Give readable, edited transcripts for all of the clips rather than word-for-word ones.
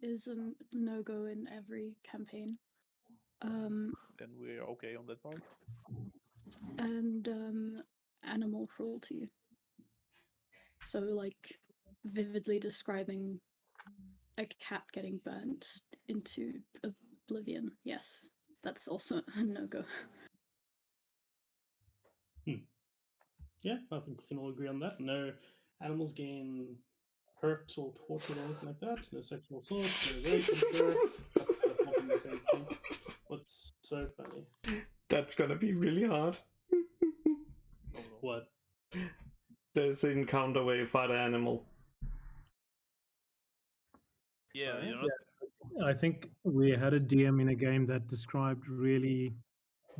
is a no-go in every campaign. Then we're okay on that part. And animal cruelty. So, like, vividly describing a cat getting burnt into oblivion. Yes, that's also a no-go. Yeah, I think we can all agree on that. No animals getting hurt or tortured or anything like that. No sexual assault. No rape. I'm sure. That's not been the same thing. What's so funny? That's gonna be really hard. Oh, no. What? There's an encounter where you fight an animal. Yeah, Sorry? you're not. I think we had a DM in a game that described really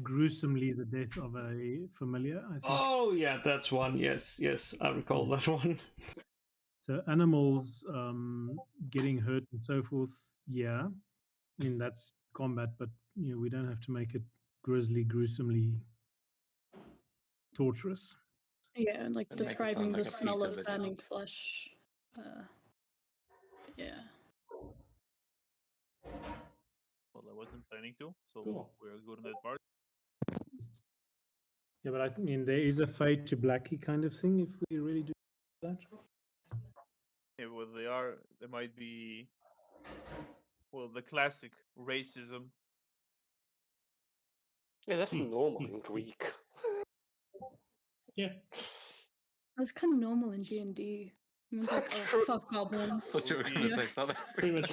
gruesomely the death of a familiar, I think. Oh yeah, that's one. Yes, I recall that one. So animals getting hurt and so forth, yeah. I mean, that's combat, but we don't have to make it grisly, gruesomely torturous. Yeah, and like And make it describing sound the like a smell Peter of listen. burning flesh. Yeah. Well, I wasn't planning to, so Cool. we're good on that part. Yeah, but I mean, there is a fade to Blackie kind of thing if we really do that. Yeah, well, there might be, well, the classic racism. Yeah, that's normal in Greek. Yeah. That's kind of normal in D&D. It's like, oh, True. fuck goblins. Thought you were going to say South Pretty Africa.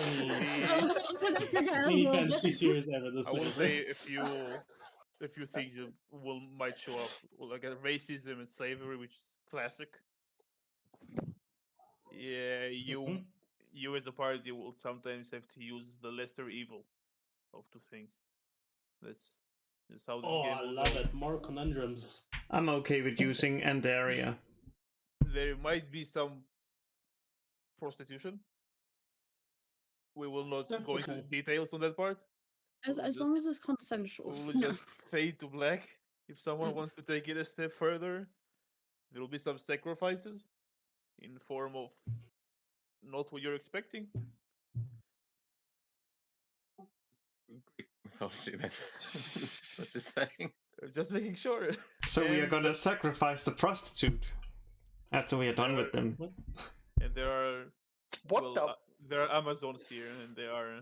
much any Any fantasy series ever. This I would thing. say a few things that might show up, like racism and slavery, which is classic. Yeah, you as a party will sometimes have to use the lesser evil of two things. That's how this Oh, game I will love go. it. More conundrums. I'm okay with using Andaria. There might be some prostitution. We will not That's go into okay. details on that part. As long as it's consensual. We'll No. just fade to black. If someone wants to take it a step further, there will be some sacrifices in form of not what you're expecting. Greek mythology then. What you're saying. Just making sure. So we are And- gonna sacrifice the prostitute after we are done with them. And there are What the? there are Amazons here, and they are.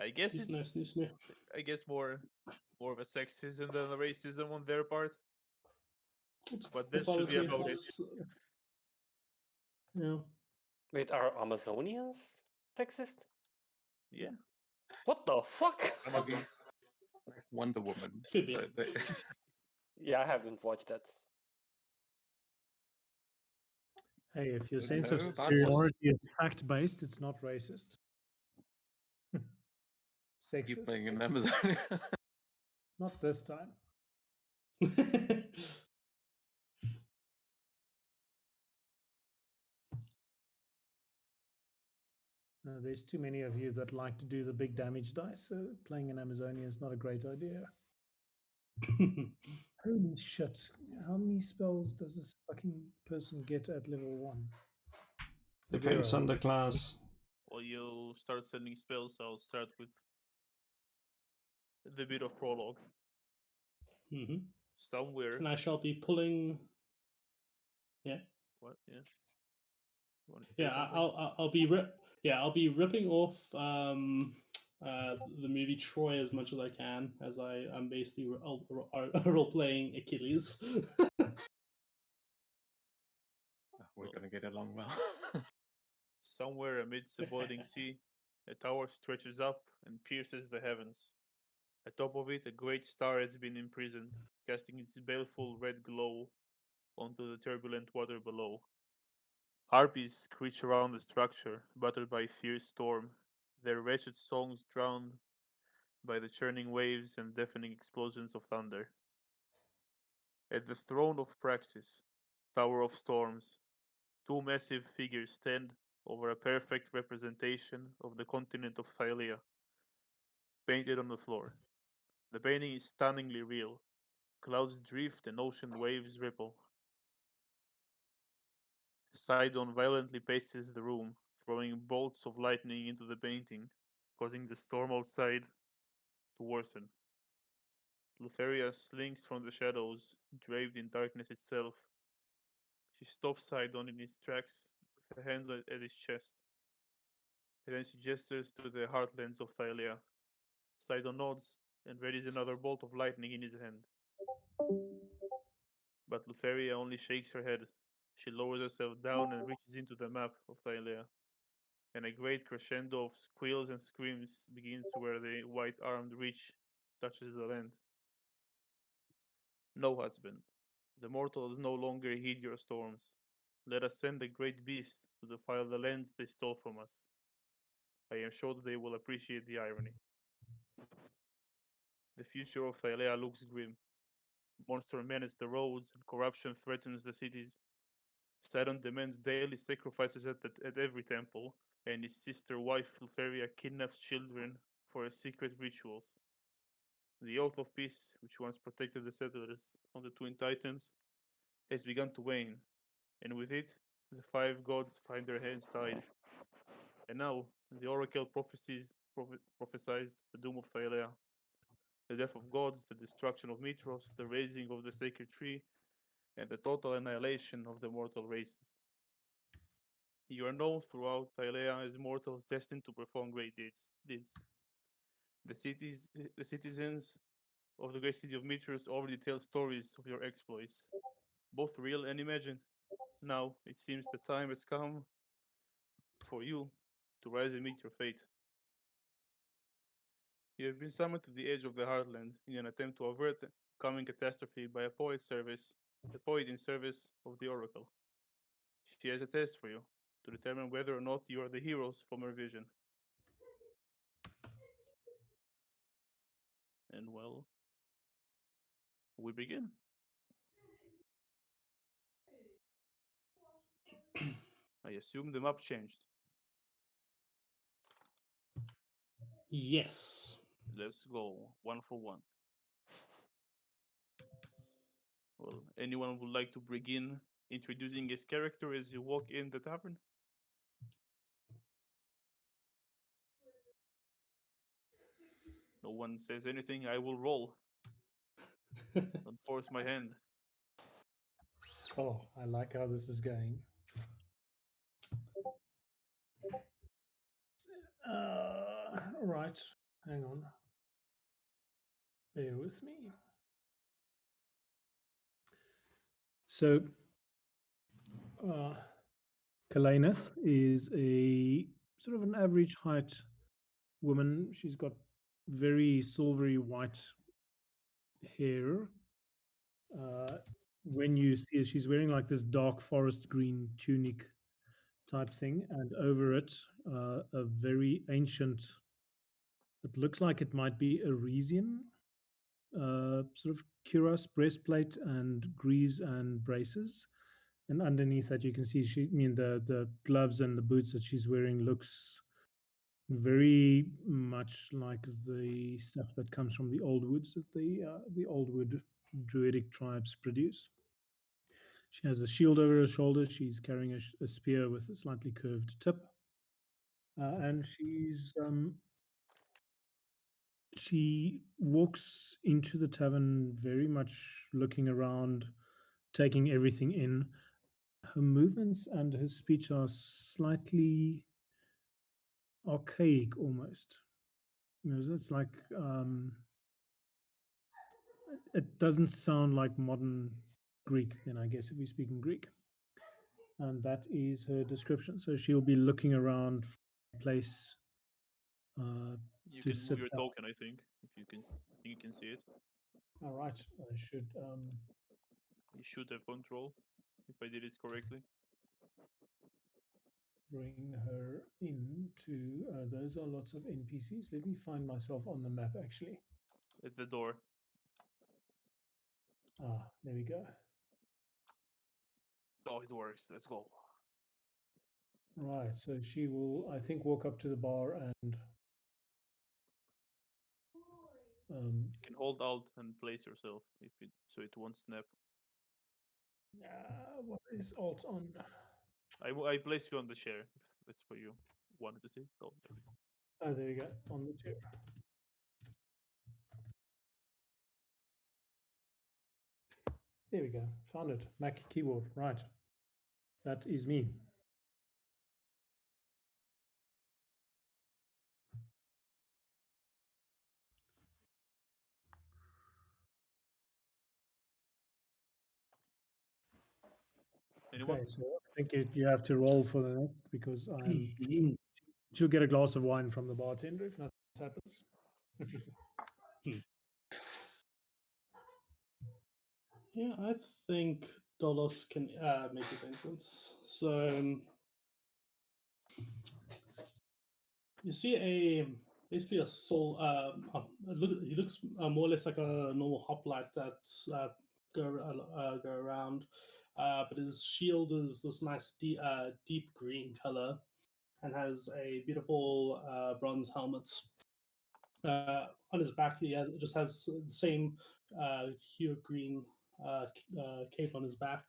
I guess Snoo, it's snoo, snoo. I guess more of a sexism than a racism on their part. It's But this should be mythology, about it. it's, Yeah. Wait, are Amazonians sexist? Yeah. What the fuck? Amazon. Like Wonder Woman. Could be. Yeah, I haven't watched that. Hey, if your Don't sense of know about superiority is fact-based, it's not racist. You Sexist. playing in Amazonia? Not this time. There's too many of you that like to do the big damage dice, so playing in Amazonia is not a great idea. Holy shit. How many spells does this fucking person get at level 1? Depends Zero. on the class. Well, you'll start sending spells. I'll start with the bit of prologue. hmm Somewhere. And I shall be pulling. Yeah. What? Yeah. You wanted to say Yeah, something? I'll be ripping off the movie Troy as much as I can, as I'm basically role playing Achilles. We're gonna get along well. Somewhere amidst the boiling sea, a tower stretches up and pierces the heavens. Atop of it, a great star has been imprisoned, casting its baleful red glow onto the turbulent water below. Harpies screech around the structure, battered by fierce storm, their wretched songs drowned by the churning waves and deafening explosions of thunder. At the throne of Praxis, Tower of Storms, two massive figures stand over a perfect representation of the continent of Thylia, painted on the floor. The painting is stunningly real. Clouds drift and ocean waves ripple. Sidon violently paces the room, throwing bolts of lightning into the painting, causing the storm outside to worsen. Lutheria slinks from the shadows, draped in darkness itself. She stops Sidon in his tracks, with her hand at his chest. And then she gestures to the heartlands of Thylea. Sidon nods and readies another bolt of lightning in his hand. But Lutheria only shakes her head. She lowers herself down and reaches into the map of Thylea. And a great crescendo of squeals and screams begins where the white-armed reach touches the land. No, husband, the mortals no longer heed your storms. Let us send the great beasts to defile the lands they stole from us. I am sure that they will appreciate the irony. The future of Thylea looks grim. Monster menace the roads, and corruption threatens the cities. Sidon demands daily sacrifices at every temple, and his sister wife Lutheria kidnaps children for her secret rituals. The oath of peace, which once protected the settlers from the twin titans, has begun to wane, and with it, the five gods find their hands tied. And now, the oracle prophesied the doom of Thylea, the death of gods, the destruction of Mitros, the raising of the sacred tree, and the total annihilation of the mortal races. You are known throughout Thylea as mortals destined to perform great deeds. The citizens of the great city of Mitros already tell stories of your exploits, both real and imagined. Now, it seems the time has come for you to rise and meet your fate. You have been summoned to the edge of the Heartland in an attempt to avert a coming catastrophe by a poet in service of the Oracle. She has a test for you to determine whether or not you are the heroes from her vision. And well, we begin. I assume the map changed. Yes. Let's go, one for one. Well, anyone would like to begin introducing his character as you walk in the tavern? No one says anything, I will roll. Don't force my hand. Oh, I like how this is going. Right. Hang on. Bear with me. So, Kalanith is a sort of an average height woman. She's got very silvery white hair. When you see her, she's wearing like this dark forest green tunic type thing, and over it, a very ancient. It looks like it might be a Resian, sort of cuirass, breastplate, and greaves and braces. And underneath that, you can see the gloves and the boots that she's wearing looks very much like the stuff that comes from the old woods that the old wood druidic tribes produce. She has a shield over her shoulder. She's carrying a spear with a slightly curved tip, and she walks into the tavern very much looking around, taking everything in. Her movements and her speech are slightly archaic almost. It's like it doesn't sound like modern Greek, then I guess if we speak in Greek. And that is her description. So she'll be looking around for a place You to can sit move your down. token, I think, if you can see it. All right. I should You should have control, if I did it correctly. bring her into. Those are lots of NPCs. Let me find myself on the map, actually. At the door. Ah, there we go. Oh, it works. Let's go. Right. So she will, I think, walk up to the bar and. You can hold Alt and place yourself so it won't snap. What is alt on? I place you on the chair That's where you wanted to see. Oh, there we go. Oh, there we go. On the chair. There we go. Found it. Mac keyboard. Right. That is me. Anyone? Okay, so I think you have to roll for the next because she'll get a glass of wine from the bartender if nothing happens. Yeah, I think Dolos can make his entrance. So you see basically a soul. He looks more or less like a normal hoplite that's go around, but his shield is this nice deep green color and has a beautiful bronze helmet. On his back, just has the same hue of green cape on his back.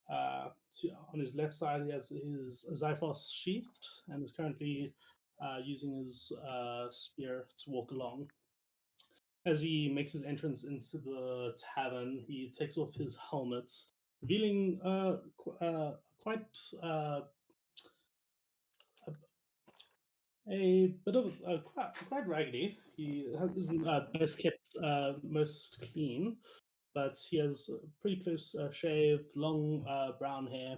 On his left side, he has his Xiphos sheathed and is currently using his spear to walk along. As he makes his entrance into the tavern, he takes off his helmet, revealing quite a bit of quite raggedy. He isn't best kept, most clean, but he has pretty close shave, long brown hair,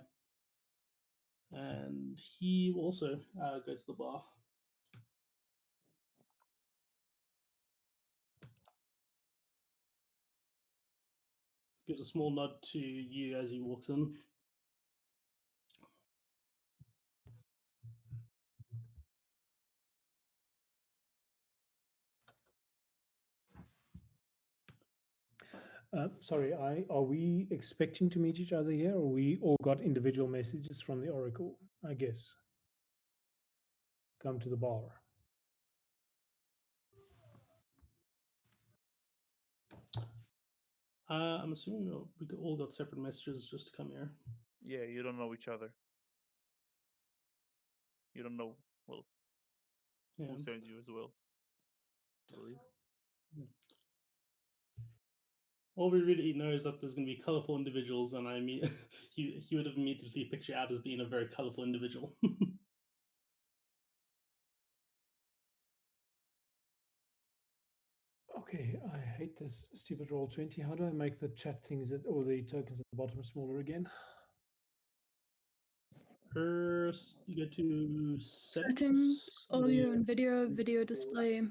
and he will also go to the bar. Gives a small nod to you as he walks in. Sorry, are we expecting to meet each other here, or we all got individual messages from the Oracle? I guess. Come to the bar. I'm assuming we all got separate messages just to come here. Yeah, you don't know each other. You don't know, well, Yeah. who sent you as well. I believe. All we really know is that there's going to be colorful individuals, and I mean, he would have immediately picked you out as being a very colorful individual. Okay, I hate this stupid Roll20. How do I make the chat things or the tokens at the bottom smaller again? First, you go to Settings, audio and video display.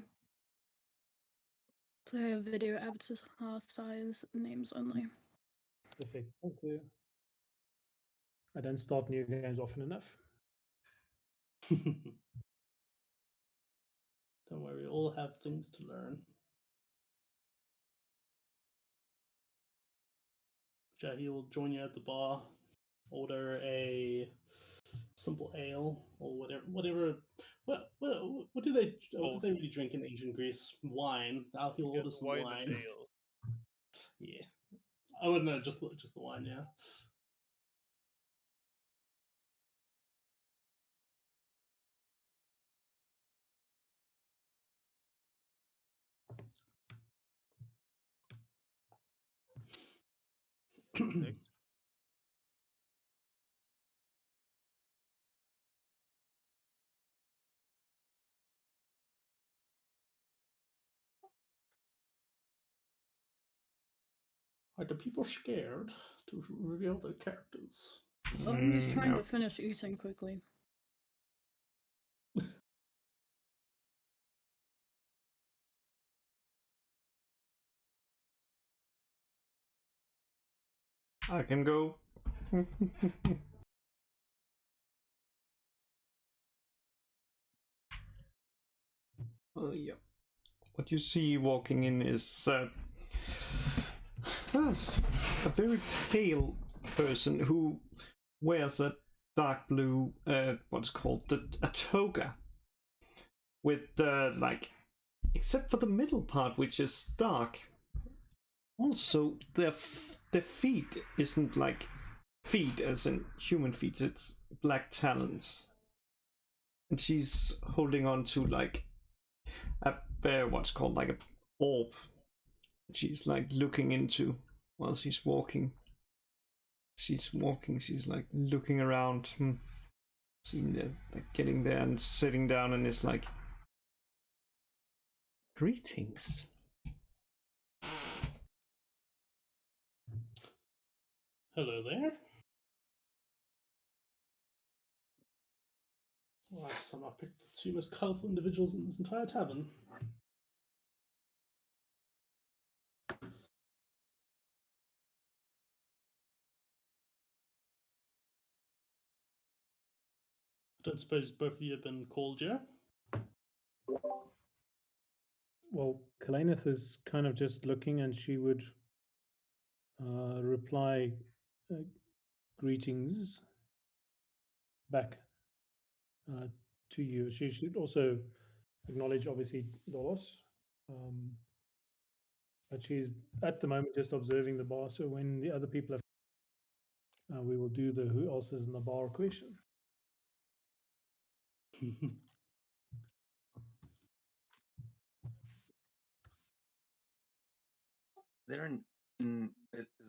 Player video avatar size, names only. Perfect. Thank you. I don't start new games often enough. Don't worry, we all have things to learn. Jahi will join you at the bar. Order a simple ale or whatever. What do they really drink in ancient Greece? Wine. He'll order some Wine wine. and ale. Yeah. I wouldn't know, just the wine, yeah. Next. Are the people scared to reveal their characters? Well, I'm just trying No. to finish eating quickly. I can go. Yeah. What you see walking in is a very pale person who wears a dark blue, what's called a toga, with like, except for the middle part, which is dark. Also, their feet isn't like feet as in human feet. It's black talons and she's holding on to like a very what's called like a orb. She's like looking into while she's walking. She's walking. She's like looking around, seeing like getting there and sitting down, and it's like, greetings. Hello there. Right, so I picked the two most colourful individuals in this entire tavern. I don't suppose both of you have been called yet? Well, Kalanith is kind of just looking, and she would reply, greetings back to you. She should also acknowledge, obviously, Dolos. But she's at the moment just observing the bar. So when the other people have, we will do the who else is in the bar question. Is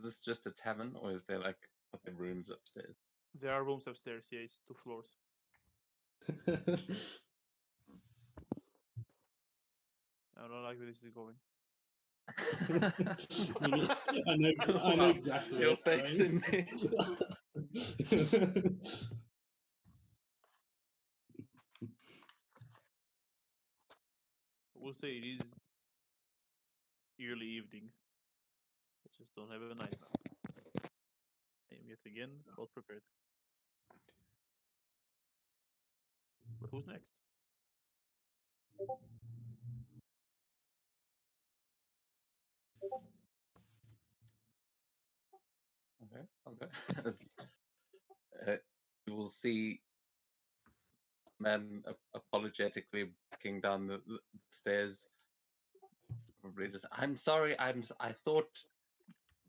this just a tavern, or is there like other rooms upstairs? There are rooms upstairs. Yeah, it's 2 floors. I don't like where this is going. I know Wow, exactly your where it's face in me. going. We'll say it is early evening. I just don't have a night now. I am yet again well prepared. But who's next? Okay. As, you will see man apologetically backing down the stairs. Probably just, I'm sorry. I thought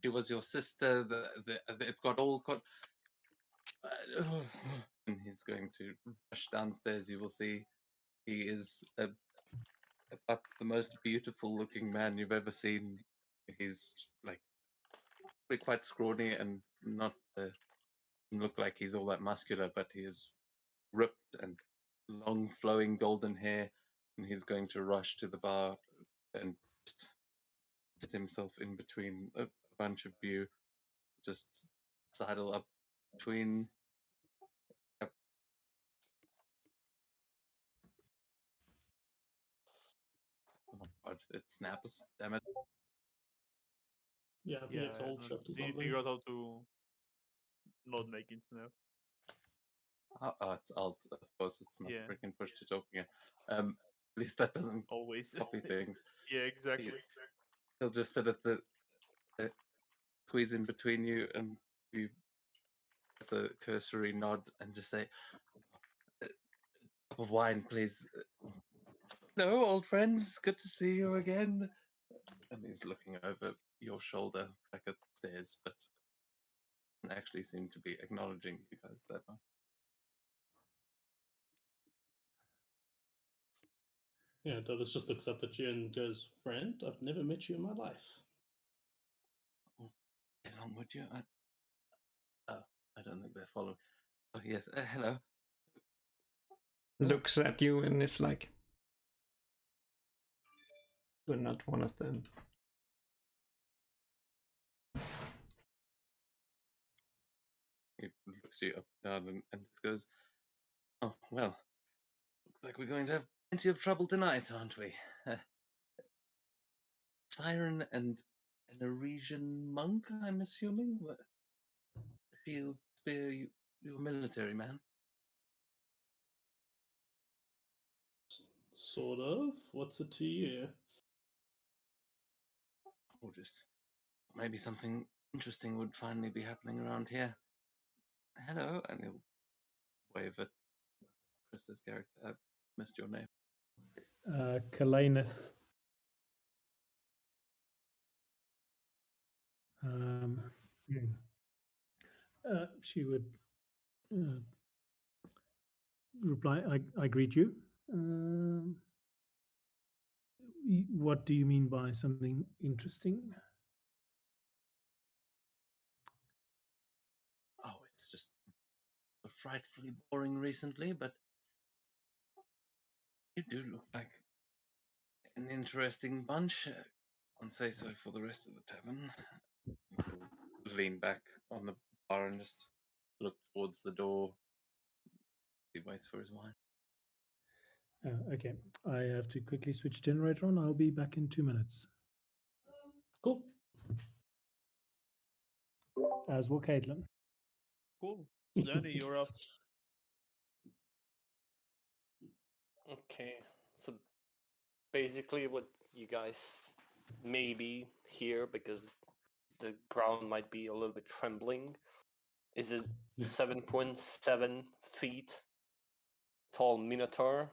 she was your sister. It got all got. And he's going to rush downstairs. You will see he is about the most beautiful looking man you've ever seen. He's like probably quite scrawny and not look like he's all that muscular, but he's ripped and long flowing golden hair, and he's going to rush to the bar and just sit himself in between a bunch of you, just sidle up between. Oh my god, it snaps, damn it. Yeah, I think it's old shift or Did you something. figure out how to not make it snap? Oh, it's alt, of course, it's not Yeah. freaking push to talk again. At least that doesn't Always. copy things. Yeah, exactly. He'll just sit at the squeeze in between you, and you just a cursory nod and just say, "Cup of wine, please." No, old friends, good to see you again. And he's looking over your shoulder back at the stairs, but doesn't actually seem to be acknowledging you guys that much. Yeah, Douglas just looks up at you and goes, "Friend, I've never met you in my life." Get along, would you? I don't think they're following. Oh yes, hello. Looks at you and it's like, you're not one of them. He looks you up and down and goes, "Oh well, looks like we're going to have plenty of trouble tonight, aren't we?" Siren and an Arisian monk, I'm assuming. Shield, spear, you're a military man. Sort of. What's it to you? Or just maybe something interesting would finally be happening around here. Hello, and he'll wave at Chris's character. I've missed your name. Kalanith. Hmm. She would reply, I greet you. What do you mean by something interesting? Oh, it's just frightfully boring recently, but you do look like an interesting bunch. Can't say so for the rest of the tavern. He'll lean back on the bar and just look towards the door. He waits for his wine. Okay, I have to quickly switch generator on. I'll be back in 2 minutes. Cool. As will Caitlin. Cool. Danny, you're up. Okay, so basically, what you guys maybe hear, because the ground might be a little bit trembling, is a 7.7 feet tall minotaur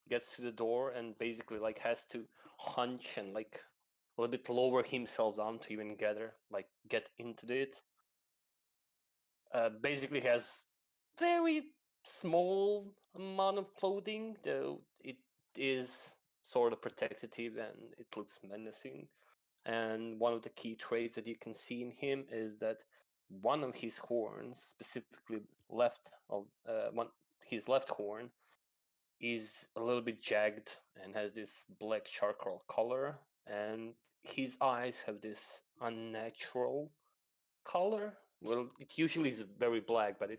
gets to the door and basically like has to hunch and like a little bit lower himself down to even get into it. Basically has very small amount of clothing, though it is sort of protective and it looks menacing. And one of the key traits that you can see in him is that one of his horns, specifically his left horn, is a little bit jagged and has this black charcoal color, and his eyes have this unnatural color. Well, it usually is very black, but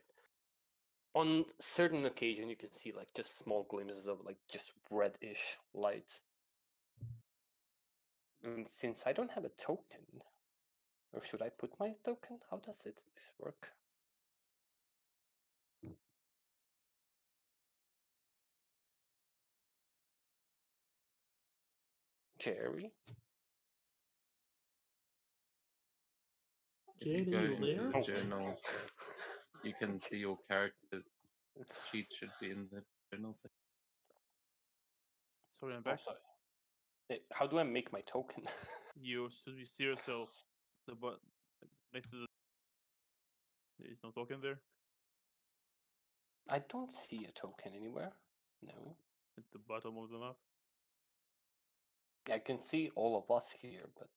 on certain occasion you can see like just small glimpses of like just reddish light. And since I don't have a token, or should I put my token? How does this work? Jerry? If you Jade, go are you into there? the Oh. journal, you can see your character sheet should be in the journal section. Sorry, I'm Oh, back. sorry. How do I make my token? You should see yourself. The but next to the there is no token there. I don't see a token anywhere. No. At the bottom of the map. I can see all of us here, but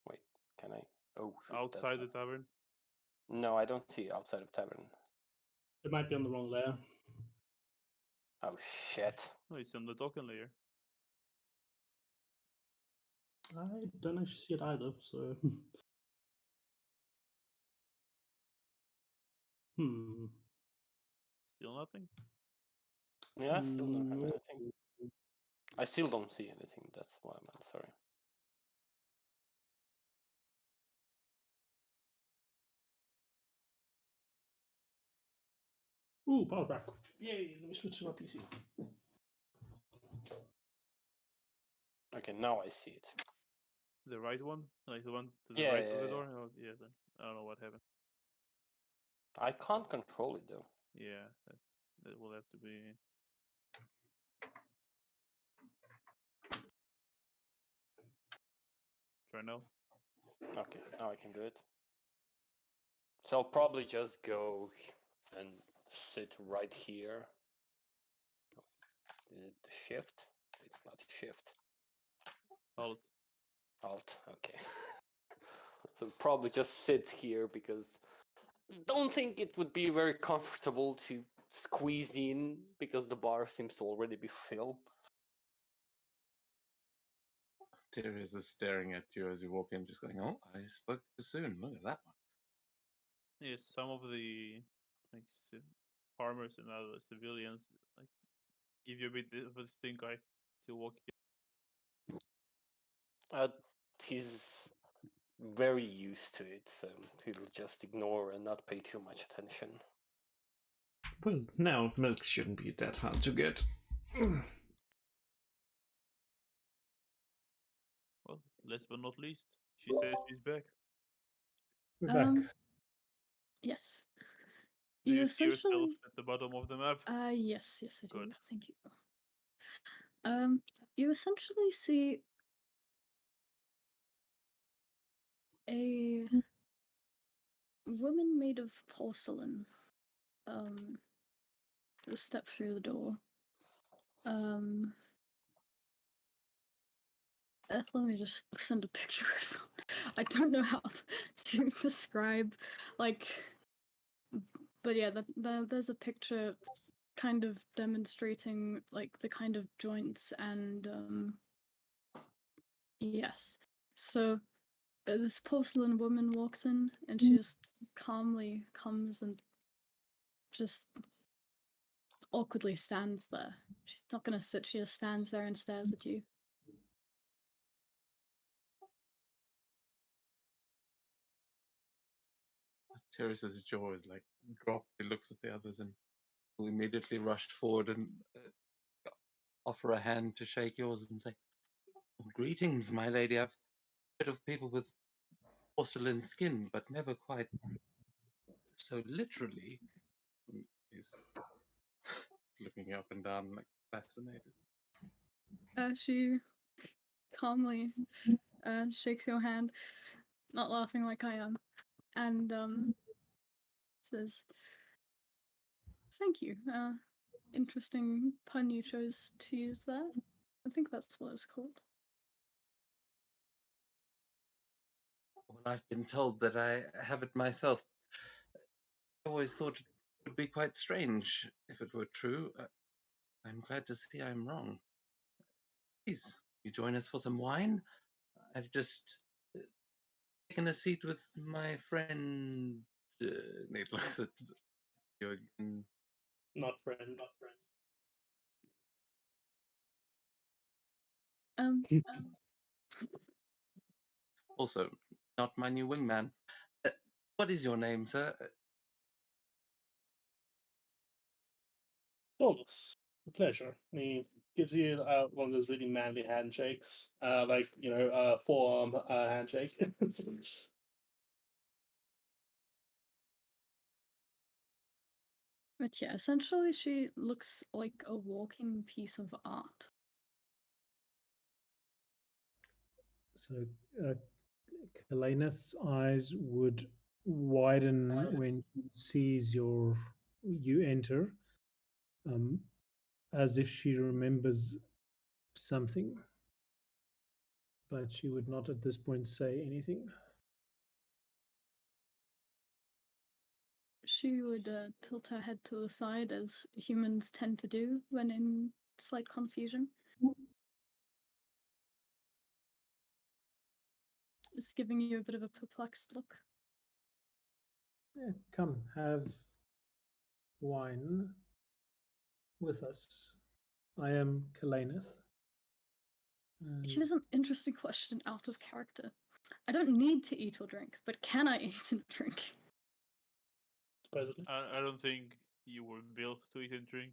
wait, can I? Oh, shoot, that's Outside the not... tavern. No, I don't see outside of tavern. It might be on the wrong layer. Oh shit. No, it's on the token layer. I don't actually see it either, so. Hmm. Still nothing. Yeah, I still don't have No. anything. I still don't see anything. That's what I meant. Sorry. Ooh, power back. Yay, let me switch to my PC. Okay, now I see it. The right one? Like the one to the Yeah, right yeah, of the yeah. door? Oh, yeah, then. I don't know what happened. I can't control it though. Yeah, that will have to be. Try now. Okay, now I can do it. So I'll probably just go and sit right here. Is it the shift? It's not shift. Alt. Alt. Okay. So probably just sit here because don't think it would be very comfortable to squeeze in because the bar seems to already be filled. Darius is staring at you as you walk in, just going, "Oh, I spoke too soon. Look at that one." Yes, some of the like farmers and other civilians like give you a bit of a stink eye to walk in. He's very used to it, so he'll just ignore and not pay too much attention. Well, now milk shouldn't be that hard to get. Well, last but not least, she says she's back. We're back. Yes. Do You you see yourself essentially. at the bottom of the map? Yes, yes, I do. Good. Thank you. You essentially see a woman made of porcelain, step through the door. Let me just send a picture. I don't know how to describe, like, but yeah, there's a picture kind of demonstrating like the kind of joints and yes. So this porcelain woman walks in and she just calmly comes and just awkwardly stands there. She's not gonna sit, she just stands there and stares at you. Teresa's jaw is like dropped. He looks at the others and will immediately rush forward and offer a hand to shake yours and say, "Oh, greetings, my lady. I've heard of people with porcelain skin, but never quite so literally." He's looking up and down, like fascinated. She calmly shakes your hand, not laughing like I am, and says, "Thank you. Interesting pun you chose to use there. I think that's what it's called." Well, I've been told that I have it myself. I always thought it would be quite strange if it were true. I'm glad to see I'm wrong. Please, you join us for some wine? I've just taken a seat with my friend. Nate looks at you again. Not friend, not friend. Also, not my new wingman. What is your name, sir? Dolus, a pleasure. And he gives you one of those really manly handshakes, forearm handshake. But yeah, essentially she looks like a walking piece of art. So Kaleneth's eyes would widen when she sees you enter, as if she remembers something, but she would not at this point say anything. She would tilt her head to the side, as humans tend to do when in slight confusion. Just giving you a bit of a perplexed look. Yeah, come, have wine with us. I am Kaleneth. Here's an interesting question out of character. I don't need to eat or drink, but can I eat and drink? Supposedly. I don't think you were built to eat and drink.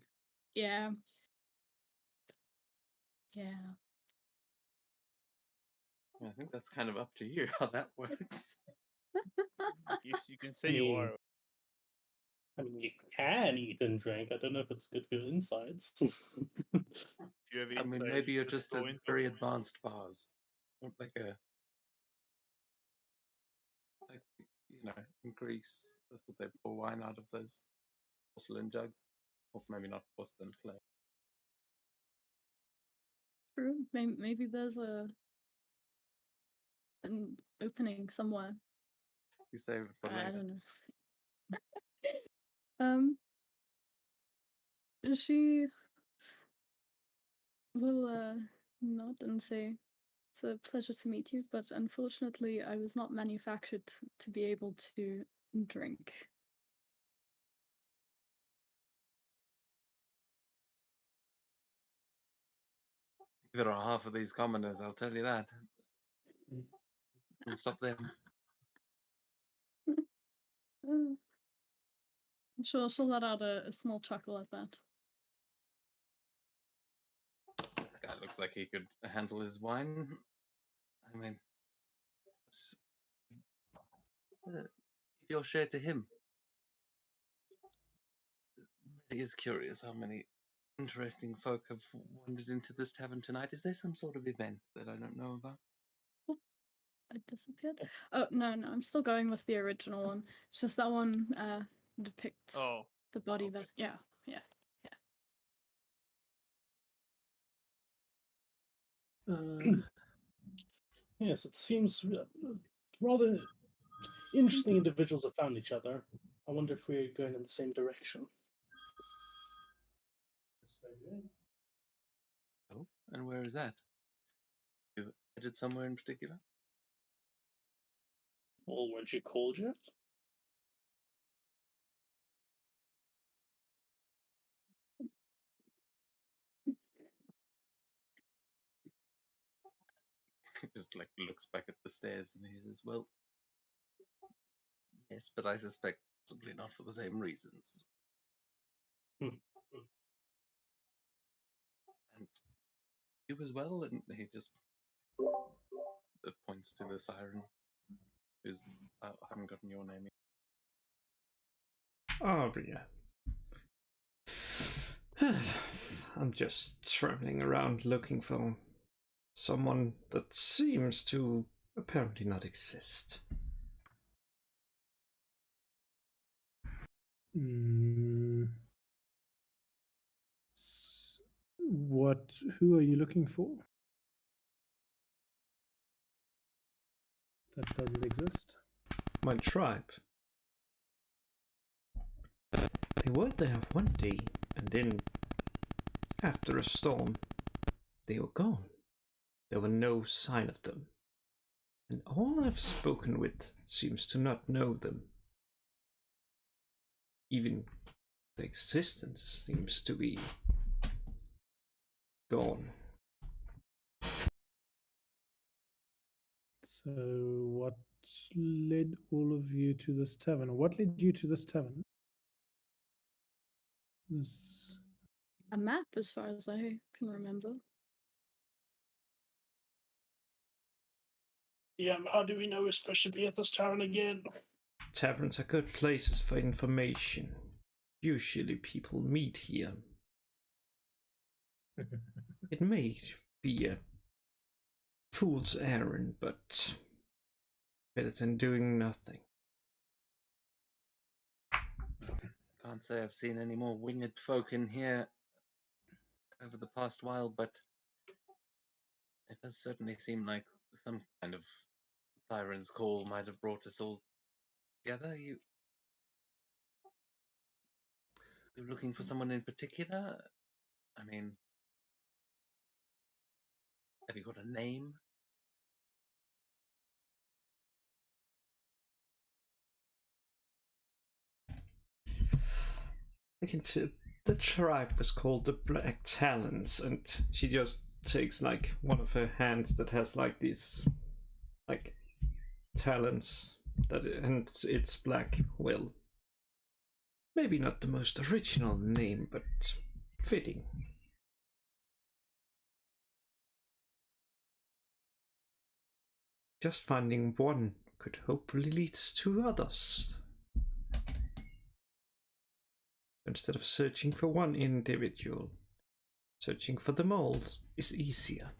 Yeah. Yeah. I think that's kind of up to you how that works. You can say I you mean, are. you can eat and drink. I don't know if it's good for your insides. If you have I mean, insight, maybe you're just just a go into very it. advanced vase. Not like in Greece, that's what they pour wine out of those porcelain jugs. Or maybe not porcelain, clay. True. Maybe there's an opening somewhere. You save it for I later. don't know. She will nod and say, "It's a pleasure to meet you, but unfortunately I was not manufactured to be able to drink." There are half of these commoners, I'll tell you that. We'll stop them. Uh, she'll let out a small chuckle at that. That guy looks like he could handle his wine. I mean, give your share to him. It is curious how many interesting folk have wandered into this tavern tonight. Is there some sort of event that I don't know about? I disappeared. Oh no, I'm still going with the original one. It's just that one depicts Oh, the body okay. that yeah. Yes, it seems rather interesting individuals have found each other. I wonder if we're going in the same direction. Oh, and where is that? You headed somewhere in particular? Well, weren't you called yet? He just like looks back at the stairs and he says, "Well, yes, but I suspect possibly not for the same reasons." Hmm. And you as well? And he just points to the siren, who's I haven't gotten your name yet. Aria. I'm just traveling around looking for someone that seems to apparently not exist. Mm. What? Who are you looking for? That doesn't exist. My tribe. They were there one day, and then, after a storm, they were gone. There were no sign of them, and all I've spoken with seems to not know them. Even their existence seems to be gone. So, what led all of you to this tavern? Or what led you to this tavern? This. A map, as far as I can remember. Yeah, how do we know we're supposed to be at this tavern again? Taverns are good places for information. Usually people meet here. It may be a fool's errand, but better than doing nothing. Can't say I've seen any more winged folk in here over the past while, but it does certainly seem like some kind of siren's call might have brought us all together. You looking for someone in particular? I mean, have you got a name? I can tell the tribe was called the Black Talons, and she just takes like one of her hands that has like these like talons that and it's black. Well, maybe not the most original name, but fitting. Just finding one could hopefully lead to others. Instead of searching for one individual, searching for them all is easier.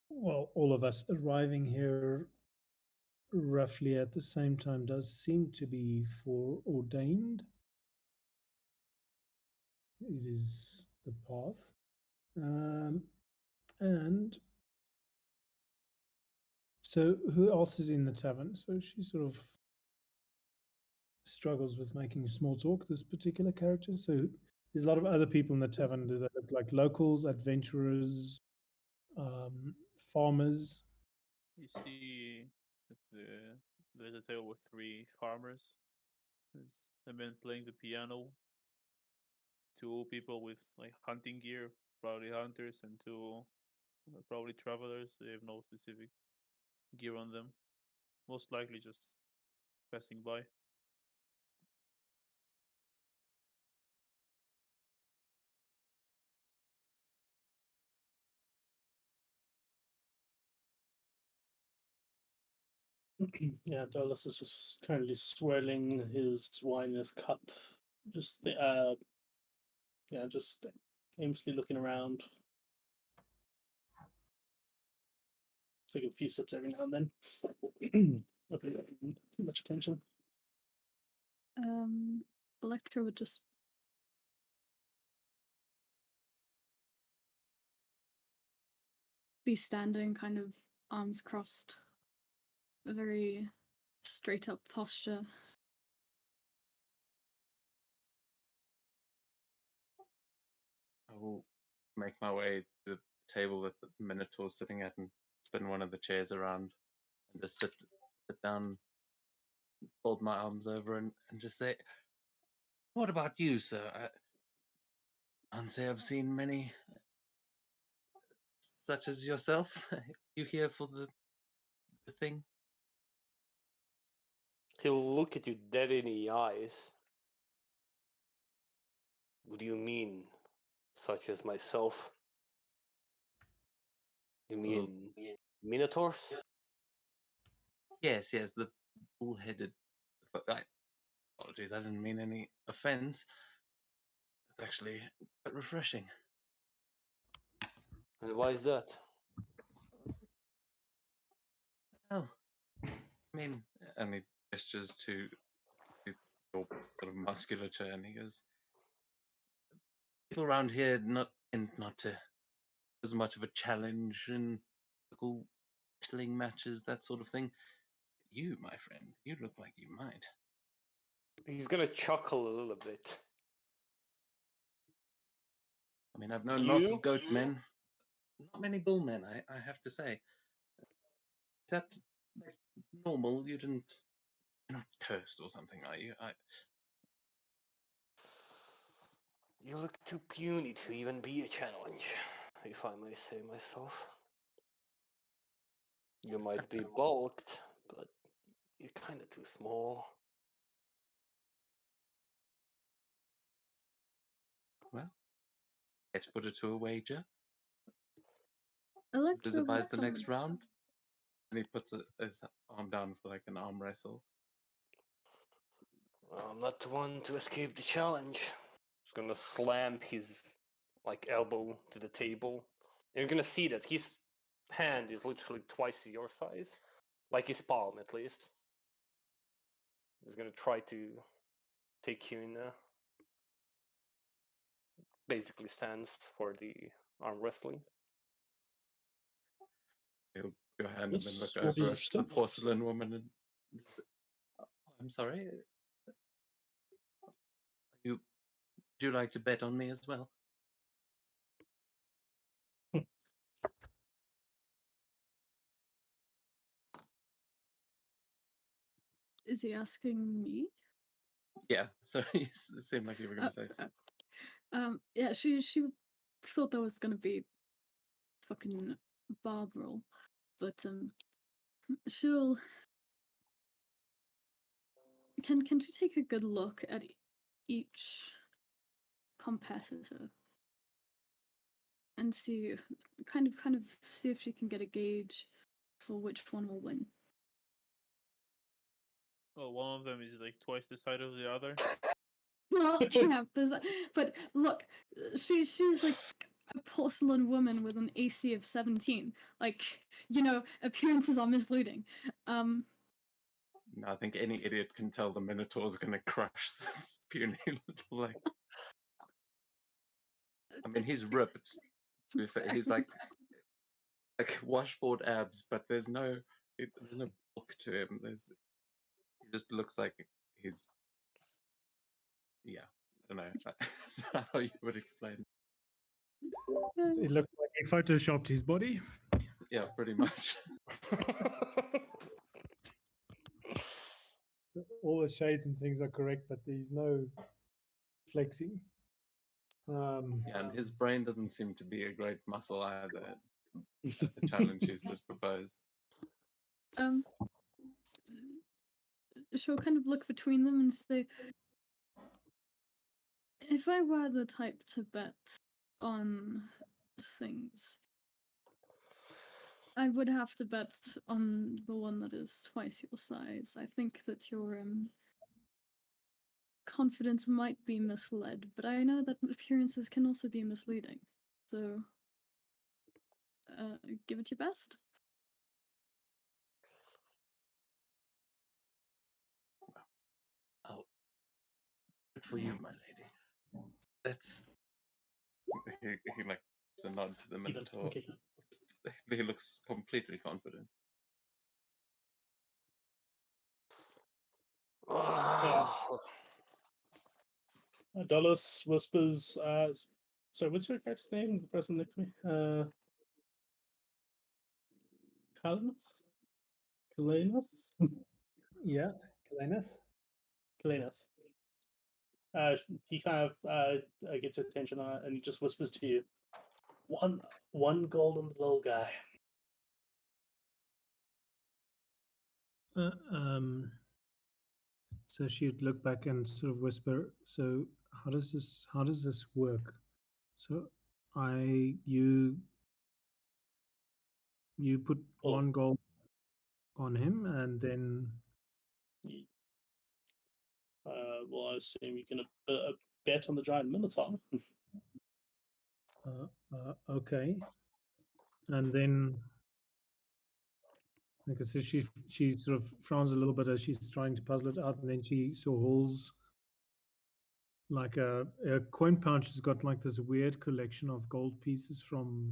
Well, all of us arriving here roughly at the same time does seem to be foreordained. It is the path. And so, who else is in the tavern? So she sort of struggles with making small talk, this particular character. So there's a lot of other people in the tavern that look like locals, adventurers, farmers. You see that there's a table with 3 farmers. They've been playing the piano. 2 people with like hunting gear, probably hunters, and 2 probably travelers. They have no specific gear on them. Most likely just passing by. Yeah, Dolus is just currently swirling his wine in his cup. Just just aimlessly looking around. Taking a few sips every now and then. Not paying that too much attention. Electra would just be standing, kind of arms crossed, a very straight up posture. I will make my way to the table that the Minotaur's sitting at and spin one of the chairs around and just sit down, fold my arms over and just say, "What about you, sir? I can't say I've seen many such as yourself. You here for the thing?" He'll look at you dead in the eyes. What do you mean, such as myself? You Well, mean Minotaurs? yes, the bull-headed. Apologies, I didn't mean any offense. It's actually quite refreshing. And why is that? Well, I mean, and he gestures to your sort of musculature, and he goes, "People around here not to as much of a challenge in local wrestling matches, that sort of thing. You, my friend, you look like you might." He's gonna chuckle a little bit. I mean, I've known lots You? of goat men, not many bull men, I have to say. Is that like, normal? You're not cursed or something, are you? You look too puny to even be a challenge, if I may say myself. You might be bulked, but you're kind of too small. Well, let's put it to a wager. Electra Who buys would the come next round? And he puts his arm down for like an arm wrestle. Well, I'm not the one to escape the challenge. He's gonna slam his elbow to the table. And you're gonna see that his hand is literally twice your size. Like his palm at least. He's gonna try to take you in basically stands for the arm wrestling. He'll go hand and then This look will be over at the interesting. porcelain woman and say, "Oh, I'm sorry. Would you like to bet on me as well?" Is he asking me? Yeah, sorry, it seemed like you were going to say something. Yeah, she thought that was gonna be fucking Barb roll, but she'll can she take a good look at each competitor and see kind of see if she can get a gauge for which one will win. Well, one of them is like twice the size of the other. Well, yeah, there's that. But look, she's like a porcelain woman with an AC of 17. Like, appearances are misleading. No, I think any idiot can tell the Minotaur's going to crush this puny little leg. I mean, he's ripped. To be fair. He's like washboard abs, but there's no bulk to him. He just looks like he's, yeah. I don't know how you would explain. It looked like he photoshopped his body. Yeah, pretty much. All the shades and things are correct, but there's no flexing. Yeah, and his brain doesn't seem to be a great muscle either. The challenge he's just proposed. She'll kind of look between them and say, if I were the type to bet on things, I would have to bet on the one that is twice your size. I think that your confidence might be misled, but I know that appearances can also be misleading. So, give it your best. for you, my lady. Let's. He like gives a nod to the He does. Minotaur. Okay. He looks completely confident. Dulles whispers. So what's your character's name? The person next to me. Kalanath. Kalanath. Yeah, Kaleneth. Kalanath. He kind of gets your attention and he just whispers to you, one gold on the little guy. So she'd look back and sort of whisper, so how does this work? So you put Oh. 1 gold on him, and then Well, I assume you can bet on the giant minotaur. okay, and then like I said, she sort of frowns a little bit as she's trying to puzzle it out, and then she sort of hauls like a coin pouch has got like this weird collection of gold pieces from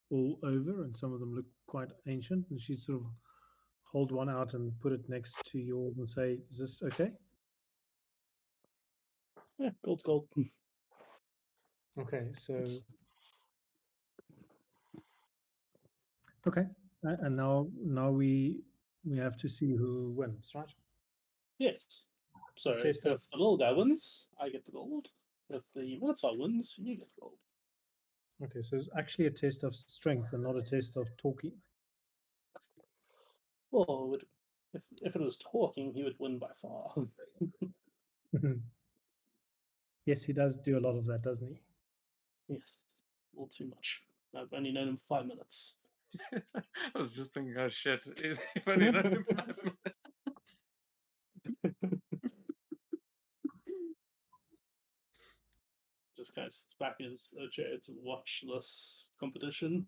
all over, and some of them look quite ancient, and she'd sort of hold one out and put it next to yours and say, is this okay? Yeah, gold's gold. Okay, so It's- okay, and now we have to see who wins, right? Yes. So if taste the of- little guy wins, I get the gold. If the minotaur wins, you get the gold. Okay, so it's actually a test of strength and not a test of talking. Well, if it was talking, he would win by far. Yes, he does do a lot of that, doesn't he? Yes, a little too much. I've only known him 5 minutes. I was just thinking, oh shit, if only known him 5 minutes. Just kind of sits back in his chair to watch this competition.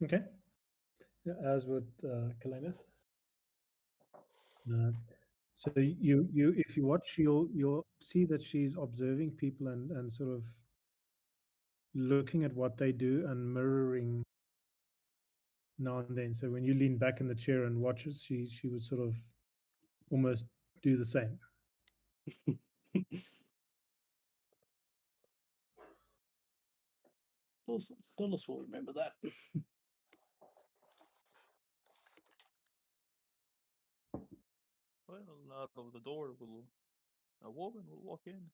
Okay. Yeah, as would Kalenith. So you if you watch, you'll see that she's observing people and sort of looking at what they do and mirroring now and then. So when you lean back in the chair and watches, she would sort of almost do the same. Dulles will remember that. Well, out of the door a woman will walk in.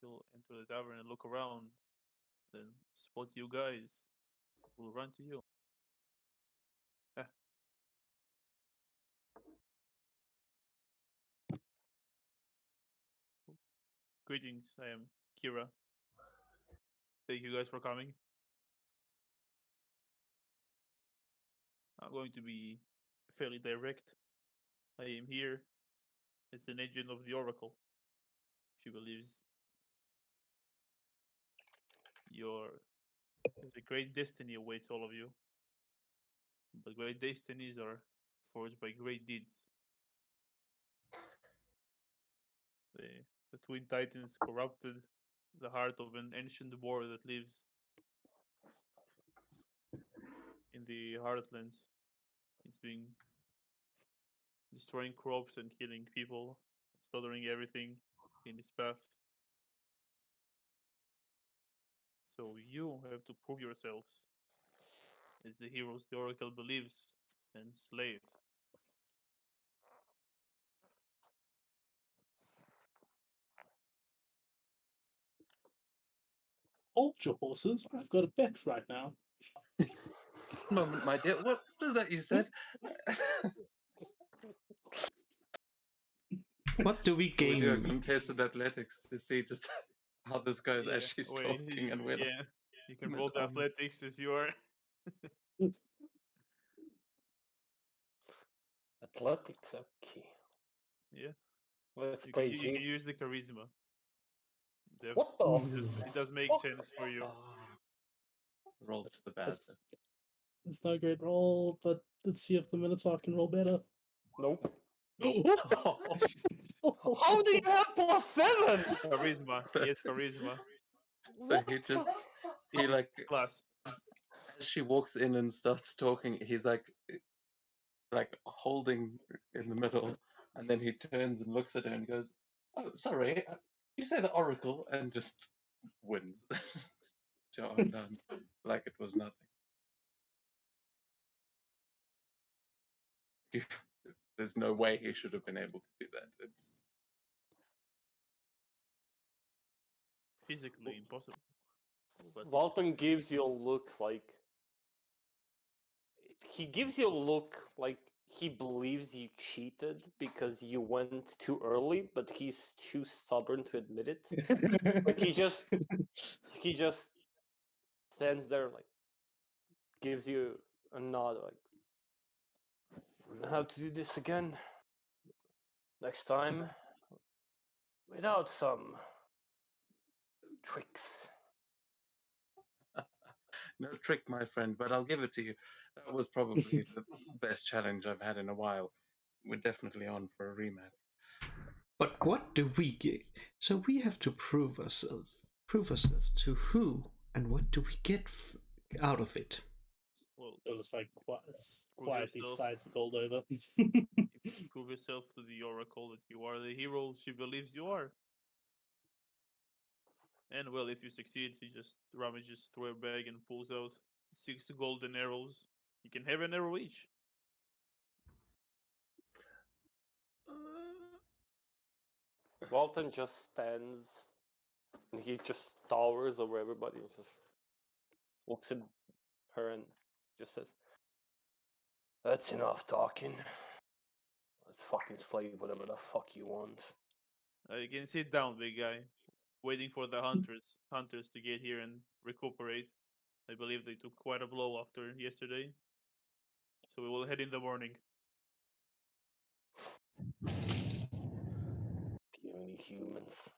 She'll enter the tavern and look around, then spot you guys. Will run to you. Ah. Greetings, I am Kira. Thank you guys for coming. I'm going to be fairly direct. I am here as an agent of the Oracle. She believes the great destiny awaits all of you. But great destinies are forged by great deeds. The Twin Titans corrupted the heart of an ancient war that lives in the Heartlands. It's been destroying crops and killing people, slaughtering everything in its path. So you have to prove yourselves as the heroes the Oracle believes and slay it. Hold your horses. I've got a bet right now. Moment, my dear. What was that you said? What do we We do a gain? contested athletics to see just how this guy's Yeah, actually wait, talking and whether. yeah, you can with roll the armor. athletics as you are. Athletics, okay. Yeah, Let's you play can G. use the charisma. What the? It does make fuck? sense for you. Roll the bad. That's- It's not a great roll, but let's see if the Minotaur can roll better. Nope. Oh, How do you have +7? Charisma. He has charisma. But What he the just fuck? he like Plus. as she walks in and starts talking, he's like holding in the middle, and then he turns and looks at her and goes, "Oh, sorry, you say the Oracle," and just wins. Turn down like it was nothing. There's no way he should have been able to do that. It's Physically impossible. But Walton gives you a look like he gives you a look like he believes you cheated because you went too early, but he's too stubborn to admit it. Like he just stands there like gives you a nod like we're gonna have to do this again next time without some tricks. no trick, my friend, but I'll give it to you. That was probably the best challenge I've had in a while. We're definitely on for a rematch. But what do we get? So we have to prove ourselves. Prove ourselves to who, and what do we get out of it? well, it was like quietly yourself. slides the gold over. prove yourself to the Oracle that you are the hero she believes you are. And well, if you succeed, he just rummages through a bag and pulls out 6 golden arrows. You can have an arrow each. Walton just stands and he just towers over everybody and just looks at her and just says, "That's enough talking. Let's fucking slay whatever the fuck you want." You can sit down, big guy. Waiting for the hunters to get here and recuperate. I believe they took quite a blow after yesterday. So we will head in the morning. Puny humans.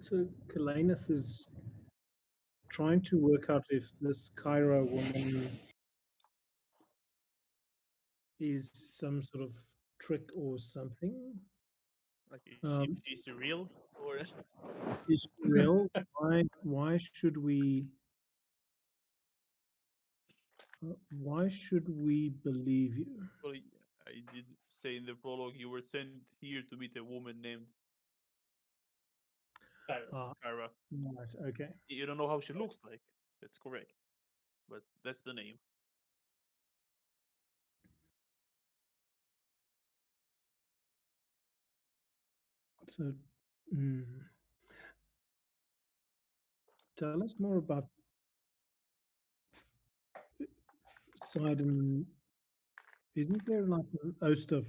So Kalanith is trying to work out if this Kyra woman is some sort of trick or something. Like, Um, if she's real or Is she real? Why should we? Why should we believe you? well, I did say in the prologue you were sent here to meet a woman named Ah, Kara. right. Okay. You don't know how she looks like. That's correct. But that's the name. So, tell us more about Sidon. Isn't there like an oath of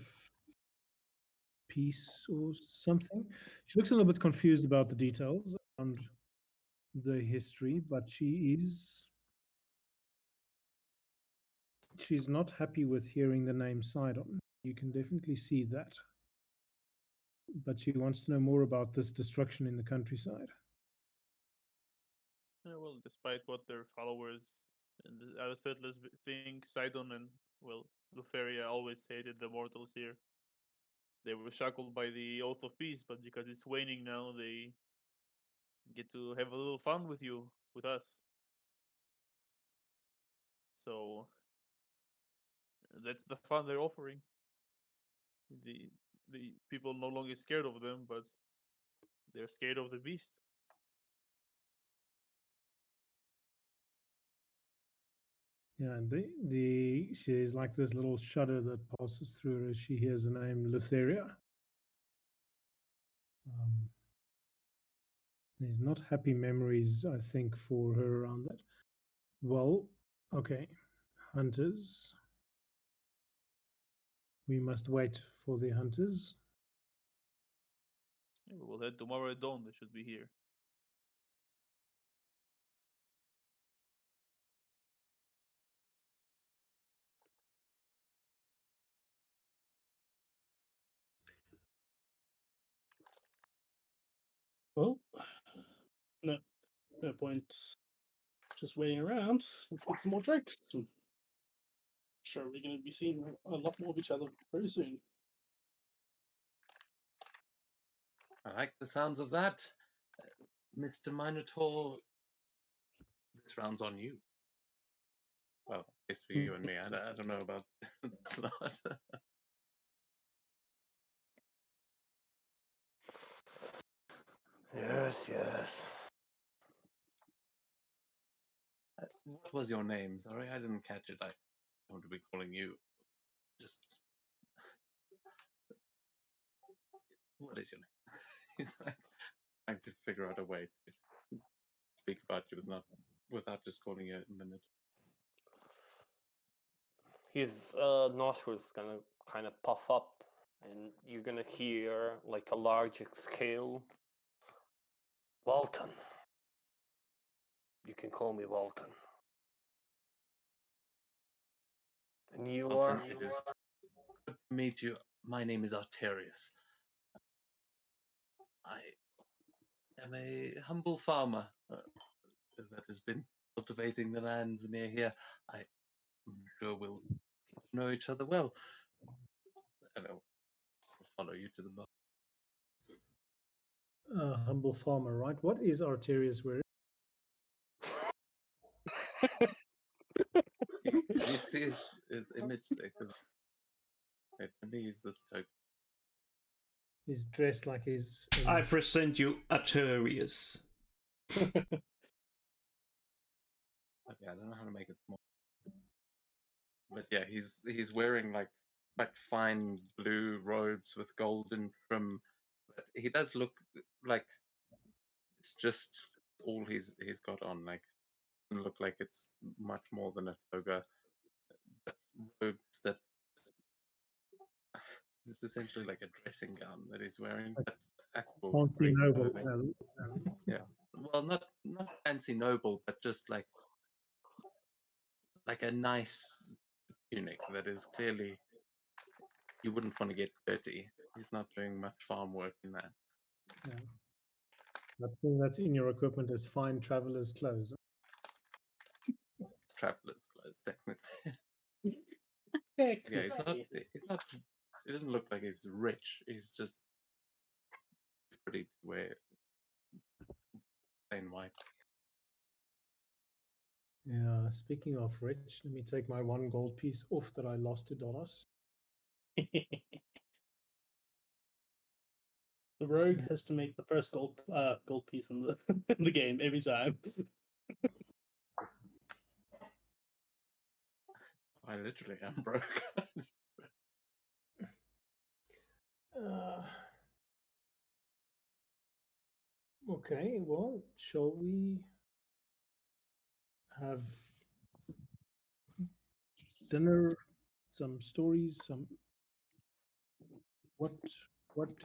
peace or something? She looks a little bit confused about the details and the history, but she's not happy with hearing the name Sidon. You can definitely see that. But she wants to know more about this destruction in the countryside. Yeah, well, despite what their followers and the other settlers think, Sidon and, well, Lutheria always hated the mortals here. They were shackled by the Oath of Peace, but because it's waning now, they get to have a little fun with you, with us. So that's the fun they're offering. The people no longer scared of them, but they're scared of the beast. Yeah, and she's like this little shudder that passes through her as she hears the name Lutheria. There's not happy memories, I think, for her around that. Well, okay, hunters. We must wait for the hunters. Yeah, we will head tomorrow at dawn. They should be here. Well, no point just waiting around. Let's get some more drinks. I'm sure we're going to be seeing a lot more of each other very soon. I like the sounds of that. Mr. Minotaur, this round's on you. Well, it's for you and me. I don't know about Slot. Yes, yes. What was your name? Sorry, I didn't catch it. I don't want to be calling you. Just. What is your name? He's like trying to figure out a way to speak about you without just calling you a minute. His nostrils gonna kind of puff up, and you're gonna hear like a large exhale. Walton. You can call me Walton. And you Walton, are? it is good to meet you. My name is Arterius. I am a humble farmer that has been cultivating the lands near here. I'm sure we'll know each other well. And I'll follow you to the bar. Humble farmer, right? What is Arterius wearing? You see his image there, because to me he's this type. He's dressed like his. I present you Arterius. Okay, I don't know how to make it more. But yeah, he's wearing like fine blue robes with golden trim. But he does look like it's just all he's got on. Like doesn't look like it's much more than a toga. But robes that it's essentially like a dressing gown that he's wearing, but actual Fancy great noble. clothing. Yeah. Well, not fancy noble, but just like a nice tunic that is clearly you wouldn't want to get dirty. He's not doing much farm work in that. Yeah. That thing that's in your equipment is fine traveler's clothes. Traveler's clothes, technically. Yeah, he's not. He doesn't look like he's rich. He's just pretty to wear plain white. Yeah, speaking of rich, let me take my 1 gold piece off that I lost to Dollars. The rogue has to make the first gold piece in the in the game every time. I literally am broke. Okay, well, shall we have dinner, some stories, some what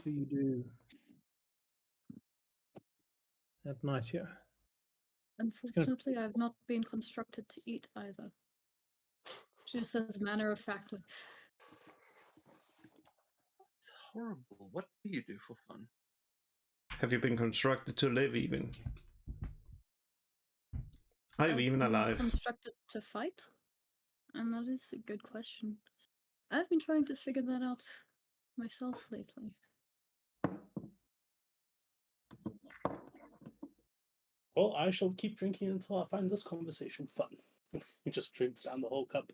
do you do at night here? Unfortunately, I've not been constructed to eat either. Just as a matter of fact. It's horrible. What do you do for fun? Have you been constructed to live even? Are you even alive? Constructed to fight? And that is a good question. I've been trying to figure that out myself lately. Well, I shall keep drinking until I find this conversation fun. He just drinks down the whole cup.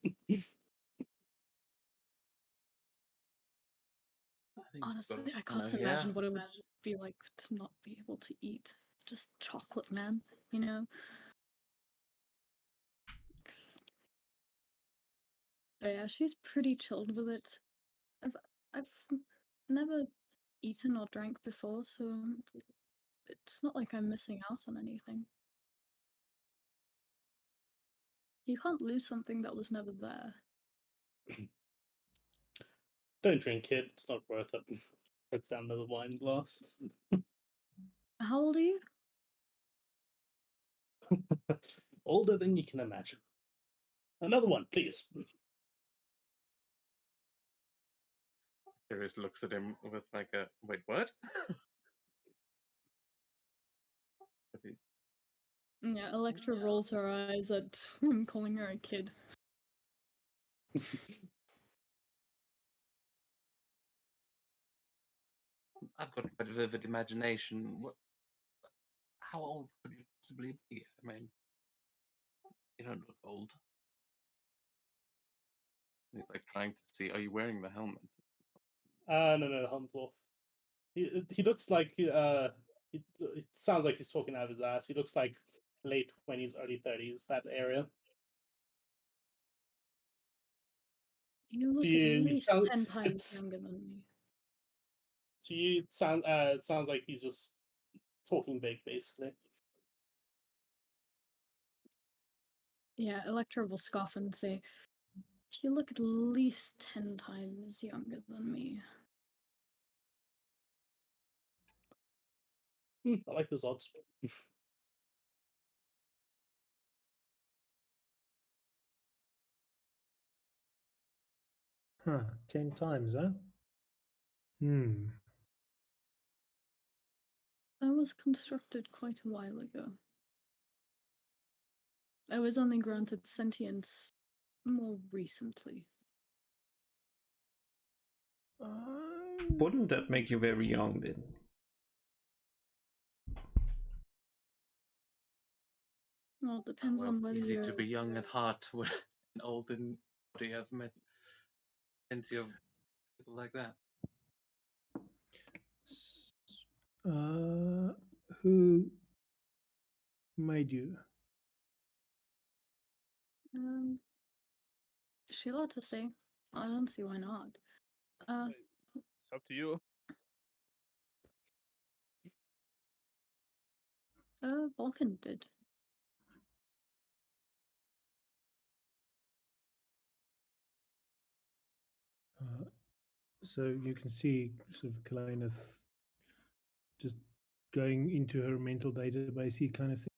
Honestly, I can't imagine what it would be like to not be able to eat. Just chocolate, man, you know? But yeah, she's pretty chilled with it. I've never eaten or drank before, so it's not like I'm missing out on anything. You can't lose something that was never there. Don't drink it, it's not worth it. Puts down the wine glass. How old are you? Older than you can imagine. Another one, please. Darius looks at him with like a wait, what? Electra rolls her eyes at him calling her a kid. I've got quite a vivid imagination. How old could you possibly be? I mean, you don't look old. He's like trying to see. Are you wearing the helmet? No, the helmet's off. He looks like it sounds like he's talking out of his ass. He looks like late 20s, early 30s, that area. You look you at least sound- 10 times it's- younger than me. To you, it sounds like he's just talking big, basically. Yeah, Electra will scoff and say, you look at least 10 times younger than me. I like those odds. Huh, 10 times, huh? That was constructed quite a while ago. I was only granted sentience more recently. Wouldn't that make you very young then? Well, it depends Well, on whether easy you're... to be young at heart and old in body. I've met plenty of people like that. Who made you? She allowed to say. I don't see why not. It's up to you. Vulcan did. So you can see sort of Kalanith just going into her mental database. He kind of thinks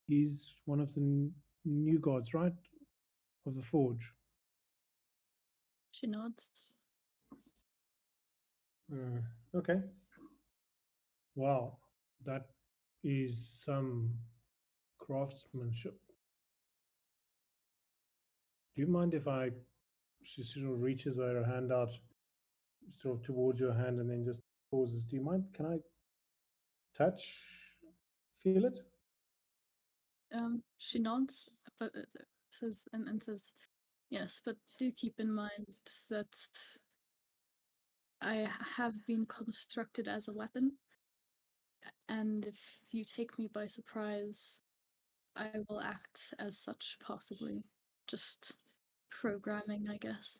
he's one of the new gods, right? Of the Forge. She nods. Okay. Wow, that is some craftsmanship. Do you mind if she sort of reaches her hand out sort of towards your hand and then just pauses? Do you mind? Can I feel it? She nods, but says and says, yes, but do keep in mind that I have been constructed as a weapon, and if you take me by surprise, I will act as such, possibly. Just programming, I guess.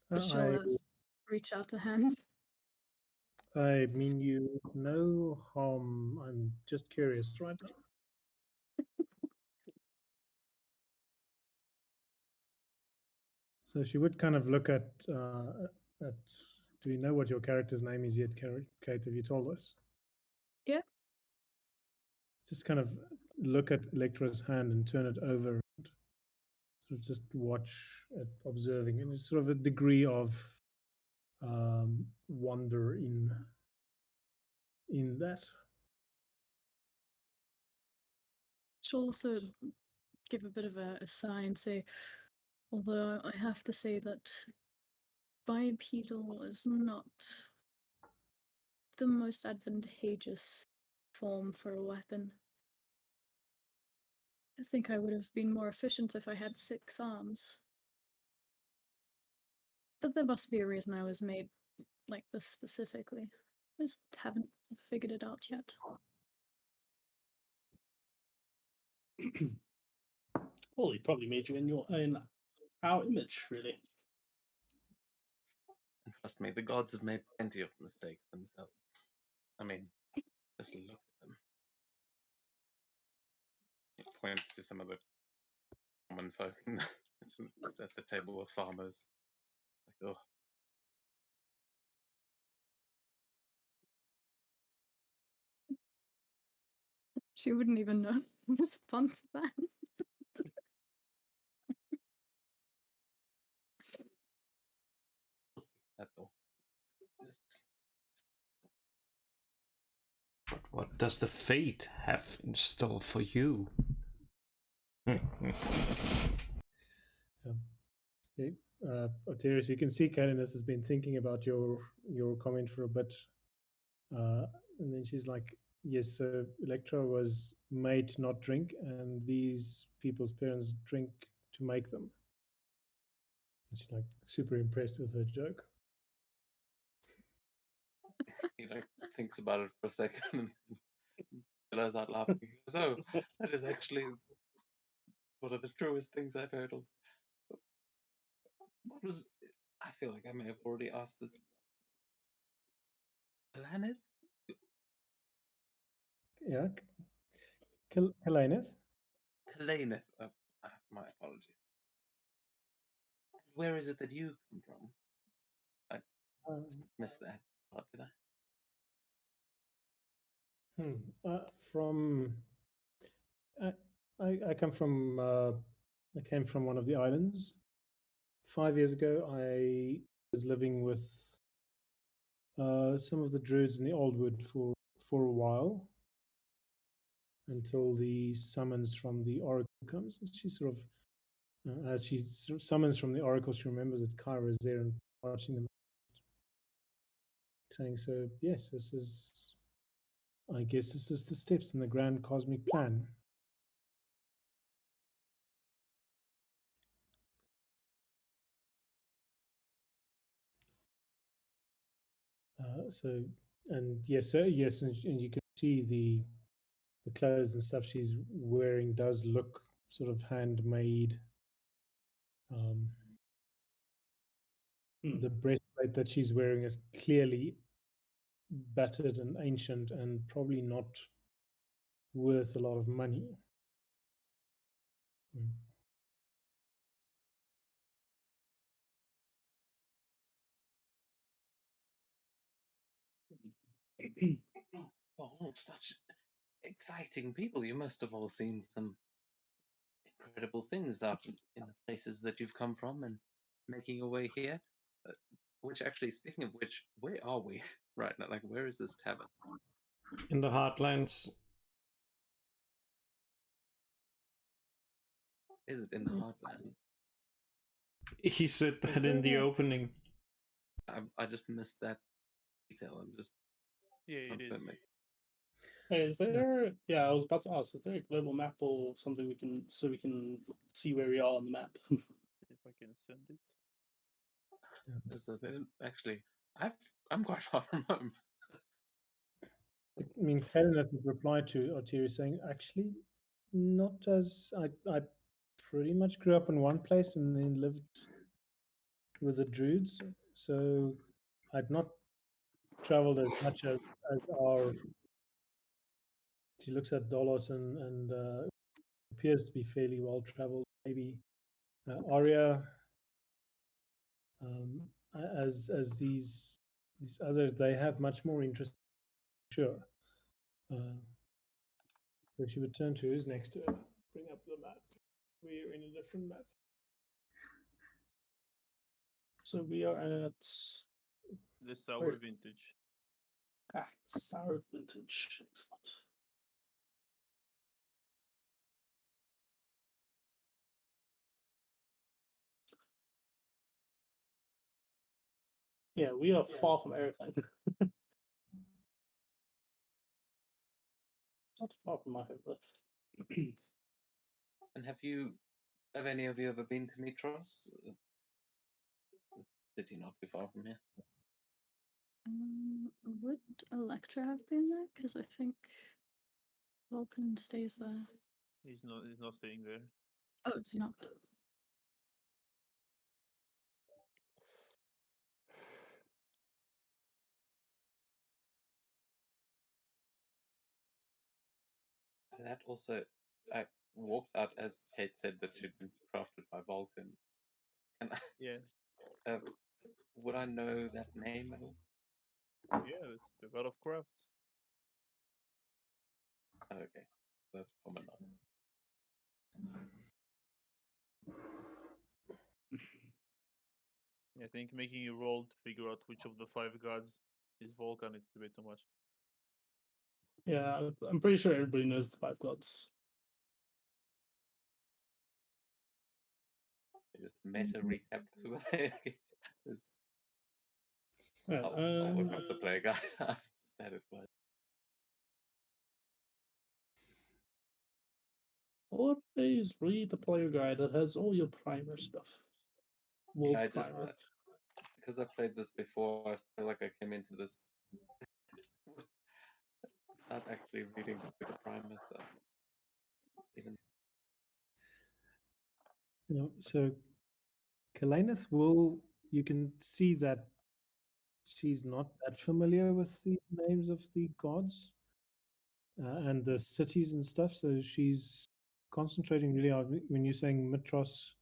But she'll reach out a hand. I mean, you no harm. I'm just curious, right? So she would kind of look at. Do we know what your character's name is yet, Kate? Have you told us? Yeah. Just kind of look at Electra's hand and turn it over and sort of just watch it, observing, and it's sort of a degree of wonder in that. She'll also give a bit of a sigh and say, although I have to say that bipedal is not the most advantageous form for a weapon. I think I would have been more efficient if I had 6 arms. But there must be a reason I was made like this specifically. I just haven't figured it out yet. Well, he probably made you in our image, really. And trust me, the gods have made plenty of mistakes themselves. I mean, just look at them. He points to some of the common folk at the table of farmers. Like, oh, She wouldn't even know to respond to that. that's all. But what does the fate have in store for you? Okay. Otirius, you can see Kenneth has been thinking about your comment for a bit, and then she's like, "Yes, so Electra was made to not drink, and these people's parents drink to make them." And she's like super impressed with her joke. He like thinks about it for a second and billows out laughing. He goes, "Oh, that is actually one of the truest things I've heard of." What was? I feel like I may have already asked this. Planet? Yeah, Kalaneth. Heleneth. My apologies. Where is it that you come from? I missed that part, did I? From I come from I came from one of the islands. 5 years ago, I was living with some of the druids in the Old Wood for a while until the summons from the oracle comes. And she sort of, as she sort of summons from the oracle, she remembers that Kyra is there and watching them, saying, "So yes, this is. I guess this is the steps in the grand cosmic plan." So, and yes, yes, and you can see the clothes and stuff she's wearing does look sort of handmade. The breastplate that she's wearing is clearly battered and ancient and probably not worth a lot of money. Oh, such exciting people. You must have all seen some incredible things out in the places that you've come from and making your way here. Which actually, speaking of which, where are we right now? Like, where is this tavern? In the Heartlands. Is it in the Heartland? He said that in the opening. I just missed that detail. I'm just Yeah, it is. confirming. Hey, is there? Yeah, I was about to ask. Is there a global map or something we can see where we are on the map? If I can send it. That's a thing. Actually, I'm quite far from home. I mean, Kenneth would reply to Otiri saying, "Actually, not as I pretty much grew up in one place and then lived with the druids, so I'd not traveled as much as our." She looks at Dolos and appears to be fairly well traveled. Maybe Arya, as these others, they have much more interest. Sure. So she would turn to who's next to her. Bring up the map. We're in a different map. So we are at The sour Where? vintage. Sour Vintage. Excellent. Yeah, we are far from everything. Not far from my home list. And have any of you ever been to Mitros? City not too far from here. Would Electra have been there? Because I think Vulcan stays there. He's not staying there. Oh, it's not. That also, I walked out as Kate said that she'd been crafted by Vulcan. And Yeah, would I know that name at all? yeah, it's the god of crafts. Oh, okay, that's common enough. I think making a roll to figure out which of the 5 gods is Vulcan, it's a bit too much. Yeah, I'm pretty sure everybody knows the five gods. Just meta recap. Who are they? It's- Right, I'll look up the player guide. I've just had it twice. always read the player guide that has all your primer stuff. World I just primer. because I played this before, I feel like I came into this without actually reading the primer. So even So Kalanith will, you can see that she's not that familiar with the names of the gods and the cities and stuff. So she's concentrating really hard when you're saying Mitros.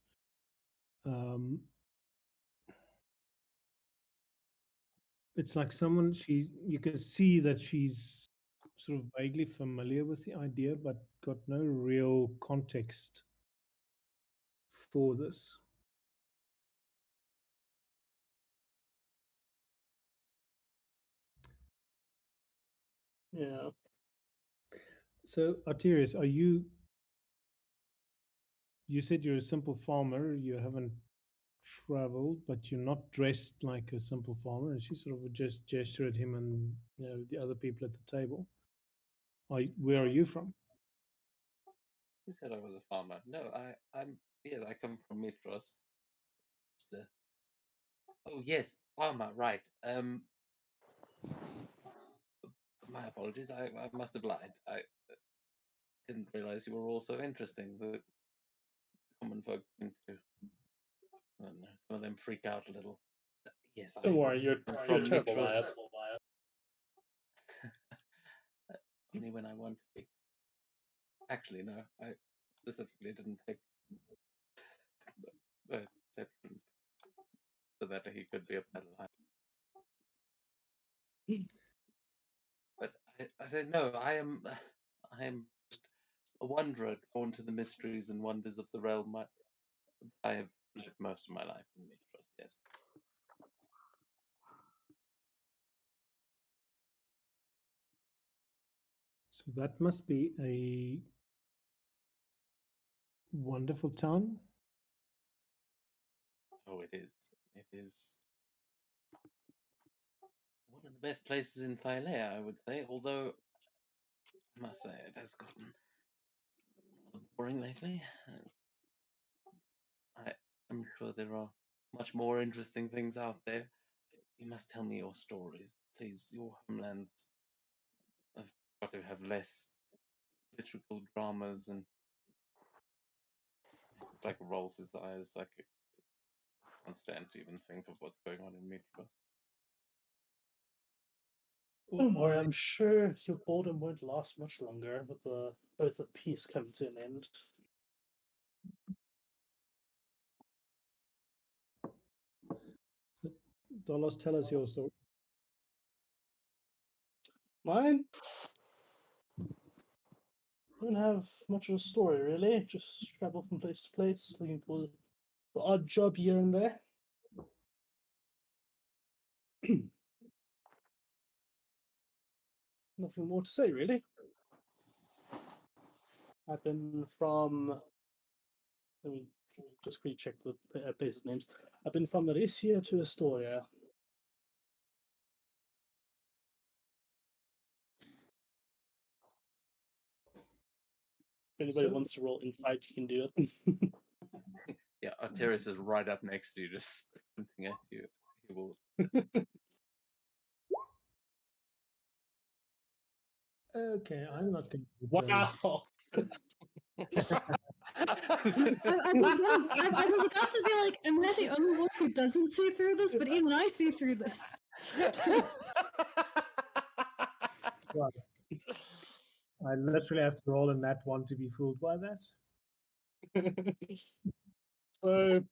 It's like someone you can see that she's sort of vaguely familiar with the idea, but got no real context for this. Yeah. So, Arterius, are you? You said you're a simple farmer. You haven't traveled, but you're not dressed like a simple farmer. And she sort of just gesture at him and the other people at the table. Where are you from? who said I was a farmer? No, I'm yes, I come from Mitros. Oh yes, farmer, right. My apologies. I must have lied. I didn't realize you were all so interesting. The common folk tend to, I don't know, some of them freak out a little. Yes, Don't I worry, you're am a from terrible liar. Mitros. Only when I want to be. Actually, no, I specifically didn't pick the exception so that he could be a better liar. But I don't know. I am just a wanderer drawn to the mysteries and wonders of the realm. I have lived most of my life in Mitros, yes. So that must be a wonderful town. Oh, it is. It is one of the best places in Thylea, I would say. Although, I must say, it has gotten boring lately. I am sure there are much more interesting things out there. You must tell me your story, please. Your homeland have got to have less liturgical dramas and it's like rolls his eyes like I can't stand to even think of what's going on in Mitros. Don't worry, I'm sure your boredom won't last much longer with the Oath of Peace coming to an end. Dolos, tell us your story. Mine? Don't have much of a story, really. Just travel from place to place, looking for the odd job here and there. Nothing more to say, really. I've been from. Let me just recheck the places' names. I've been from Aricia to Astoria. If anybody So- wants to roll insight, you can do it. Yeah, Arterius is right up next to you, just pointing at you. He will. Okay, I'm not going to. Wow. I was about to be like, am I the only one who doesn't see through this? But even I see through this. Right. I literally have to roll a nat one to be fooled by that. So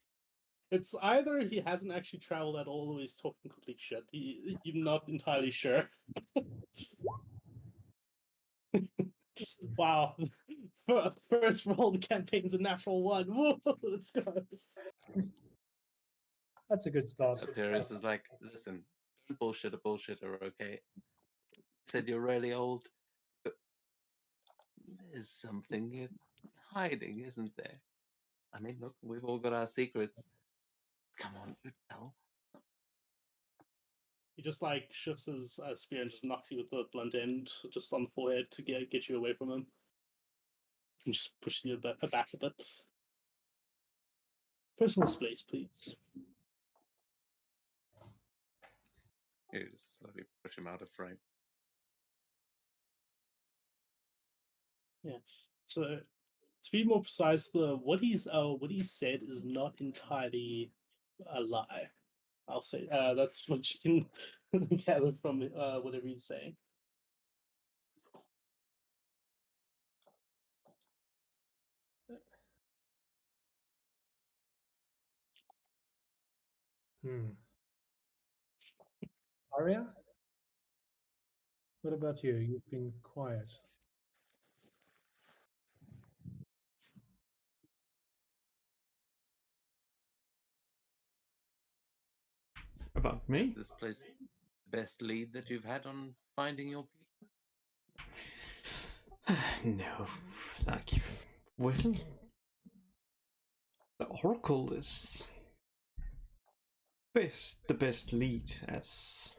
it's either he hasn't actually traveled at all or he's talking complete shit. You're not entirely sure. Wow. First roll, the campaign's a natural one. Whoa, let's go. That's a good start. Arterius is like, listen, don't bullshit a bullshitter, okay? Said you're really old. But there's something you're hiding, isn't there? I mean, look, we've all got our secrets. Come on, you tell. He just like shifts his spear and just knocks you with the blunt end just on the forehead to get you away from him. And just pushes you back a bit. Personal space, please. You just slowly push him out of frame. Yeah. So to be more precise, what he said is not entirely a lie. I'll say that's what you can gather from whatever he's saying. Arya? What about you? You've been quiet. About Is me? this place the best lead that you've had on finding your people? No, like, well, the Oracle is the best lead, as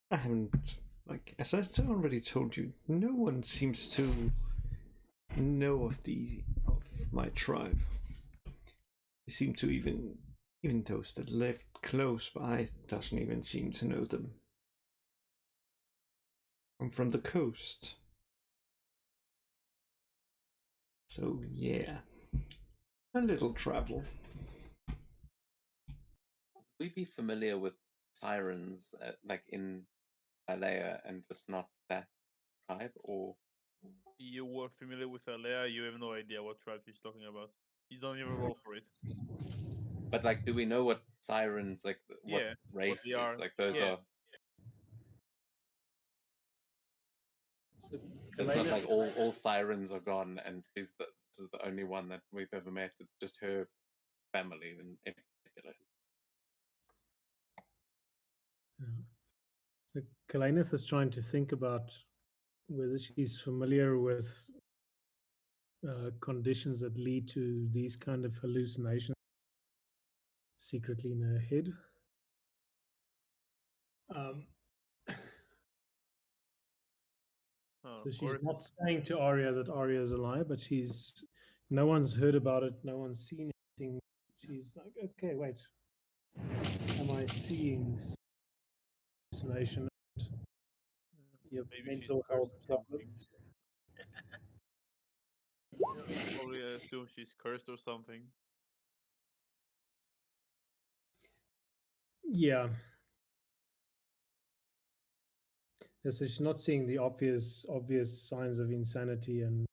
I haven't, like, as I already told you, no one seems to know of my tribe. They seem to even those that lived close by doesn't even seem to know them. I'm from the coast. So yeah, a little travel. Would we be familiar with sirens, like in Alea, and but not that tribe, or You were familiar with Alea, you have no idea what tribe she's talking about. You don't even roll for it. but like, do we know what sirens, like what Yeah, race they is? are. Like those Yeah. are. So It's not Kalina, like all sirens are gone, and this is the only one that we've ever met. It's just her family in particular. So Kalineth is trying to think about whether she's familiar with conditions that lead to these kind of hallucinations secretly in her head. Oh, So of she's course. not saying to Arya that Arya is a liar, but no one's heard about it, no one's seen anything. She's like, okay, wait, am I seeing hallucination? Your Maybe she's mental health cursed or something. problems. Yeah, probably I assume she's cursed or something. Yeah. Yeah, so she's not seeing the obvious signs of insanity and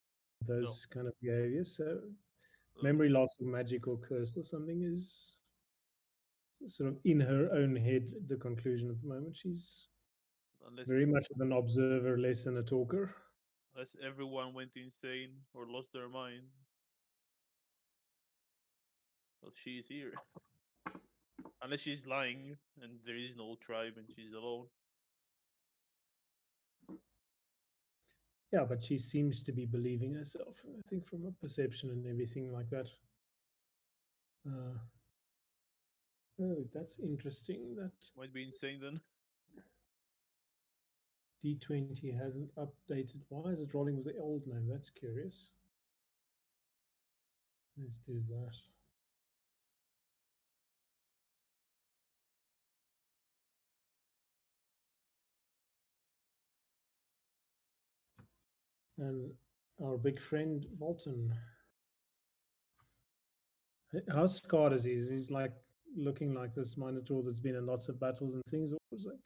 those kind of behaviors. So memory loss or magic or cursed or something is sort of in her own head the conclusion at the moment. She's Unless very much of an observer, less than a talker. unless everyone went insane or lost their mind. Well, she's here. Unless she's lying and there is no tribe and she's alone. Yeah, but she seems to be believing herself, I think, from a perception and everything like that. Oh, that's interesting. That Might be insane then. D20 hasn't updated. Why is it rolling with the old name? That's curious. Let's do that. And our big friend Walton. How scarred is he? Is he's like looking like this Minotaur that's been in lots of battles and things, or is like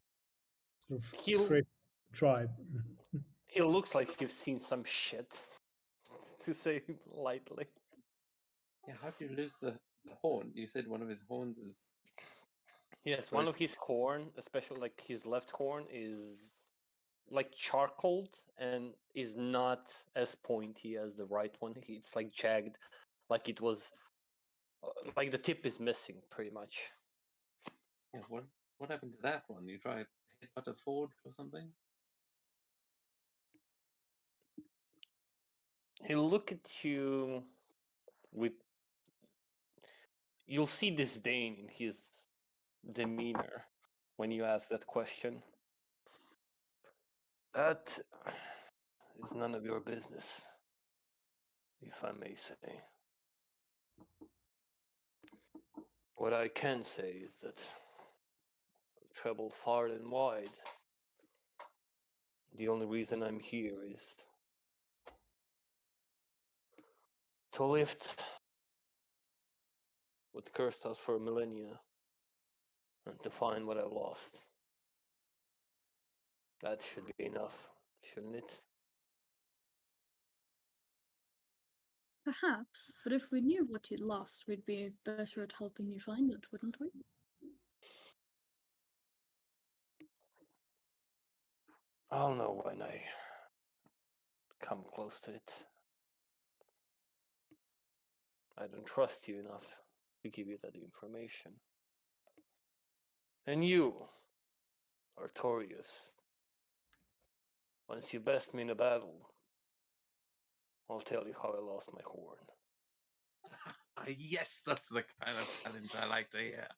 sort of He'll- fresh tribe? He looks like you've seen some shit, to say it lightly. Yeah, how do you lose the horn? You said one of his horns is. Yes, one of his horn, especially like his left horn, is like charcoaled and is not as pointy as the right one. It's like jagged, like it was, like the tip is missing pretty much. Yeah, what happened to that one? You tried Headbutt a Ford or something? He'll look at you with you'll see disdain in his demeanor when you ask that question. That is none of your business, if I may say. What I can say is that I've traveled far and wide. The only reason I'm here is to lift what cursed us for millennia and to find what I've lost. That should be enough, shouldn't it? Perhaps, but if we knew what you'd lost, we'd be better at helping you find it, wouldn't we? I'll know when I come close to it. I don't trust you enough to give you that information. And you, Artorius, once you best me in a battle, I'll tell you how I lost my horn. Yes, that's the kind of challenge I like to hear.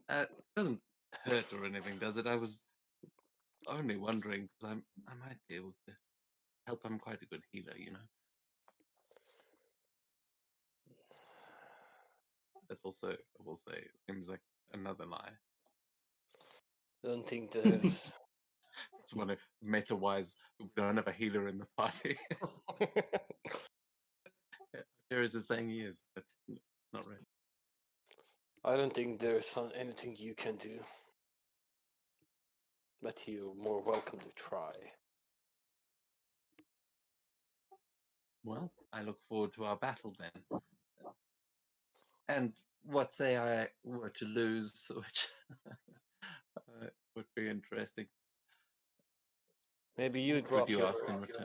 It doesn't hurt or anything, does it? I was only wondering because I might be able to help. I'm quite a good healer, you know. That also, I will say, seems like another lie. I don't think there's. It's one of meta-wise. We don't have a healer in the party. There is a saying he is, but not really. I don't think there's anything you can do. But you're more welcome to try. Well, I look forward to our battle then. And what say I were to lose, which would be interesting. Maybe you What drop would you your ask in return?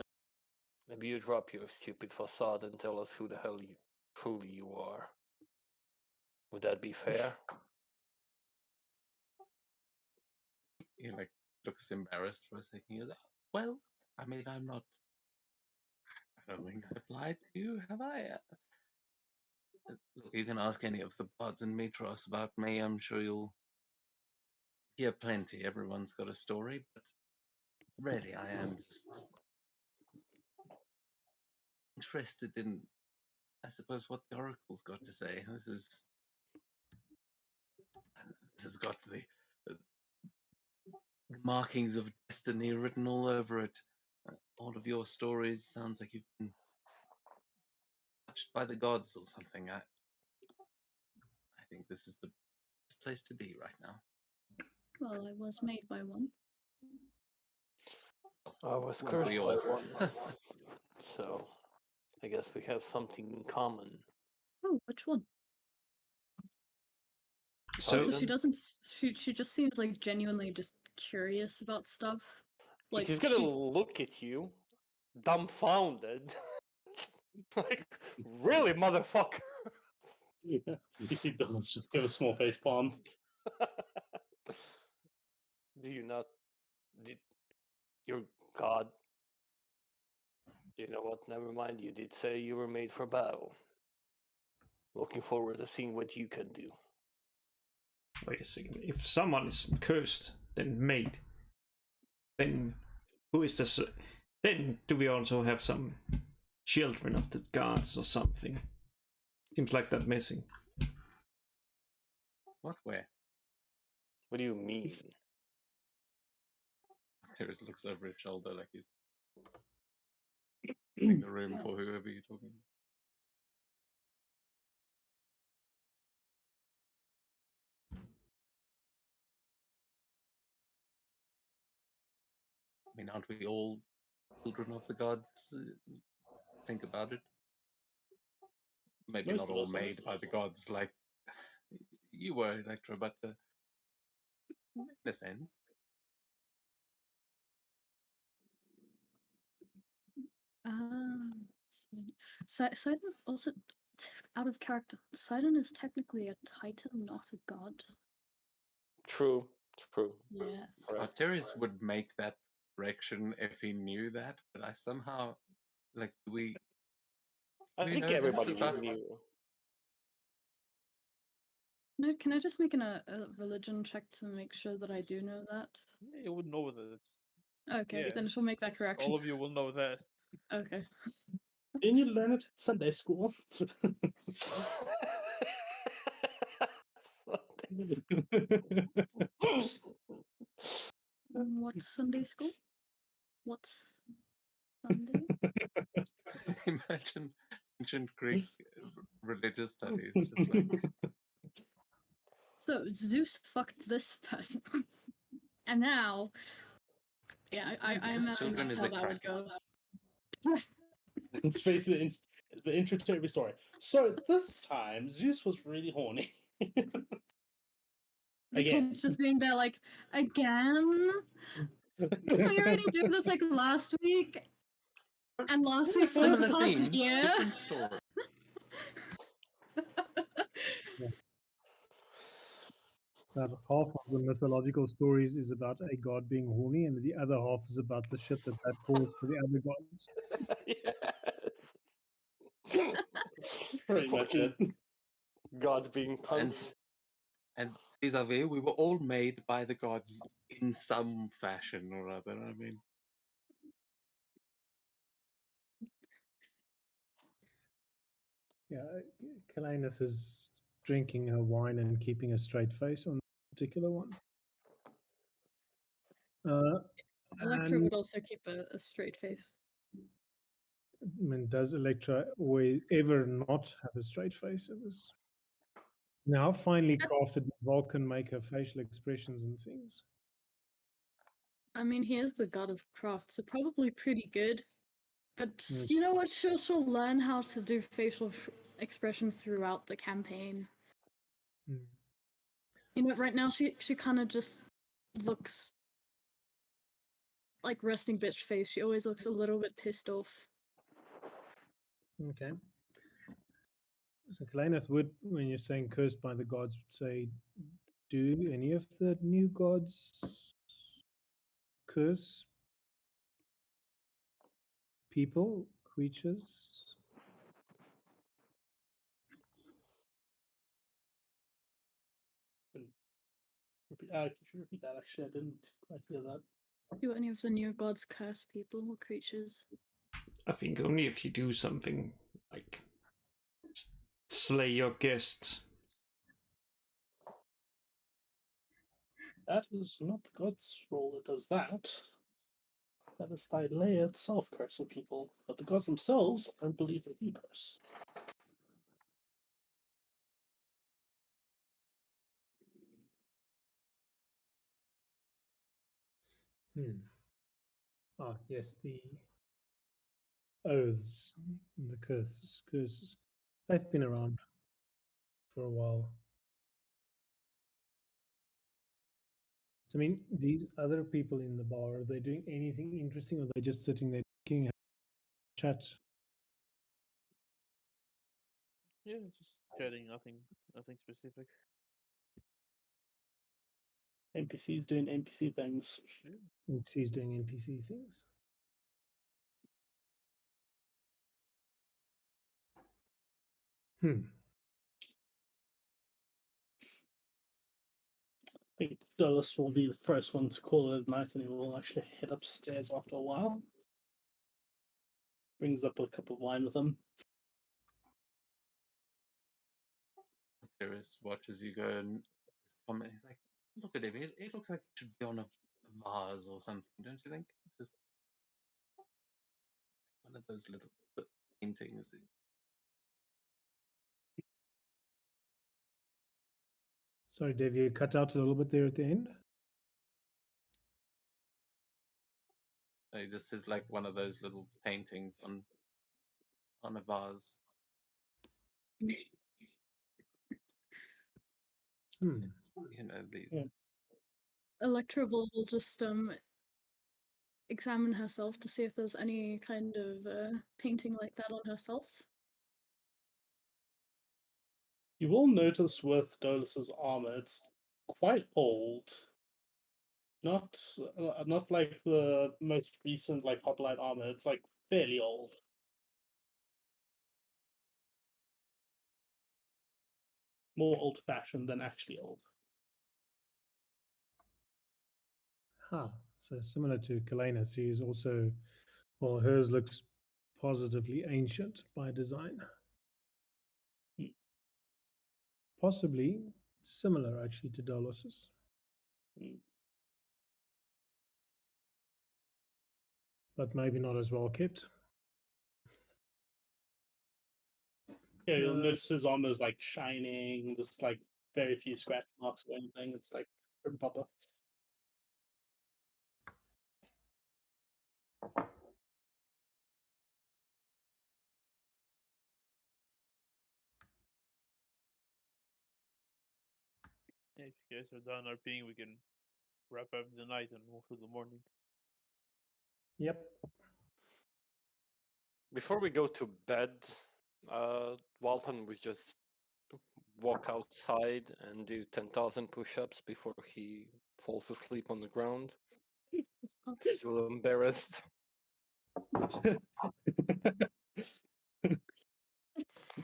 maybe you drop your stupid facade and tell us who the hell you truly you are. Would that be fair? He like looks embarrassed for thinking of that. Well, I mean, I'm not. I don't think I've lied to you, have I? Look, you can ask any of the pods in Metros about me. I'm sure you'll hear plenty. Everyone's got a story, but really, I am just interested in, I suppose, what the Oracle's got to say. This has got the markings of destiny written all over it. All of your stories sounds like you've been touched by the gods or something. I think this is the best place to be right now. Well, I was made by one. I was Well, cursed we by all- one. So I guess we have something in common. Oh, which one? So, So she doesn't. She just seems like genuinely just curious about stuff. Like He's gonna she, look at you, dumbfounded. Like, really, motherfucker? Yeah. You see Dylan's just give a small face palm. Do you not? Did your god? You know what? Never mind. You did say you were made for battle. Looking forward to seeing what you can do. wait a second. If someone is cursed, then made, then who is this? Then do we also have some children of the gods or something? Seems like that missing. What? Where? What do you mean? Terrace looks over his shoulder like he's in the room for whoever you're talking. I mean, aren't we all children of the gods? Think about it. Maybe Most not of all us are. made by the gods like you were, Electra, but in a sense. Sidon also out of character. Sidon is technically a titan, not a god. True. True. Yes. Right. Arterius would make that correction if he knew that, but I somehow like we I We think know that everybody about- knew. Can I just make a religion check to make sure that I do know that? Yeah, you would know that. Okay, Yeah. then she'll make that correction. All of you will know that. Okay. Didn't you learn it at Sunday school? What's Sunday school? What's Sunday? Imagine ancient Greek religious studies, just like So Zeus fucked this person, and now, yeah, I his imagine children that's is how a that would crack. go. It's basically the intro to every story. So this time, Zeus was really horny. The Again. kid's just being there like, again? Didn't we already do this like last week? And last week for Similar the past themes, year? different story. That half of the mythological stories is about a god being horny, and the other half is about the shit that caused for the other gods. Yes. Pretty much it. Fucking gods being puns. And vis-a-vis, we were all made by the gods in some fashion or other. I mean, Yeah, Kalanith is drinking her wine and keeping a straight face on that particular one. Electra And would also keep a straight face. I mean, does Electra always ever not have a straight face? It was now finely crafted that Vulcan make her facial expressions and things. I mean, he is the god of craft, so probably pretty good. But Mm. you know what? She'll learn how to do facial expressions throughout the campaign. Mm. You know, right now she kind of just looks like resting bitch face. She always looks a little bit pissed off. Okay. So Kalanith would, when you're saying cursed by the gods, would say, do any of the new gods curse people, creatures? Could you repeat that? Actually, I didn't quite hear that. Do any of the new gods curse people or creatures? I think only if you do something like slay your guests. That is not the god's role that does that. That is Thylea itself cursing people, but the gods themselves, I don't believe they do curse. Ah, yes, the oaths, and the curses. They've been around for a while. So, I mean, these other people in the bar, are they doing anything interesting, or are they just sitting there drinking and chat? Yeah, just chatting, nothing specific. NPCs doing NPC things. NPCs doing NPC things. I think Douglas will be the first one to call it at night, and he will actually head upstairs after a while. Brings up a cup of wine with him. Terrace watches you go and comment like, look at him. He looks like he should be on a vase or something, don't you think? Just one of those little paintings. Sorry, Dave, you cut out a little bit there at the end. He just is like one of those little paintings on a vase. You know, these. Yeah. Electra will just examine herself to see if there's any kind of painting like that on herself. You will notice with Dolus's armor, it's quite old. Not like the most recent like hoplite armor. It's like fairly old. more old-fashioned than actually old. Ah, so similar to Kalena, she is also, well, hers looks positively ancient by design. Hmm. Possibly similar actually to Dallas's. Hmm. But maybe not as well kept. Yeah, you'll notice his armor's like shining. There's like very few scratch marks or anything. It's like proper. If you guys are done RPing, we can wrap up the night and move to the morning. Yep. Before we go to bed, Walton would just walk outside and do 10,000 push-ups before he falls asleep on the ground. Still embarrassed.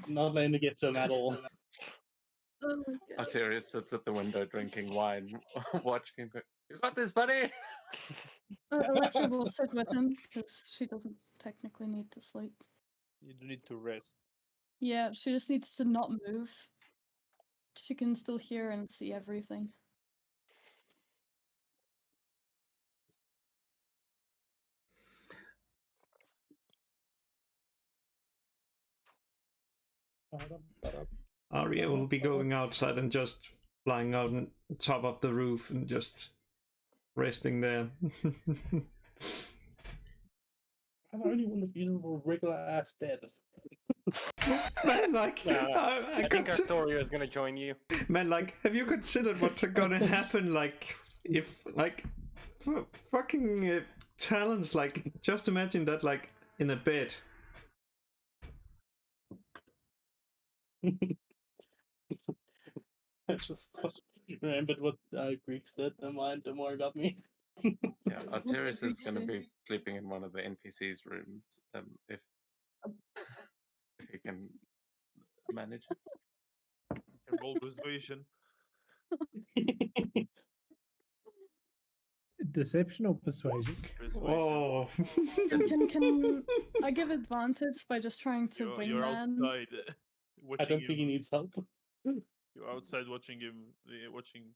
Not letting to get to him at all. Oh my god. Arterius sits at the window drinking wine, watching him go, "You got this, buddy!" Electra will sit with him because she doesn't technically need to sleep. You do need to rest. Yeah, she just needs to not move. She can still hear and see everything. Arya will be going outside and just flying out on top of the roof and just resting there. I only want a beautiful regular ass bed. Man, like, I think Artoria is gonna join you. man, like, have you considered what's gonna happen, like, if, like, fucking talents, like, just imagine that, like, in a bed. I just remembered what Greeks did. Never mind, don't worry about me. Yeah, Arterius is Greeks going to do? be sleeping in one of the NPC's rooms if he can manage it. And roll persuasion. Deception or persuasion? Persuasion. Oh. Can I give advantage by just trying to You're wingman? outside I watching don't think he him. needs help. You're outside watching him. Watching.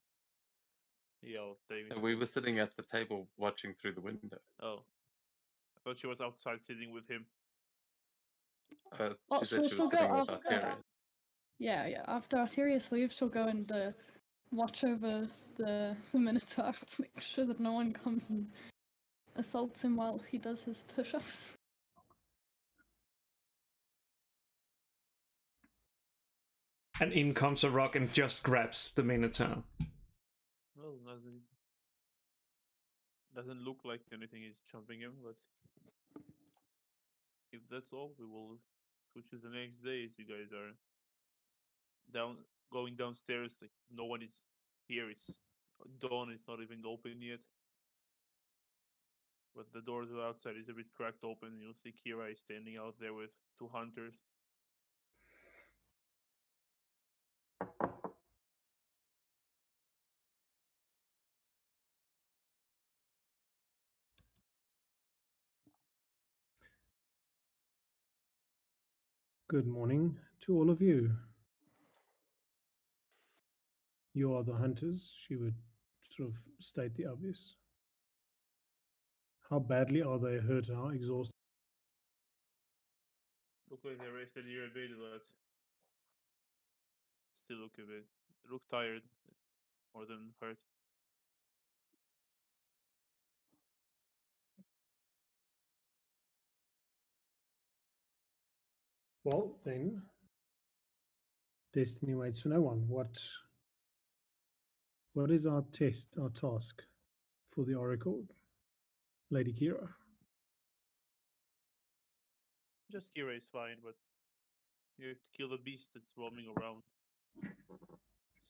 Yeah, David. And we were sitting at the table watching through the window. Oh. I thought she was outside sitting with him. Oh, She said she she'll was go sitting with after. Arterius. Yeah. After Arterius leaves, she'll go and watch over the Minotaur to make sure that no one comes and assaults him while he does his push-ups. And in comes a rock and just grabs the Minotaur. Well, doesn't look like anything is jumping him, but if that's all, we will switch to the next day as you guys are going downstairs. Like no one is here. It's dawn is not even open yet. But the door to the outside is a bit cracked open. You'll see Kira is standing out there with two hunters. Good morning to all of you. You are the hunters, she would sort of state the obvious. How badly are they hurt? How exhausted? Look like they rested here a bit, but still look tired more than hurt. Well, then, destiny waits for no one. What is our task for the Oracle, Lady Kira? Just Kira is fine, but you have to kill the beast that's roaming around,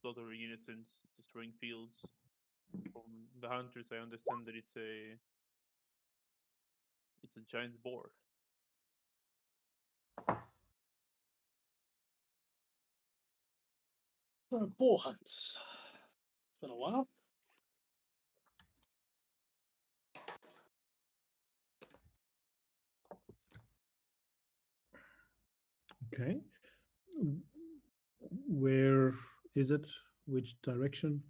slaughtering innocents, destroying fields. From the hunters, I understand that it's a giant boar. Boar hunts. It's been a while. Okay. Where is it? Which direction?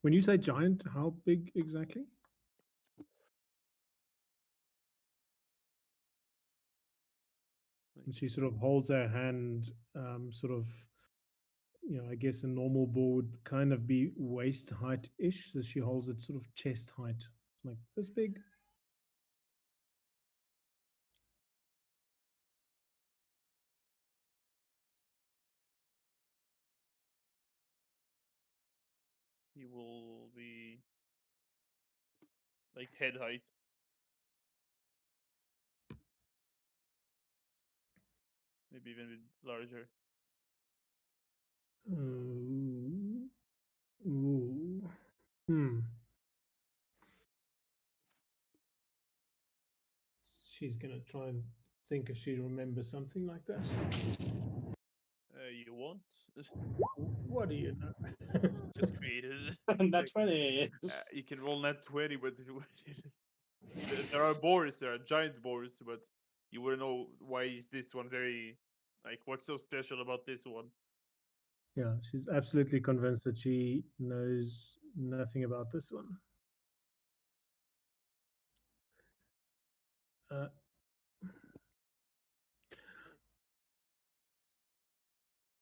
When you say giant, how big exactly? And she sort of holds her hand, sort of, I guess a normal boar would kind of be waist height ish. So she holds it sort of chest height, like this big. He will be like head height. Maybe even a bit larger. Ooh. Hmm. She's gonna try and think if she remembers something like that. You want? What do you know? Just created. That's funny. You can roll net 20, but there are boars, there are giant boars, but you wouldn't know why is this one very like what's so special about this one. Yeah, she's absolutely convinced that she knows nothing about this one.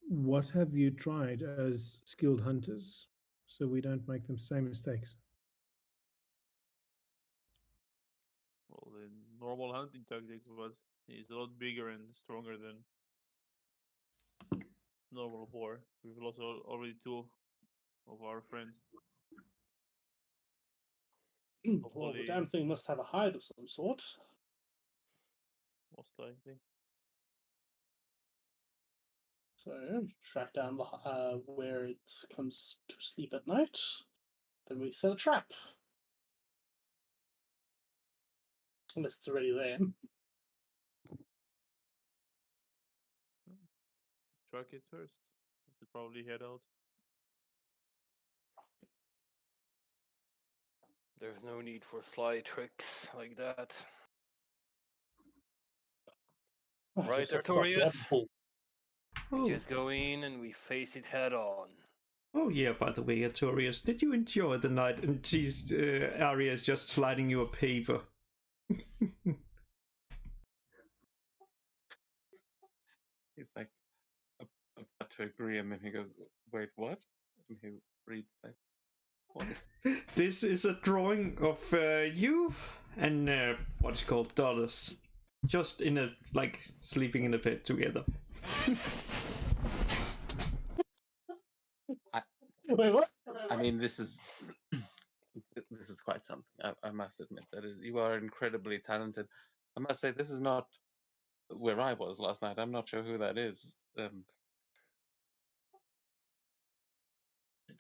What have you tried as skilled hunters so we don't make the same mistakes? Well, the normal hunting tactics, but he's a lot bigger and stronger than normal boar. We've lost already 2 of our friends. Well, the Hopefully, damn thing must have a hide of some sort. most likely. So track down the where it comes to sleep at night. Then we set a trap. Unless it's already there. Track it first. We should probably head out. There's no need for sly tricks like that. Right, Just have to Artorias? pull. We Oh, just go in and we face it head on. oh yeah, by the way, Artorias, did you enjoy the night? And she's, Arya is just sliding you a paper. He's like about to agree, and then he goes, "Wait, what?" And he reads like, "What is?" This is a drawing of you and what's called Dollars, just in a sleeping in a bed together. Wait, what? I mean, this is this is quite something. I must admit that is you are incredibly talented. I must say this is not where I was last night. I'm not sure who that is. It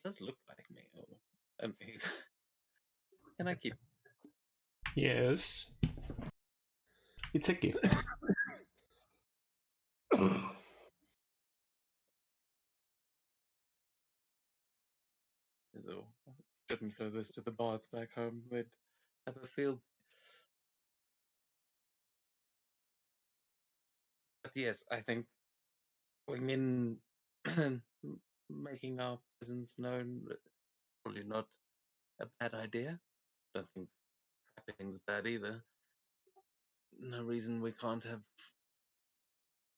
does look like me. Oh, he's. Can I keep? Yes, it's a gift. So, shouldn't show this to the bards back home. They'd have a field. But yes, I think going in and making our presence known probably not a bad idea. Don't think happening with that either. No reason we can't have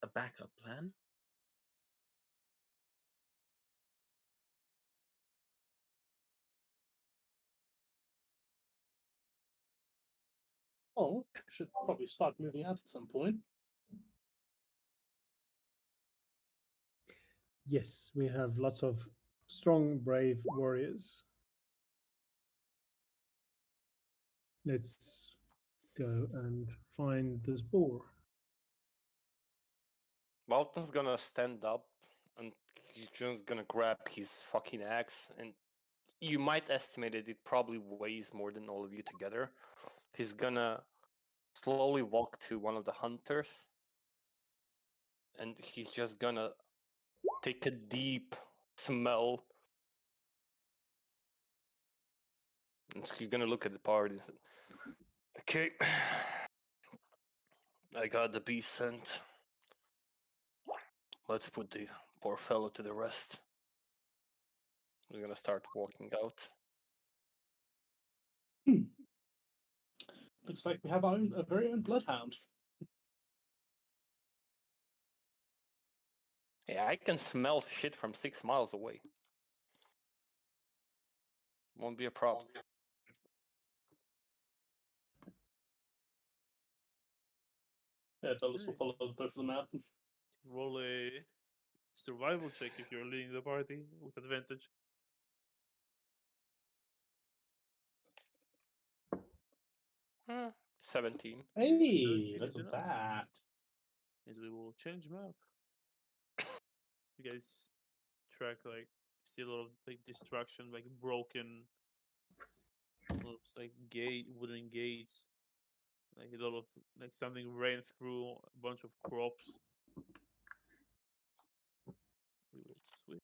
a backup plan. Oh, should probably start moving out at some point. Yes, we have lots of strong, brave warriors. Let's go and find this boar. Walton's gonna stand up and he's just gonna grab his fucking axe, and you might estimate that it probably weighs more than all of you together. He's gonna slowly walk to one of the hunters and he's just gonna take a deep smell. And he's gonna look at the party and say, okay, I got the beast scent. Let's put the poor fellow to the rest. He's gonna start walking out. Looks like we have our a very own bloodhound. Yeah, I can smell shit from 6 miles away. Won't be a problem. Yeah, Dolus will follow both of them out. Roll a survival check if you're leading the party with advantage. 17. Hey, 17 look is at enough. that. And we will change map. You guys track like see a lot of like destruction, like broken, looks like wooden gates, like a lot of like something ran through a bunch of crops. We will switch.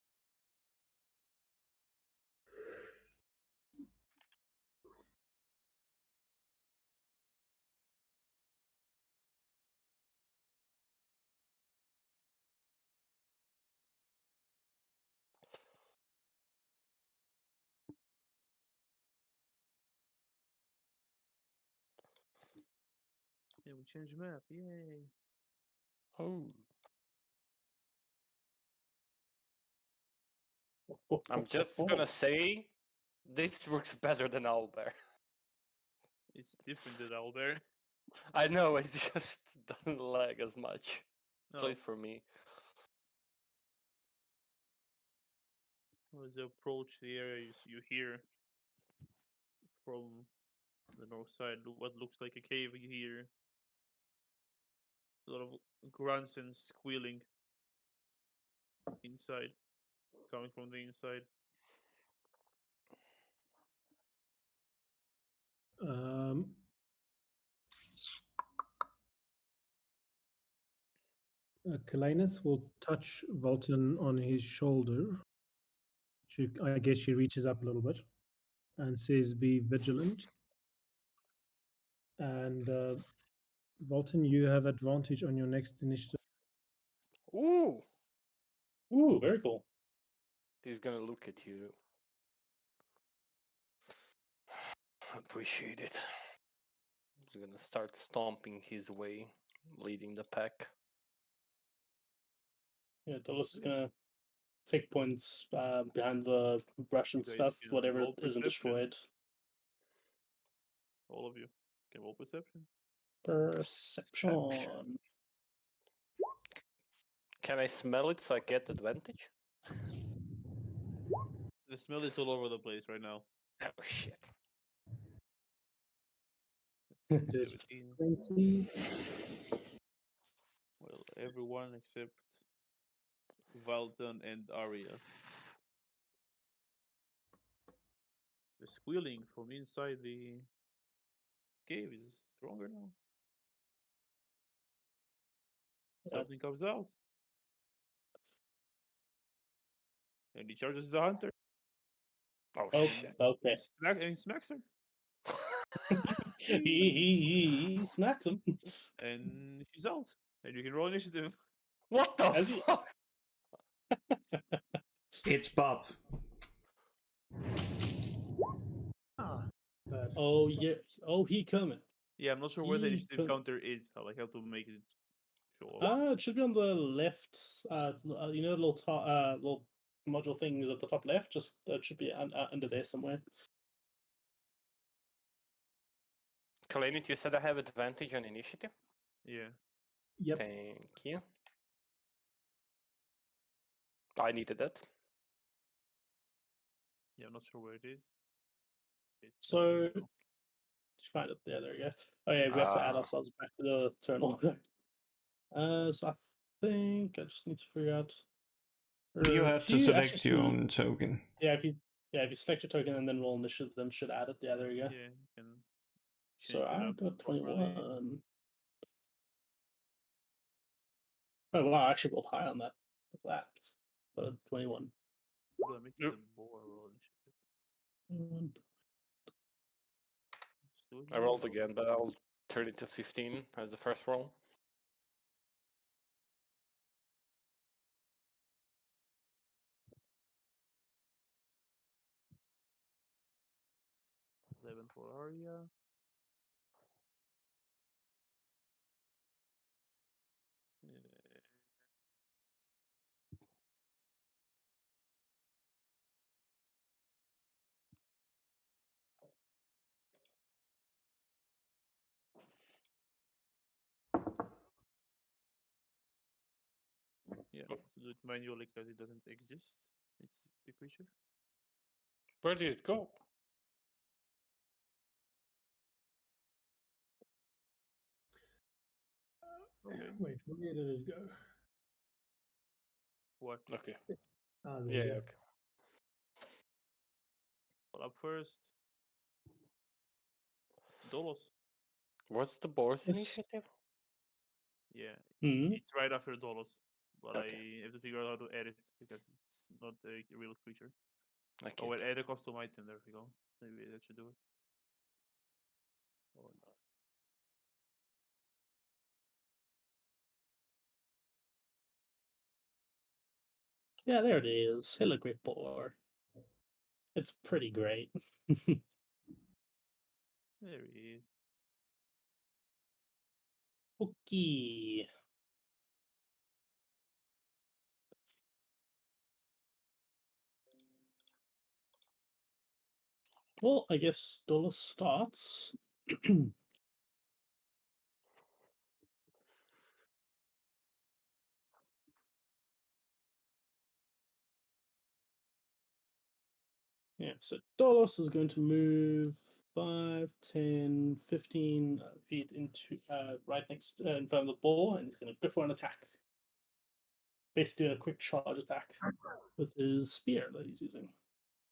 Yeah, we change map. Yay! Oh. I'm just gonna say, this works better than Owlbear. It's different than Owlbear. I know, it just doesn't lag as much. At No, least for me. as you approach the area, you hear from the north side what looks like a cave. You hear a lot of grunts and squealing inside, coming from the inside. Kalanith will touch Volton on his shoulder. I guess she reaches up a little bit and says, "Be vigilant." And Volton, you have advantage on your next initiative. Ooh! Ooh, very cool. He's gonna look at you. Appreciate it. He's gonna start stomping his way, leading the pack. Yeah, Dolus is gonna take points behind the brush and You guys stuff, can whatever roll isn't perception. destroyed. All of you can roll perception. Perception. Can I smell it so I get advantage? The smell is all over the place right now. Oh shit. Let's see, There's 17. 20. Well, everyone except Valton and Arya. The squealing from inside the cave is stronger now. Something comes out. And he charges the hunter. Oh, Oh, shit. okay. And he smacks her. he smacks him. And she's out. And you can roll initiative. What the As he- fuck? It's Bob. Bad. Oh yeah. Oh, he coming. Yeah, I'm not sure where the He initiative could- counter is. I like how to make it show up. It should be on the left. You know, the little little module thing is at the top left. Just it should be under there somewhere. Kalenit, you said I have advantage on initiative? Yeah. Yep. Thank you. I needed that. Yeah, I'm not sure where it is. It's So, just find it. Yeah, there we go. Oh yeah, we have to add Ah. ourselves back to the turn order. So I think I just need to figure out. You or have if to you select actually your select- own token. Yeah, if you select your token and then roll initiative, then should add it. Yeah, there you go. yeah, you can So change it I up got properly. 21. Oh wow, I actually rolled high on that. Look at that. But 21. gonna make it Yep. a boar roll. Um, I rolled again, but I'll turn it to 15 as the first roll. Eleven for Arya. Yeah, to do it manually because it doesn't exist. It's the creature. Where did it go? Okay. Wait, where did it go? What? Okay. Ah, there Yeah, we yeah, go. okay. Well, up first. Dolos. What's the boar's Yes. initiative? Yeah, Hmm. it's right after Dolos. But Okay. I have to figure out how to edit because it's not a real creature. Okay. Oh, well, okay. add a custom item. There we go. Maybe that should do it. Oh, no. Yeah, there it is. Hello, Great Boar. It's pretty great. There he is. Okay. Well, I guess Dolus starts. Yeah, so Dolus is going to move 5, 10, 15 feet into right next in front of the ball, and he's going to go for an attack. Basically, doing a quick charge attack with his spear that he's using.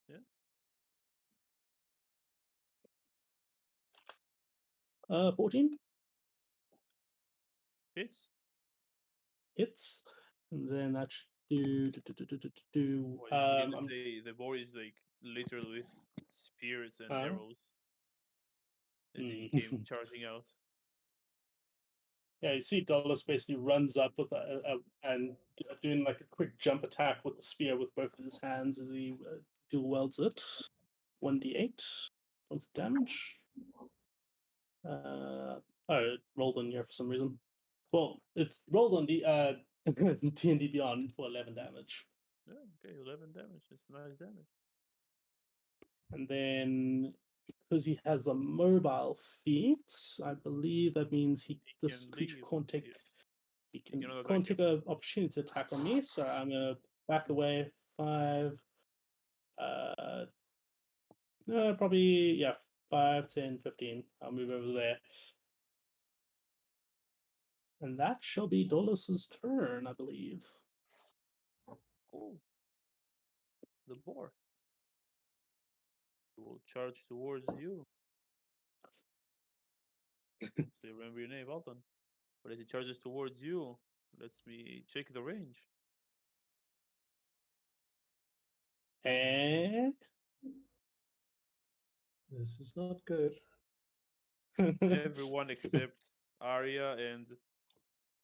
Yeah. 14 Hits. hits, and then that should do. Well, you forget that the boar is like littered with spears and Uh, arrows as he mm. came charging out. Yeah, you see Dolus basically runs up with and doing like a quick jump attack with the spear with both of his hands as he dual wields it. 1d8 points of damage. Oh, it rolled on here for some reason. Well, it's rolled on the D&D Beyond for 11 damage. Yeah, okay, 11 damage. It's nice damage. And then because he has a mobile feat, I believe that means this can creature leave, can't take yes. he You can, cannot can't attack take an opportunity attack on me, so I'm gonna back away 5 probably yeah 5, 10, 15. I'll move over there. And that shall be Dolus's turn, I believe. Oh, the boar. He will charge towards you. So you remember your name, Alton. But as he charges towards you, let me check the range. And This is not good. Everyone except Arya and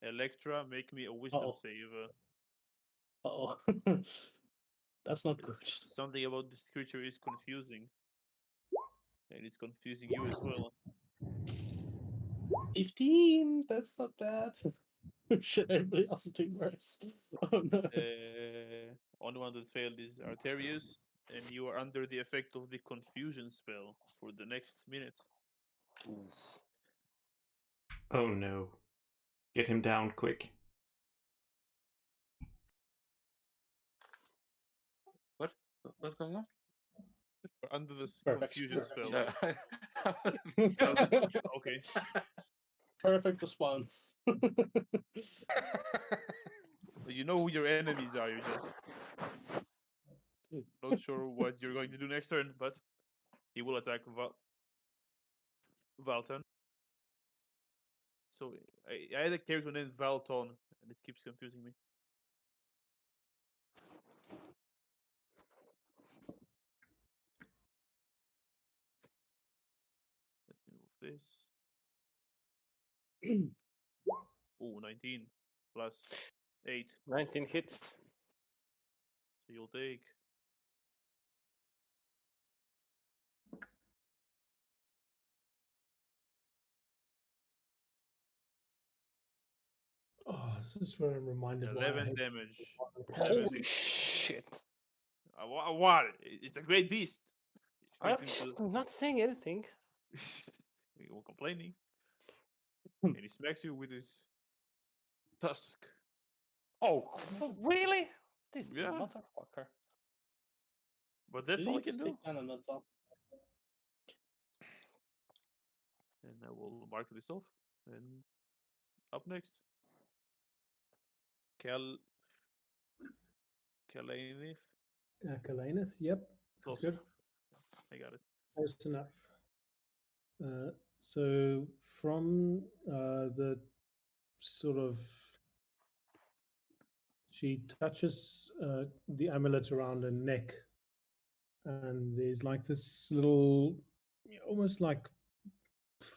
Electra make me a wisdom Uh-oh. save. Oh, that's not good. Something about this creature is confusing. And it's confusing you as well. 15. That's not bad. Shit, everybody else is doing worse. Oh no. Only one that failed is Arterius, and you are under the effect of the confusion spell for the next minute. Oh no. Get him down quick. What's going on? You're under this Perfect. confusion spell. No. Okay. Perfect response. You know who your enemies are, you're just not sure what you're going to do next turn, but he will attack Valton. So I had a character named Valton, and it keeps confusing me. this. Ooh, 19 plus 8. 19 hits. So you'll take Oh, this is where I'm reminded why I 11 hate damage. Holy shit! What? It's a great beast. I'm Expecting to- not saying anything. You were complaining. Hmm. And he smacks you with his tusk. Oh, really? This Yeah. motherfucker. But that's all I Leave can stick do. down and that's all. And I will mark this off. And up next, Kalanith. Kalanith, yep. That's Close. good. I got it. Close enough. So from the sort of she touches the amulet around her neck, and there's like this little, almost like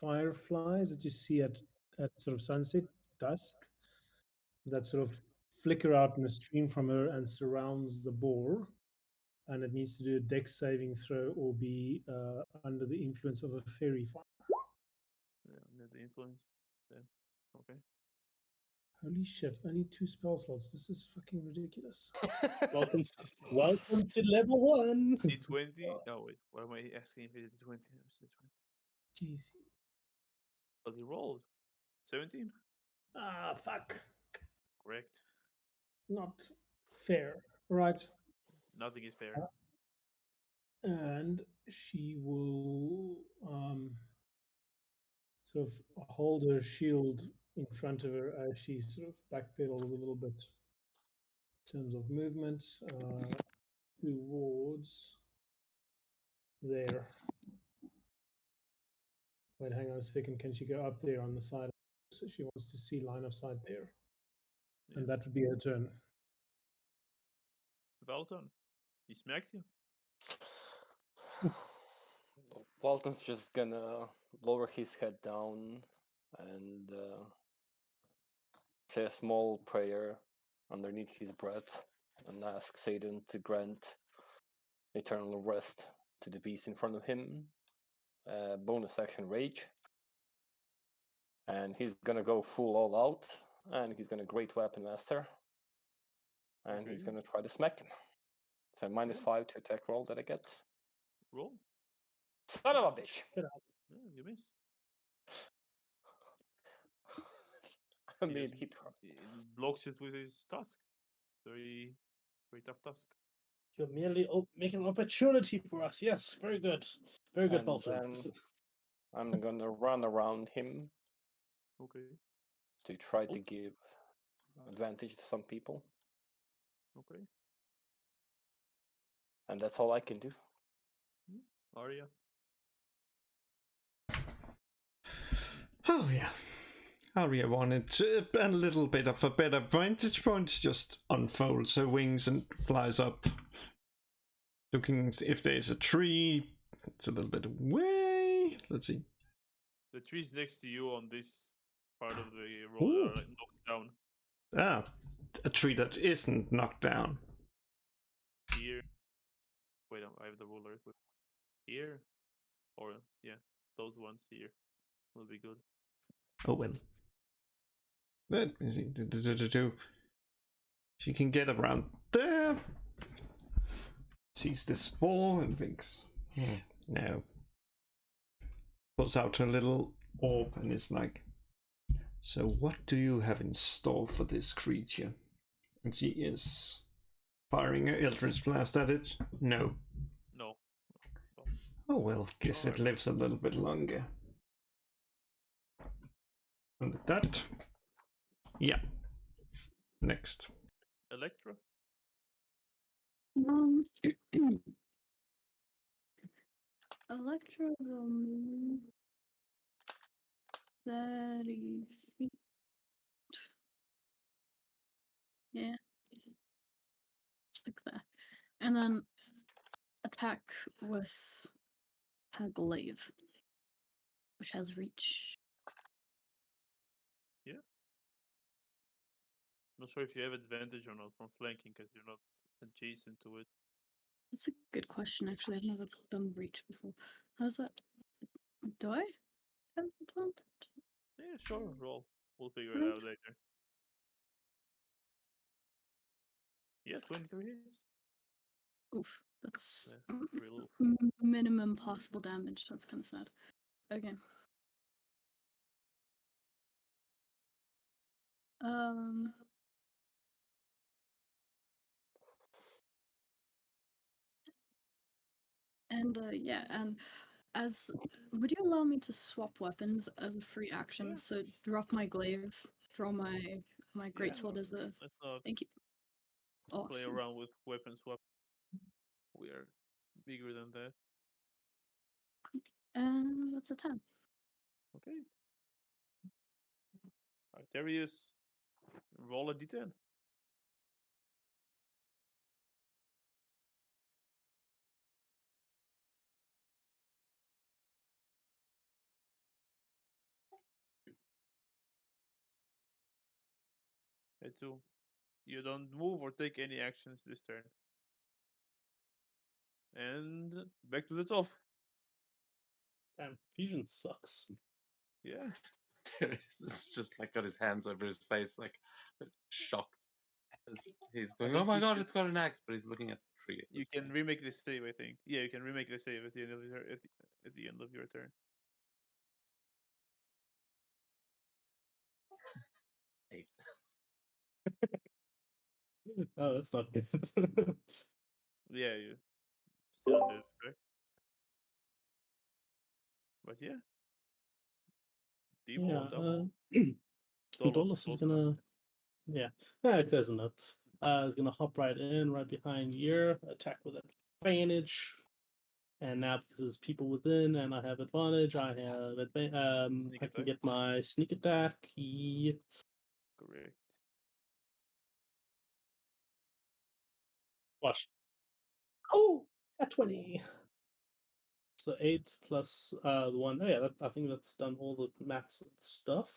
fireflies that you see at sort of sunset, dusk, that sort of flicker out in a stream from her and surrounds the boar. And it needs to do a dex saving throw or be under the influence of a fairy fire. Yeah, under the influence. Yeah. Okay. Holy shit, only 2 spell slots. This is fucking ridiculous. Welcome, welcome to level 1. D20. Oh, wait. What am I asking if it's D20? It's D20. Jeez. But he rolled 17. Ah, fuck. Correct. Not fair. Right. Nothing is fair. And she will sort of hold her shield in front of her as she sort of backpedals a little bit in terms of movement towards there. Wait, hang on a second. Can she go up there on the side? So she wants to see line of sight there. And that would be her turn. Valton, he smacked you. Walton's just gonna lower his head down and say a small prayer underneath his breath and ask Satan to grant eternal rest to the beast in front of him. Bonus action rage. And he's gonna go full all out, and he's gonna great weapon master. And he's Okay. gonna try to smack him. So -5 to attack roll that I get. Roll. Son of a bitch! Yeah, you miss. I He mean, just- he tried. He blocks it with his tusk. Very, very tough tusk. You're merely making an opportunity for us. Yes, very good. Very good, And Bolton. then I'm gonna run around him Okay. to try to give advantage to some people. Okay. And that's all I can do. Arya. Oh yeah. Arya wanted a little bit of a better vantage point, just unfolds her wings and flies up. Looking if there's a tree. It's a little bit away. Let's see. The trees next to you on this part of the road Ooh. are like knocked down. Ah, a tree that isn't knocked down. Here. Wait, I have the ruler equipped. Here. Or, yeah, those ones here will be good. Oh well. Let me see. She can get around there. Sees this ball and thinks, no. Pulls out her little orb and is like, so what do you have in store for this creature? And she is firing an Eldritch Blast at it. No. No. Oh well, guess it lives a little bit longer. And with that, yeah. Next. Electra? Electra will move 30 feet. Yeah. Just like that. And then attack with her glaive. which has reach. Not sure if you have advantage or not from flanking because you're not adjacent to it. That's a good question, actually. I've never done reach before. How's that? Do I have advantage? Yeah, sure. Roll. We'll figure it Okay. out later. Yeah, 23 hits. Oof, that's Real oof. minimum possible damage. That's kind of sad. Okay. And yeah, and as would you allow me to swap weapons as a free action? Yeah. So drop my glaive, draw my greatsword as a. Let's not Thank you. play Awesome. around with weapon swap. We are bigger than that. And that's a 10. Okay. Arterius, roll a d10. Okay, 2. You don't move or take any actions this turn. And back to the top. Damn, fusion sucks. Yeah. It's just like got his hands over his face, like shocked. As he's I going, think "Oh my you god, can- it's got an axe!" But he's looking at the tree. You can remake the save, I think. Yeah, you can remake the save at the end of your at the end of your turn. 8. Oh, that's not good. Yeah, you still did, right? But yeah. Demo yeah, on double. Dolus is gonna. Yeah, close enough. Is gonna hop right in, right behind here, attack with advantage. And now because there's people within and I have advantage, I have Sneak I can attack. get my sneak attack. Correct. Watch. Oh, at 20. So 8 plus the 1. Oh yeah, I think that's done all the maths and stuff.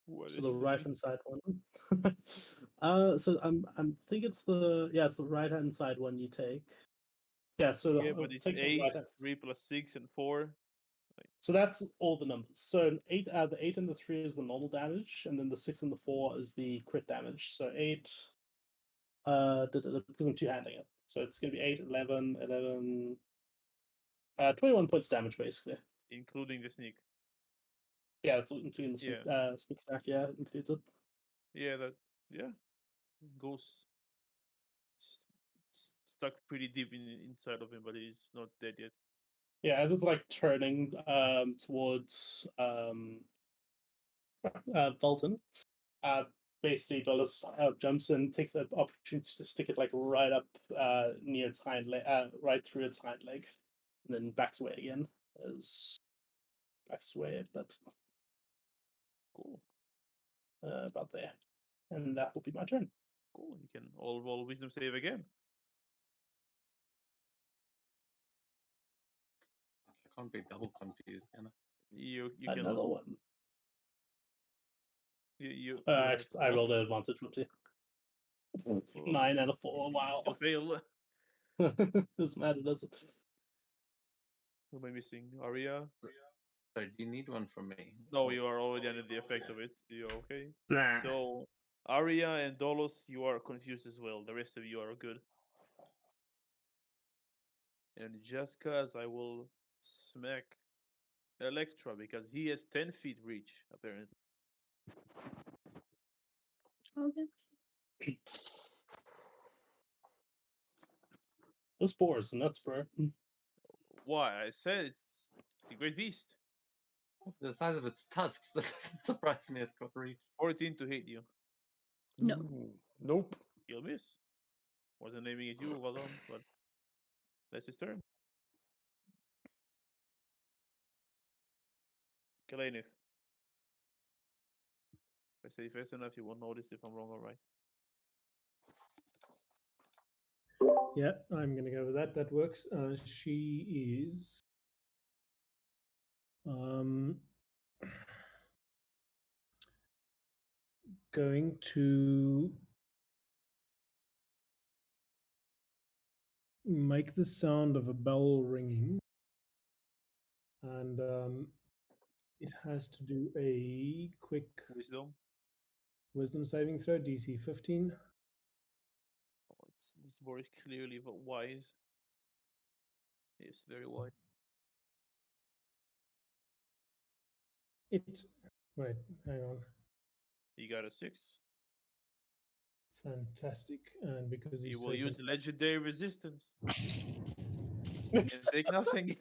What So is the the right hand side one. So I'm think it's the it's the right hand side one you take. Yeah, so Yeah, but it's take the 8, right hand. 3 plus 6, and 4. So that's all the numbers. So 8, the 8 and the 3 is the normal damage, and then the 6 and the 4 is the crit damage. So 8, because I'm two-handing it. So it's going to be 8, 11, 11, 21 points damage, basically. Including the sneak. Yeah, it's including the sneak, sneak attack, yeah, it includes it. Yeah, goes stuck pretty deep inside of him, but he's not dead yet. Yeah, as it's like turning towards Vulcan, basically Dolus jumps in, takes the opportunity to stick it like right up near its hind leg, right through its hind leg, and then backs away again. Backs away, but Cool. about there, and that will be my turn. Cool. You can all roll wisdom save again. I can't be double confused, can I? You Another can one. you I rolled an advantage. Whoopsie. 9 and a 4. Wow. Still fail. Doesn't matter, does it? Who am I missing? Aria? So do you need one from me? No, Or- you are already under the effect of it. You're okay. Nah. So Aria and Dolos, you are confused as well. The rest of you are good. And just cause I will smack Electra because he has 10 feet reach, apparently. Okay. The spores, nuts, bro. Why? I said it's a great beast. The size of its tusks doesn't surprise me. It's got reach. 14 to hit you. No. Nope. He'll miss. Wasn't aiming at you, well done, but that's his turn. Kalanith. If I say fast enough, you won't notice if I'm wrong or right. Yeah, I'm gonna go with that. That works. She is Going to make the sound of a bell ringing, and it has to do a quick Wisdom. wisdom saving throw, DC 15. Oh, this boy is clearly wise. Yes, very wise. Wait, hang on. You got a 6. Fantastic. And because he's You will taken use legendary resistance and take nothing.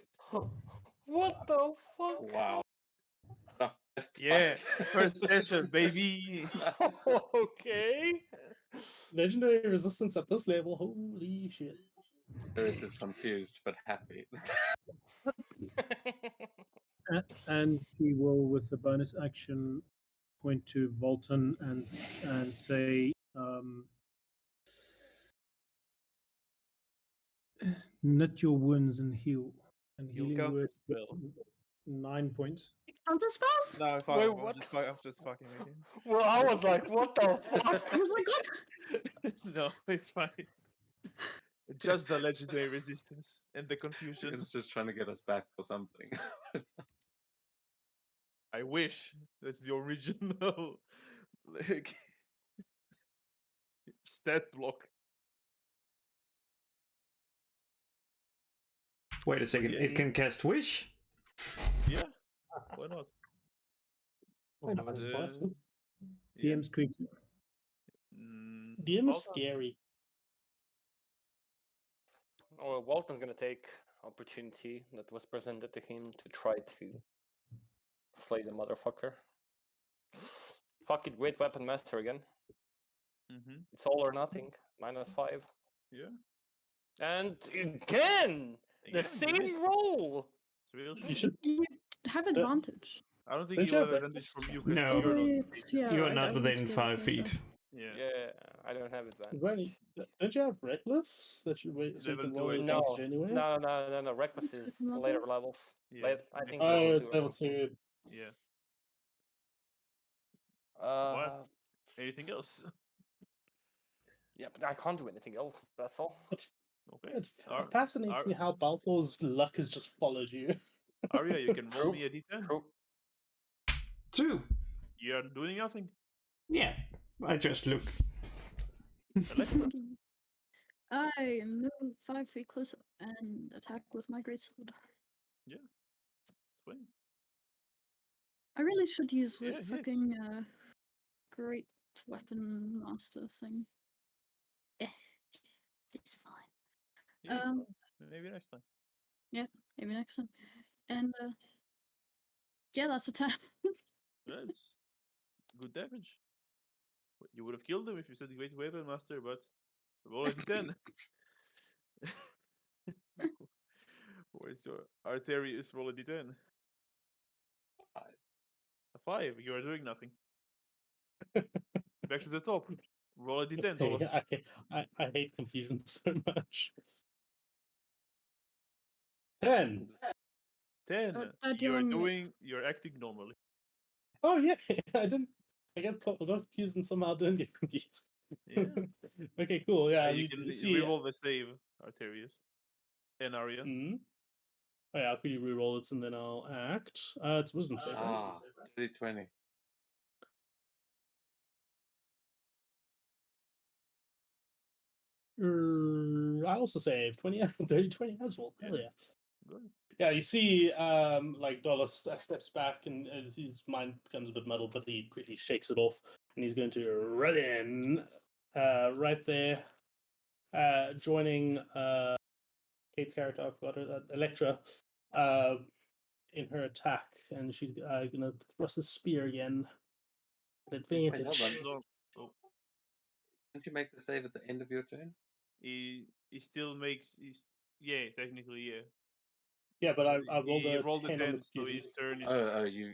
What the fuck? Wow. First Yeah, fight. first session, baby. Okay. Legendary resistance at this level, holy shit. Iris is confused but happy. and he will, with a bonus action, point to Volton and say, knit your wounds and heal. And You'll healing counter word spell. 9 points. Counter spells? No, Wait, I'm what? just fucking with you. Well, I was like, what the fuck? I was like, what? No, it's fine. Just the legendary resistance and the confusion. It's just trying to get us back for something. I wish that's the original like stat block. Wait a second. yeah, It can cast Wish? Yeah, why not? Oh, But, nice. yeah. DM's creature. DM is Balkan. scary. Well, Walton's gonna take opportunity that was presented to him to try to slay the motherfucker. Fuck it, great weapon master again. Mm-hmm. It's all or nothing. -5. Yeah. And again, the Again, you same missed. roll. It's real You shit. should. You have advantage. I don't think Don't you you have have advantage from you. No. You're not. It's- yeah, You are I not wouldn't within be able 5 to say. feet. Yeah. Yeah, I don't have advantage. Is that any, don't you have reckless that you wait so you Level can two roll advantage. advantage anyway? No. Reckless It's is second level? later levels. Yeah, I next think level. Oh, level it's 2 or level something. 2. Yeah. Uh, Anything else? yeah, but I can't do anything else. That's all. Okay. It Ar- fascinates me how Balthor's luck has just followed you. Arya, you can roll True. me a d10. True. 2. You're doing nothing. Yeah. I just look. Alexa. I move 5 feet closer and attack with my greatsword. Swing. I really should use the Yeah, hits. fucking great weapon master thing. It's fine. Yeah, it's Um, fine. Maybe next time. Maybe next time. And yeah, that's a 10. That's good damage. You would have killed him if you said great weapon master, but roll a d10. Where's your Arterius? Roll a d10. 5. A 5. You are doing nothing. Back to the top. Roll a d10, Hey, Thomas. I hate confusion so much. 10. 10. that You're young- you're acting normally. Oh yeah, I didn't. I got confused and somehow didn't get confused. Yeah. Okay, cool. Yeah, you we can see. reroll the save, Arterius. And Arya. Oh yeah, I'll quickly reroll it and then I'll act. It's wisdom save. right? Ah, 20. I also saved 20, 30, 20 as well. Hell Yeah. yeah. Good. Yeah, you see, like Dollar steps back and his mind becomes a bit muddled, but he quickly shakes it off and he's going to run in right there, joining Kate's character. I forgot her, Electra, in her attack, and she's gonna thrust a spear again. An Wait, hold advantage. on. Oh, Didn't you make the save at the end of your turn? he still makes. Yeah, technically, yeah. Yeah, but I rolled He a rolled a 10 on the 10, so fusion. his turn is. Oh, you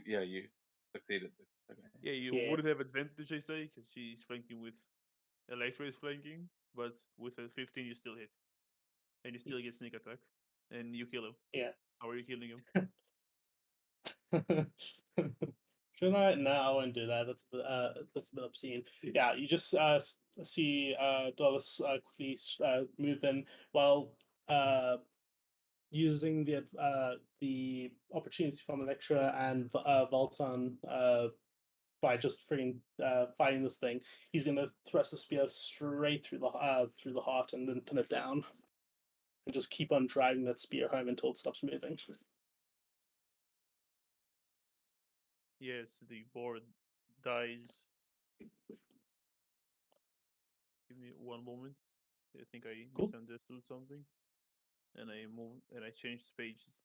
succeeded. Okay. Yeah, you Yeah. would have advantage, I say, because she's flanking with Electra is flanking, but with a 15 you still hit. And you still get Yes. sneak attack. And you kill him. Yeah. How are you killing him? Should I? No, I won't do that. That's a bit obscene. Yeah, you just see Dolus quickly move in while using the opportunity from Electra and Voltan by just freaking fighting this thing. He's gonna thrust the spear straight through the heart and then pin it down, and just keep on driving that spear home until it stops moving. Yes, the board dies. Give me one moment. I think I Cool. misunderstood something. And I moved and I changed pages.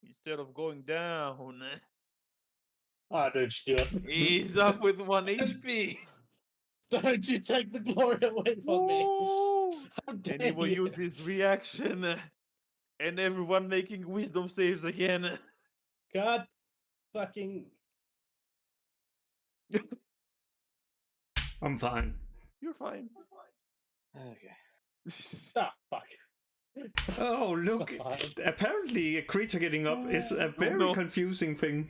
Instead of going down, Ah, don't you do it? he's up with 1 HP. Don't you take the glory away from me? Woo! How And he dare will you? use his reaction. And everyone making wisdom saves again. God fucking. I'm fine. You're fine. Okay. Ah, fuck. Oh, look. God. Apparently, a creature getting up is a very no. confusing thing.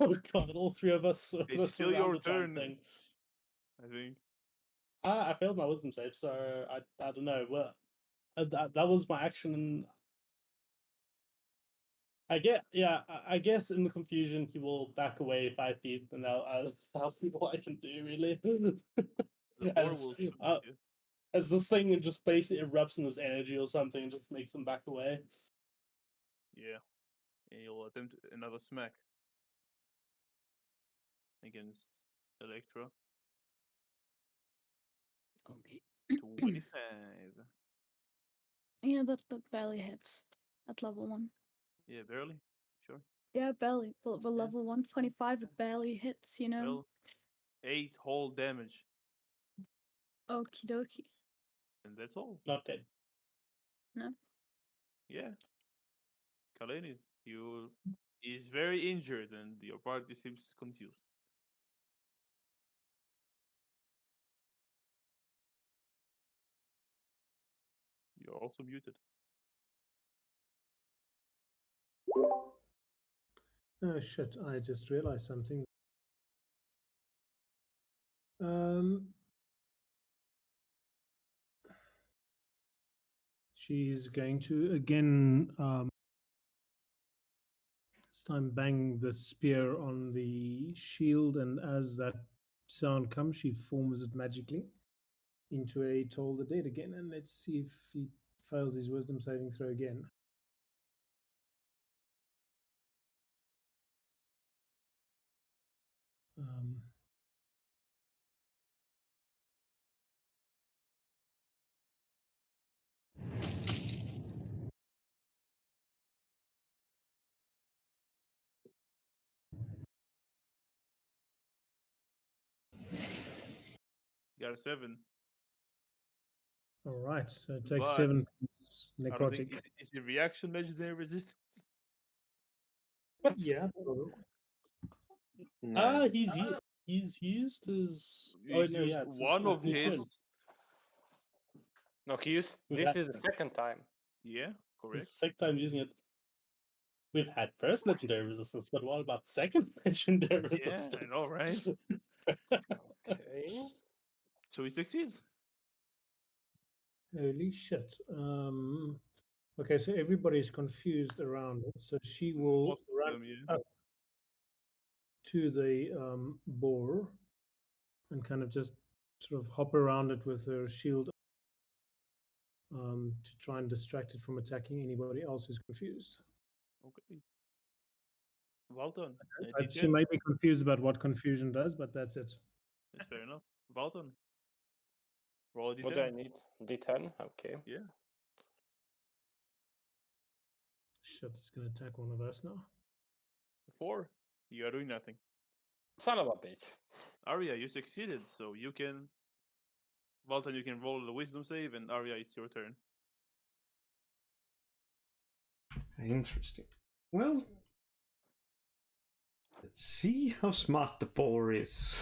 Oh god, all three of us. It's still around your the time turn. Thing. I think. I failed my wisdom save, so I don't know. Well, that was my action. And I guess in the confusion he will back away 5 feet, and I'll see what I can do really. The boar as will shoot you. as this thing just basically erupts in this energy or something, and just makes them back away. Yeah. And you'll attempt another smack against Electra. Okay. 25. Yeah, that barely hits at level 1. Yeah, barely. Sure. Yeah, barely. But Yeah. level 125, it barely hits, you know? Well, 8 whole damage. Okie dokie. And that's all. Not dead. No? Yeah. Kalenid, you is very injured and your party seems confused. You're also muted. Oh shit, I just realized something. She's going to again this time bang the spear on the shield, and as that sound comes, she forms it magically into a Toll the Dead again. And let's see if he fails his wisdom saving throw again. Um, You got a 7. all right, so it takes But 7 I don't think necrotic. is the reaction legendary resistance. Yeah. No. He's used his. He's no, used yeah, it's one of new twin. his. No, he used. We've This had- is the second time. Yeah, This correct. is the second time using it. We've had first legendary resistance, but what about second legendary Yeah, resistance? I know, right? Okay. So he succeeds. Holy shit. Okay, so everybody's confused around it. So she will Most of run them, yeah. up to the boar and kind of just sort of hop around it with her shield to try and distract it from attacking anybody else who's confused. Okay. Well done. She may be confused about what confusion does, but that's it. That's fair enough. Well done. Roll a What do I d10. need? D10. Okay. Yeah. Shit, it's going to attack one of us now. 4. You are doing nothing. Son of a bitch. Arya, you succeeded, so you can. Valtan, you can roll the wisdom save, and Arya, it's your turn. Interesting. Well, let's see how smart the boar is.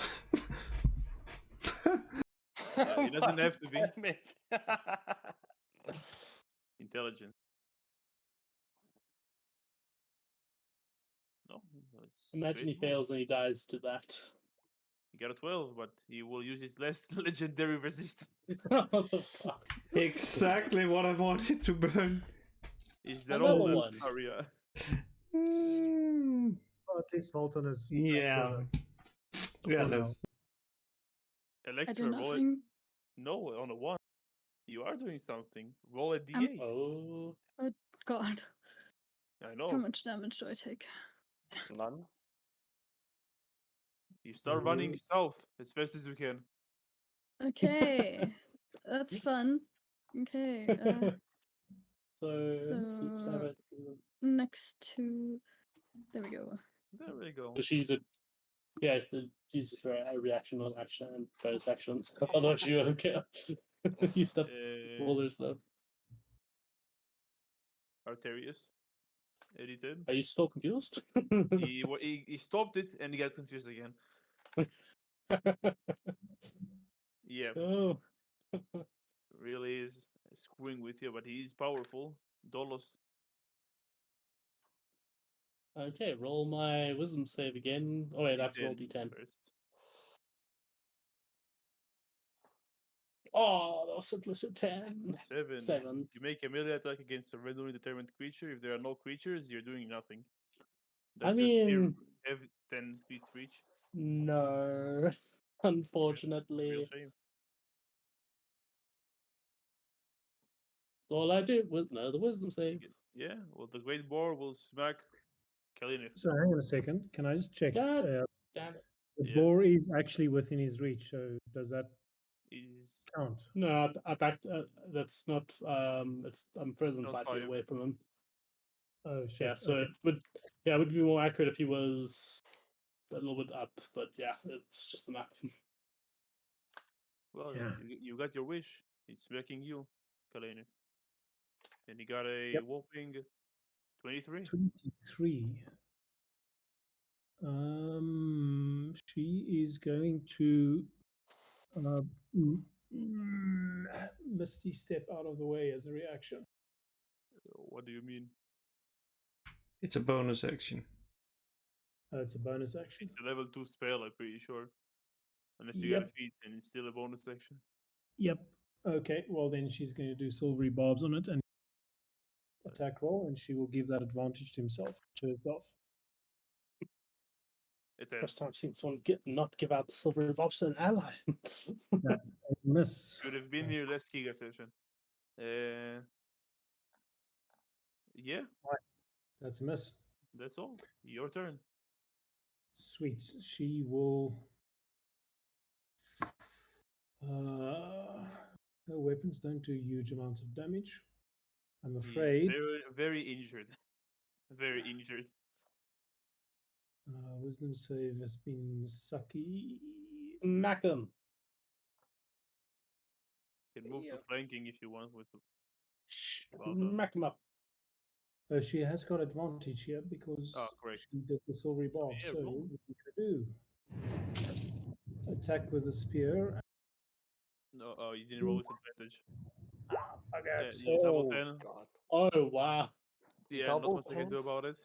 He doesn't have to be. Damn it. Intelligent. No. it's Imagine he straight roll. fails and he dies to that. He got a 12, but he will use his last legendary resistance. Oh, fuck. Exactly what I wanted to burn. Is that Another all? one. Aria? Mm, Well, at least Volton is. back yeah. with Yeah, For now. let's. I do Electra, roll it. nothing. No, on a 1. You are doing something. Roll a I'm- d8. Oh, God, I how know. much damage do I take? None. You start running south as fast as you can. Okay, that's fun. Okay, so so next to there we go. There we go. she's a yeah. She's a reaction on action and bonus action and stuff. Otherwise, you okay. You step all their stuff. Arterius. Edited. Are you still confused? He stopped it and he got confused again. Yeah, Oh, really is screwing with you, but he's powerful. Dolos. okay. Roll my wisdom save again. Oh wait, I have to roll d10. first. Oh, that was simply a 10. 7. 7. You make a melee attack against a randomly determined creature. If there are no creatures, you're doing nothing. I Does your spear mean, have 10 feet reach? no, It's a real unfortunately. shame. All I do was no the wisdom save. Yeah, well, the Great Boar will smack Kalinith. So hang on a second. Can I just check? God damn it. The Yeah. boar is actually within his reach. So does that Is count? No, I backed. That's not. It's I'm further than Not 5 feet 5. away from him. Oh shit. Yeah, so okay. it would. Yeah, it would be more accurate if he was a little bit up. But yeah, it's just the map. well, Yeah. you got your wish. It's smacking you, Kalinith. And he got a Yep. whopping 23. 23. She is going to Misty step out of the way as a reaction. What do you mean? It's a bonus action. Oh, it's a bonus action. It's a level 2 spell, I'm pretty sure. Unless you Yep. got a feat, and it's still a bonus action. Yep. Okay. Well, then she's going to do silvery barbs on it and attack roll, and she will give that advantage to herself. First time I've seen someone not give out the silver bobs to an ally. That's a miss. Should have been here last Giga session. Yeah, That's a miss. that's all. Your turn. Sweet. She will. Her weapons don't do huge amounts of damage. I'm He's afraid. very, very injured. Very injured. Wisdom save has been sucky. Smack them. You can move Yeah. to flanking if you want with the Well done. Smack them up. She has got advantage here because correct. she did the silvery barb. yeah, So roll. what we can do? Attack with the spear. No, you didn't roll with advantage. Fuck Yeah, it. you double Oh, 10. God. Oh wow. Yeah, Double not much I can do 10s? about it.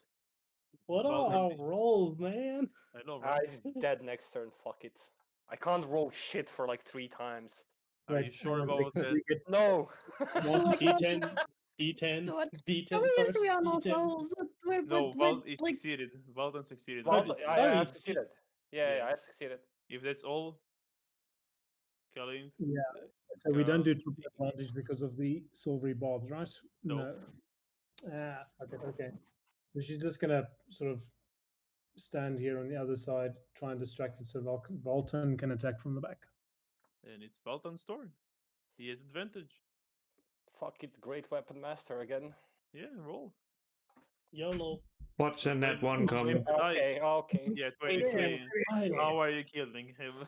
What Well are done. our rolls, man? I know, right? It's dead next turn. Fuck it. I can't roll shit for like 3 times. Are you Right, sure hang on a about second. that? We get No. One D10, D10, So what? D10 How many first. we on D10. ourselves? No, he like succeeded. Valdan succeeded. Oh, already. I he's- succeeded. Yeah, I succeeded. If that's all, Kalin, Yeah. So we don't Uh, do triple advantage because of the silvery barbs, right? No. Fuck it. Okay. So she's just gonna sort of stand here on the other side, try and distract it so Volton can attack from the back. and it's Valtan's turn. He has advantage. Fuck it. Great weapon master again. Yeah, roll. YOLO. Watch a net one coming. Okay, okay. Yeah, Wait, 23. Finally. How are you killing him?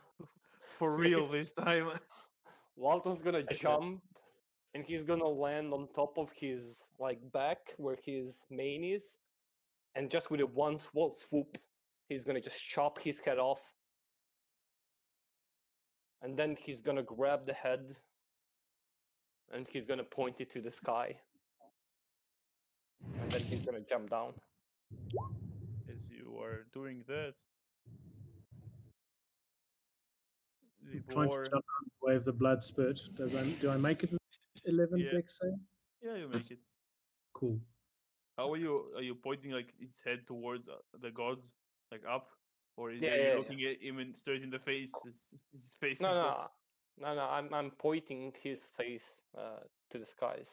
For real this time. Walton's gonna jump, and he's gonna land on top of his like back where his mane is, and just with a one swoop, he's gonna just chop his head off, and then he's gonna grab the head, and he's gonna point it to the sky, and then he's gonna jump down. As you are doing that, the I'm trying to boar. jump out of the way of the blood spurt. Do I make it 11 Yeah. dex save? Yeah, you make it. Cool. How are you? Are you pointing like its head towards the gods, like up, or is Yeah, are you yeah, looking at him straight in the face? His face No, is no, no. I'm pointing his face to the skies.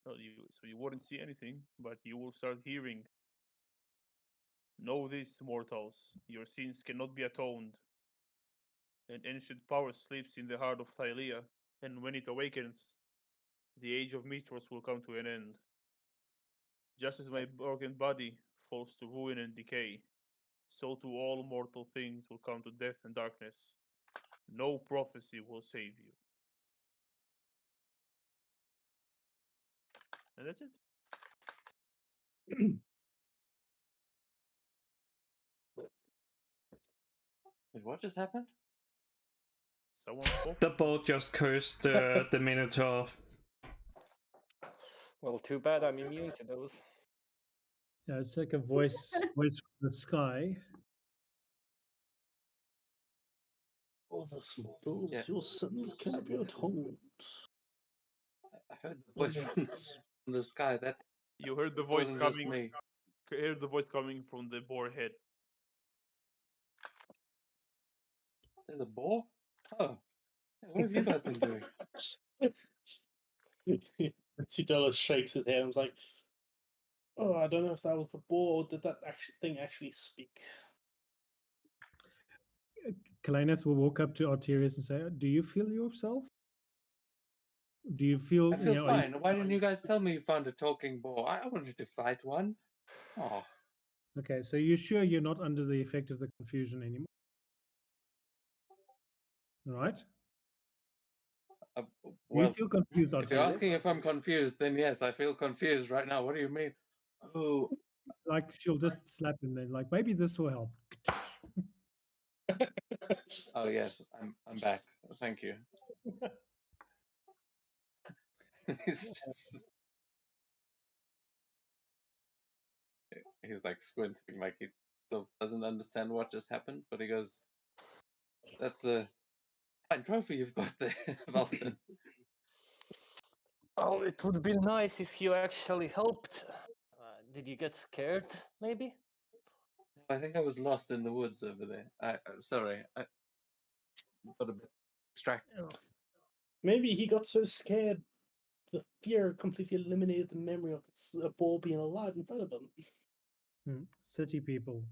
so you wouldn't see anything, but you will start hearing. Know this, mortals, your sins cannot be atoned. An ancient power sleeps in the heart of Thylea, and when it awakens, the age of Mitros will come to an end. Just as my broken body falls to ruin and decay, so to all mortal things will come to death and darkness. No prophecy will save you. And that's it. Wait, what just happened? Someone spoke. The boat just cursed the Minotaur. Well, too bad I'm immune to those. Yeah, it's like a voice from the sky. All the mortals, Yeah. your sins cannot be atoned. I heard the voice from the sky. That You heard the voice wasn't just coming. me. Heard the voice coming from the boar head. There's a boar? Oh. What have you guys been doing? Sidella shakes his head and was like, "Oh, I don't know if that was the boar or did that thing actually speak?" Kalineth will walk up to Arterius and say, "Do you feel yourself? Do you feel? I feel are you- fine. Why didn't you guys tell me you found a talking boar? I wanted to fight one. Oh, Okay, so you're sure you're not under the effect of the confusion anymore? All right. Do well, you feel confused, if you're Arterius? asking if I'm confused, then yes, I feel confused right now. What do you mean? Oh, Like she'll just slap him then, like maybe this will help. oh yes, I'm back. Thank you. He's like squinting, like he still doesn't understand what just happened, but he goes, "That's a fine trophy you've got there, Valton." Oh, it would be nice if you actually helped. Did you get scared, maybe? I think I was lost in the woods over there. I'm sorry, I got a bit distracted. Maybe he got so scared, the fear completely eliminated the memory of a ball being alive in front of him. City people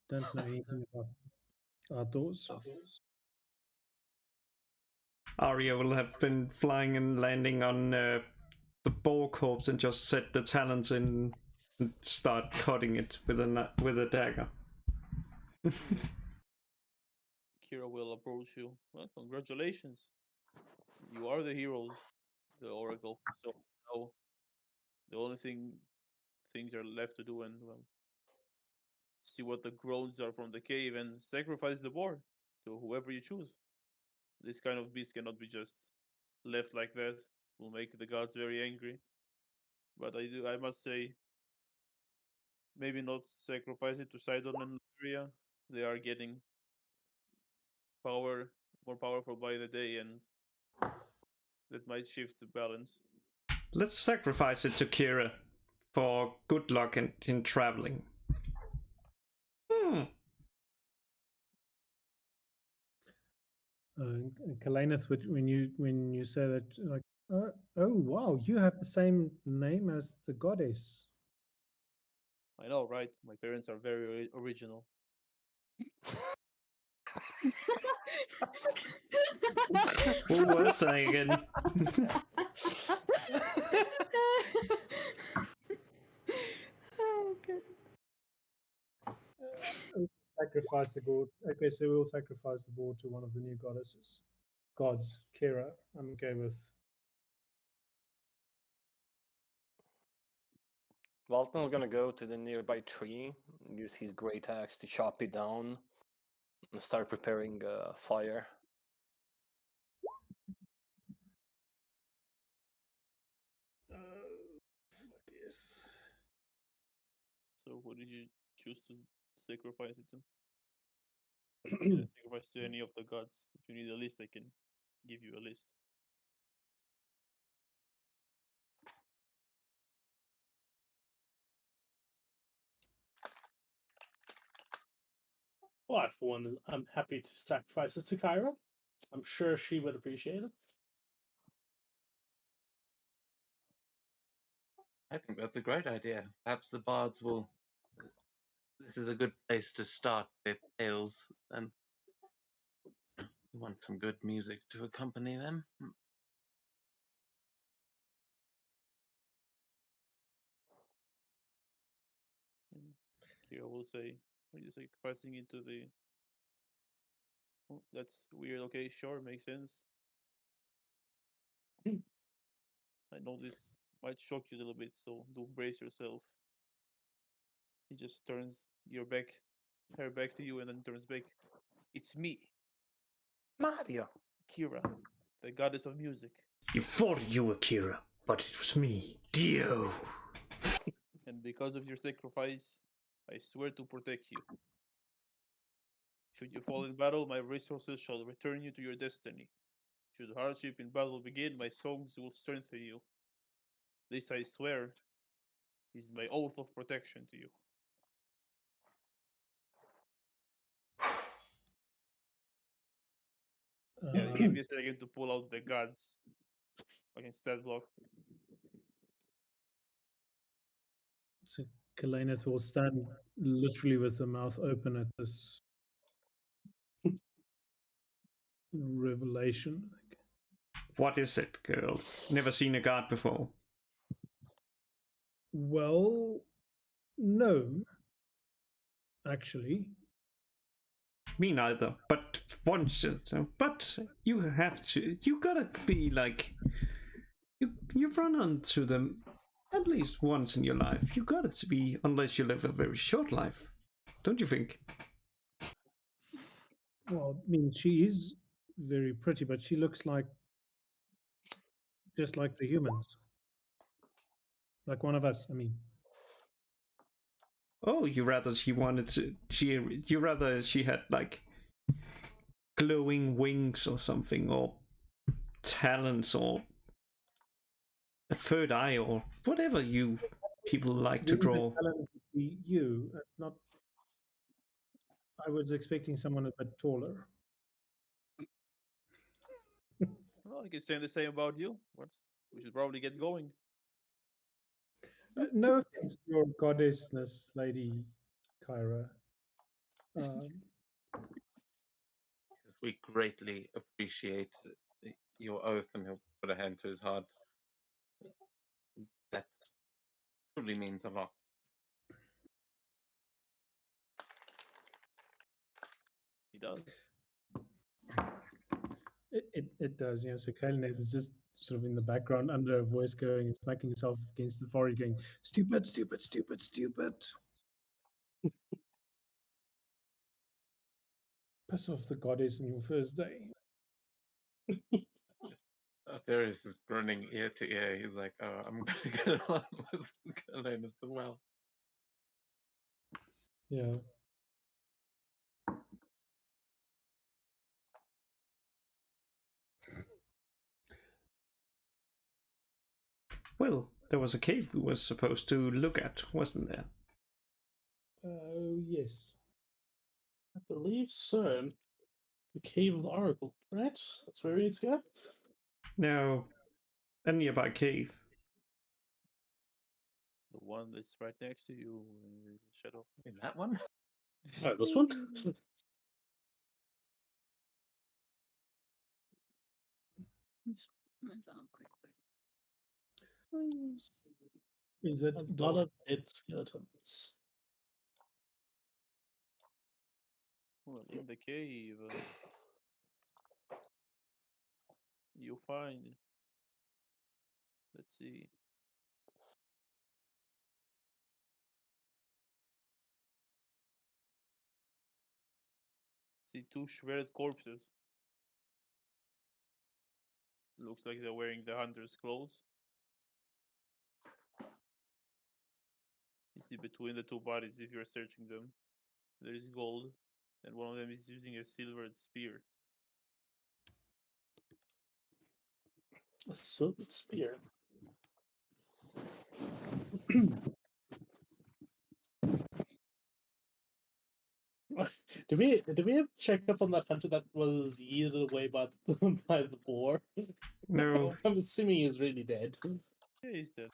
don't know anything about outdoors. Arya will have been flying and landing on the boar corpse and just set the talons in and start cutting it with a dagger. Kira will approach you. Well, congratulations. You are the heroes, the Oracle. So now the only things are left to do and well see what the groans are from the cave and sacrifice the boar to whoever you choose. This kind of beast cannot be just left like that. Will make the gods very angry. But I must say, maybe not sacrifice it to Sidon and Lyria. They are getting more powerful by the day, and that might shift the balance. Let's sacrifice it to Kira for good luck in traveling. Kalineth, when you say that, like, oh wow, you have the same name as the goddess. I know, right? My parents are very original. What was that again? Oh, good. Sacrifice the board. Okay, so we'll sacrifice the board to one of the new goddesses. Gods, Kira. I'm okay with Walton's gonna go to the nearby tree, use his great axe to chop it down, and start preparing a fire. Yes. So who did you choose to sacrifice it to? Can I sacrifice to any of the gods? If you need a list, I can give you a list. Well, I, for one, I'm happy to sacrifice it to Kyra. I'm sure she would appreciate it. I think that's a great idea. Perhaps the bards will. This is a good place to start their tales, and we want some good music to accompany them. And Kira will say, "Are you sacrificing it to the?" Oh, that's weird. Okay, sure, makes sense. I know this might shock you a little bit, so do brace yourself. He just turns her back to you, and then turns back. It's me, Mario! Kira, the goddess of music. You thought you were Kira, but it was me, Dio. And because of your sacrifice, I swear to protect you. Should you fall in battle, my resources shall return you to your destiny. Should hardship in battle begin, my songs will strengthen you. This I swear is my oath of protection to you. Yeah, give me a second to pull out the gods. Fucking stat block. So Kalaneth will stand literally with the mouth open at this revelation. What is it, girl? Never seen a god before. Well, no, actually. Me neither. But once, but you have to. You gotta be like. You run onto them at least once in your life. You gotta to be, unless you live a very short life, don't you think? Well, I mean, she is very pretty, but she looks like just like the humans, like one of us. I mean, Oh, you rather she wanted to. You rather she had like glowing wings or something, or talents, or a third eye, or whatever you people like to wings and draw. talent would be you, not. I was expecting someone a bit taller. Well, I can say the same about you, but we should probably get going. No offense to your goddessness, Lady Kyra. We greatly appreciate your oath, and he'll put a hand to his heart. That truly means a lot. He does. It does, you know. So Kalaneth is just sort of in the background under a voice going and smacking himself against the forehead, going, "Stupid, stupid, stupid, stupid." Piss off the goddess on your first day. Darius is grinning ear to ear. He's like, "Oh, I'm gonna get on with Kalane as well." Yeah. Well, there was a cave we were supposed to look at, wasn't there? Oh, yes. I believe so. The Cave of the Oracle, right? That's where we need to go. No, a nearby cave. The one that's right next to you in the shadow. In that one? Oh, this one? Just move out quickly. Please. Is it A lot of dead skeletons. Well, in the cave, you find. Let's see. See two shredded corpses. Looks like they're wearing the hunter's clothes. You see between the two bodies, if you're searching them, there is gold, and one of them is using a silvered spear. A silver spear. Did we ever check up on that hunter that was yeeted away by by the boar? No. I'm assuming he's really dead. Yeah, he's dead.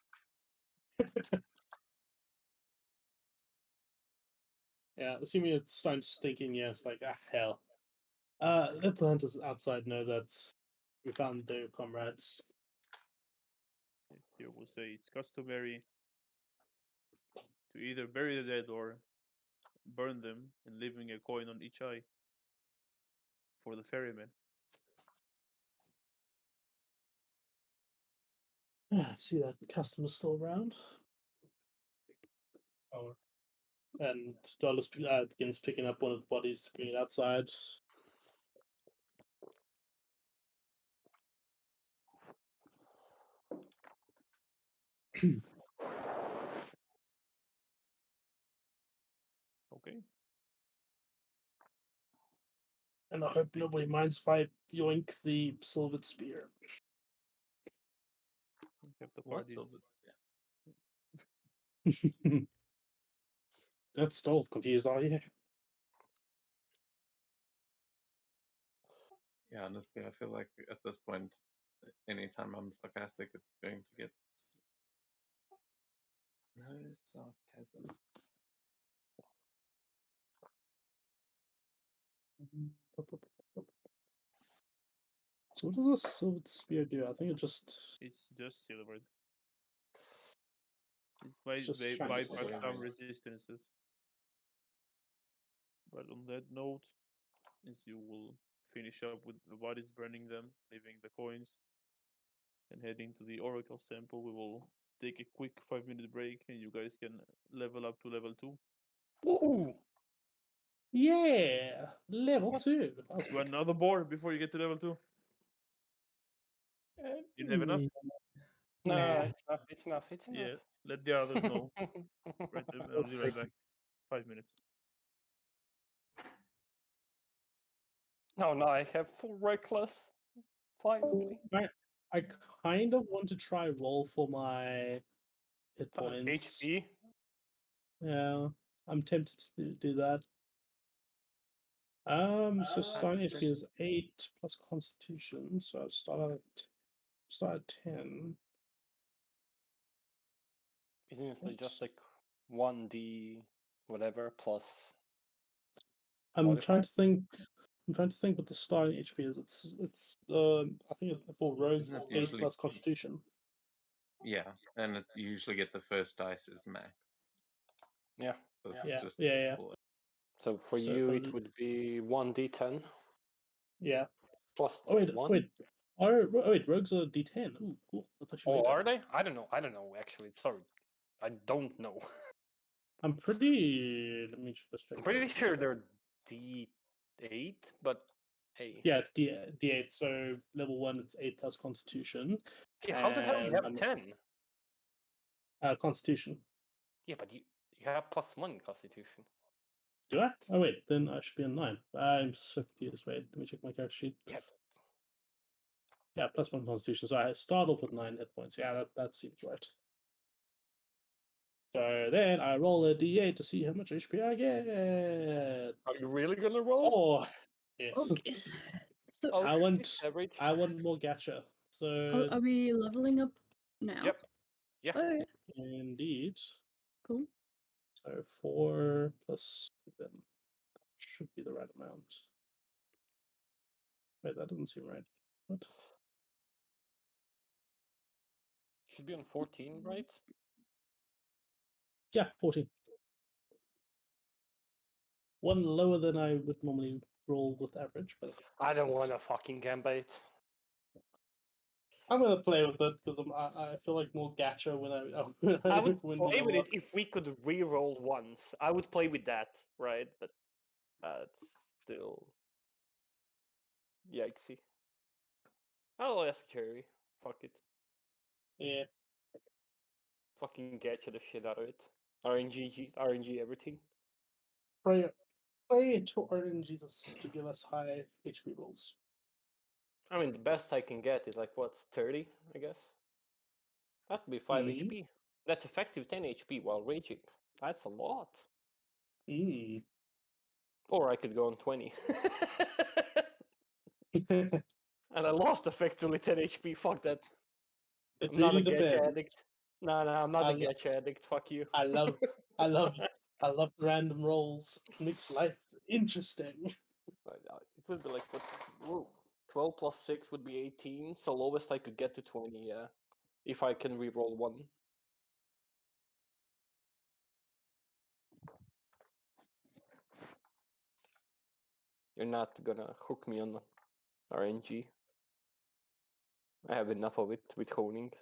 Yeah, assuming it's starting to stink in, yeah, it's like, hell. Let the hunters outside know that we found their comrades. Here we'll say it's customary to either bury the dead or burn them and leaving a coin on each eye for the ferryman. See that customer still around? Oh. And Dallas begins picking up one of the bodies to bring it outside. Okay. And I hope nobody minds if I yoink the silvered spear. We have the What? bodies. Yeah. That's still confused, are you? Yeah, honestly, I feel like at this point, anytime I'm sarcastic, it's going to get no sarcasm. So what does this silvered spear do? I think it just It's just silvered. It might just trying to bypass say- some resistances. But on that note, since you will finish up with the bodies, burning them, leaving the coins, and heading to the Oracle Temple, we will take a quick 5-minute break and you guys can level up to level 2. Ooh! yeah, level 2. You want another board before you get to level 2? You have enough? No, Nah. it's enough. It's enough. It's enough. Yeah, let the others know. Right, I'll be right back. 5 minutes. No, no, I have full reckless. Finally. I kind of want to try roll for my hit points. HP. Yeah, I'm tempted to do that. So starting HP is 8 plus Constitution, so I start at 10. Isn't it What? just like 1d whatever plus? I'm Modifier? trying to think. I'm trying to think what the starting HP is. It's I think for rogues Isn't it's it 8 usually- plus Constitution. Yeah, and you usually get the first dice as max. Yeah. So it's Yeah, just yeah. full- So for So you, for it would be 1d10 Yeah. plus Oh wait, 1. wait. Wait, rogues are D10. Ooh, cool. That's actually Oh, way are better. they? I don't know. I don't know actually. Sorry, I don't know. I'm pretty. Let me just check. I'm pretty sure they're d8, but hey. Yeah, it's D8. So level 1, it's 8 plus Constitution. Yeah, how the hell do you and have I'm- 10? Constitution. Yeah, but you have +1 Constitution. Do I? Oh wait, then I should be on 9. I'm so confused. Wait, let me check my character sheet. Yeah. Yeah, +1 Constitution. So I start off with 9 hit points. Yeah, that seems right. So then I roll a D8 to see how much HP I get. Are you really gonna roll? Oh, yes. Okay. So Oh, I want- it's average. I want more gacha. So are we leveling up now? Yep. Yeah. Okay, indeed. cool. So 4 plus 7 should be the right amount. Wait, that doesn't seem right. What? Should be on 14, right? Yeah, 14. One lower than I would normally roll with average, but I don't want a fucking gambit. I'm gonna play with it because I feel like more gacha when I I would when play I'm with up. it if we could re-roll once. I would play with that, right? But it's still Yikesy. I'll ask Jerry. Fuck it. Yeah. Fucking get you the shit out of it. RNG everything. Pray to Arden Jesus to give us high HP rolls. I mean, the best I can get is like, what, 30, I guess? That'd be 5 Mhm. HP. That's effective 10 HP while raging. That's a lot. Mm. Or I could go on 20. It And I lost effectively 10 HP. Fuck that. I'm not a really gacha depends. addict. No, I'm not I a lo- gacha addict. Fuck you. I love I love random rolls. It makes life interesting. It would be like, what? Whoa. 12 plus 6 would be 18. So lowest I could get to 20, yeah. If I can reroll one. You're not gonna hook me on RNG. I have enough of it with honing.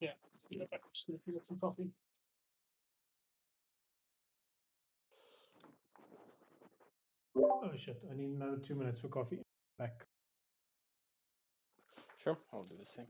Yeah. Back upstairs to get some coffee. Oh shit! I need another 2 minutes for coffee. Back. Sure, I'll do the same.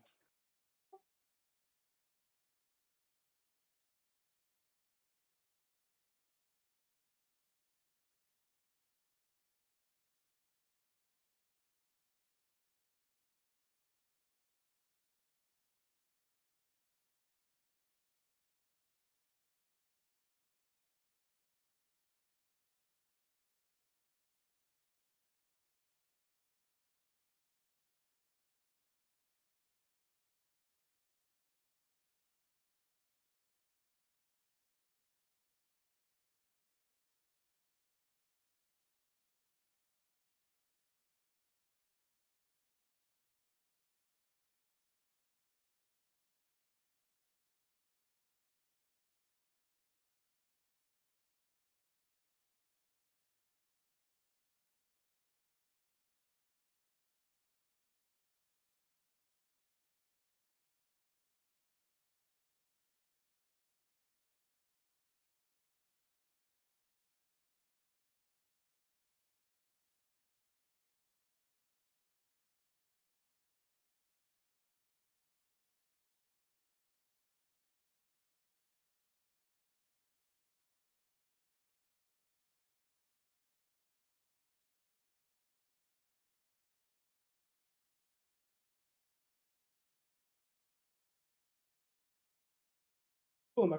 Oh my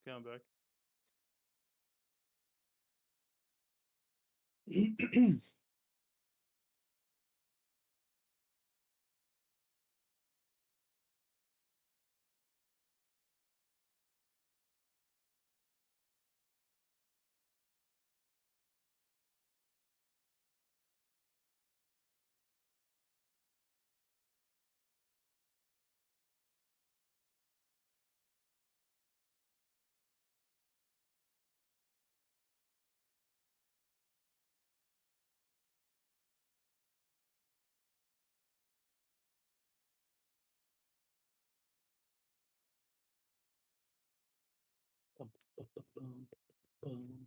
Come back. Boom.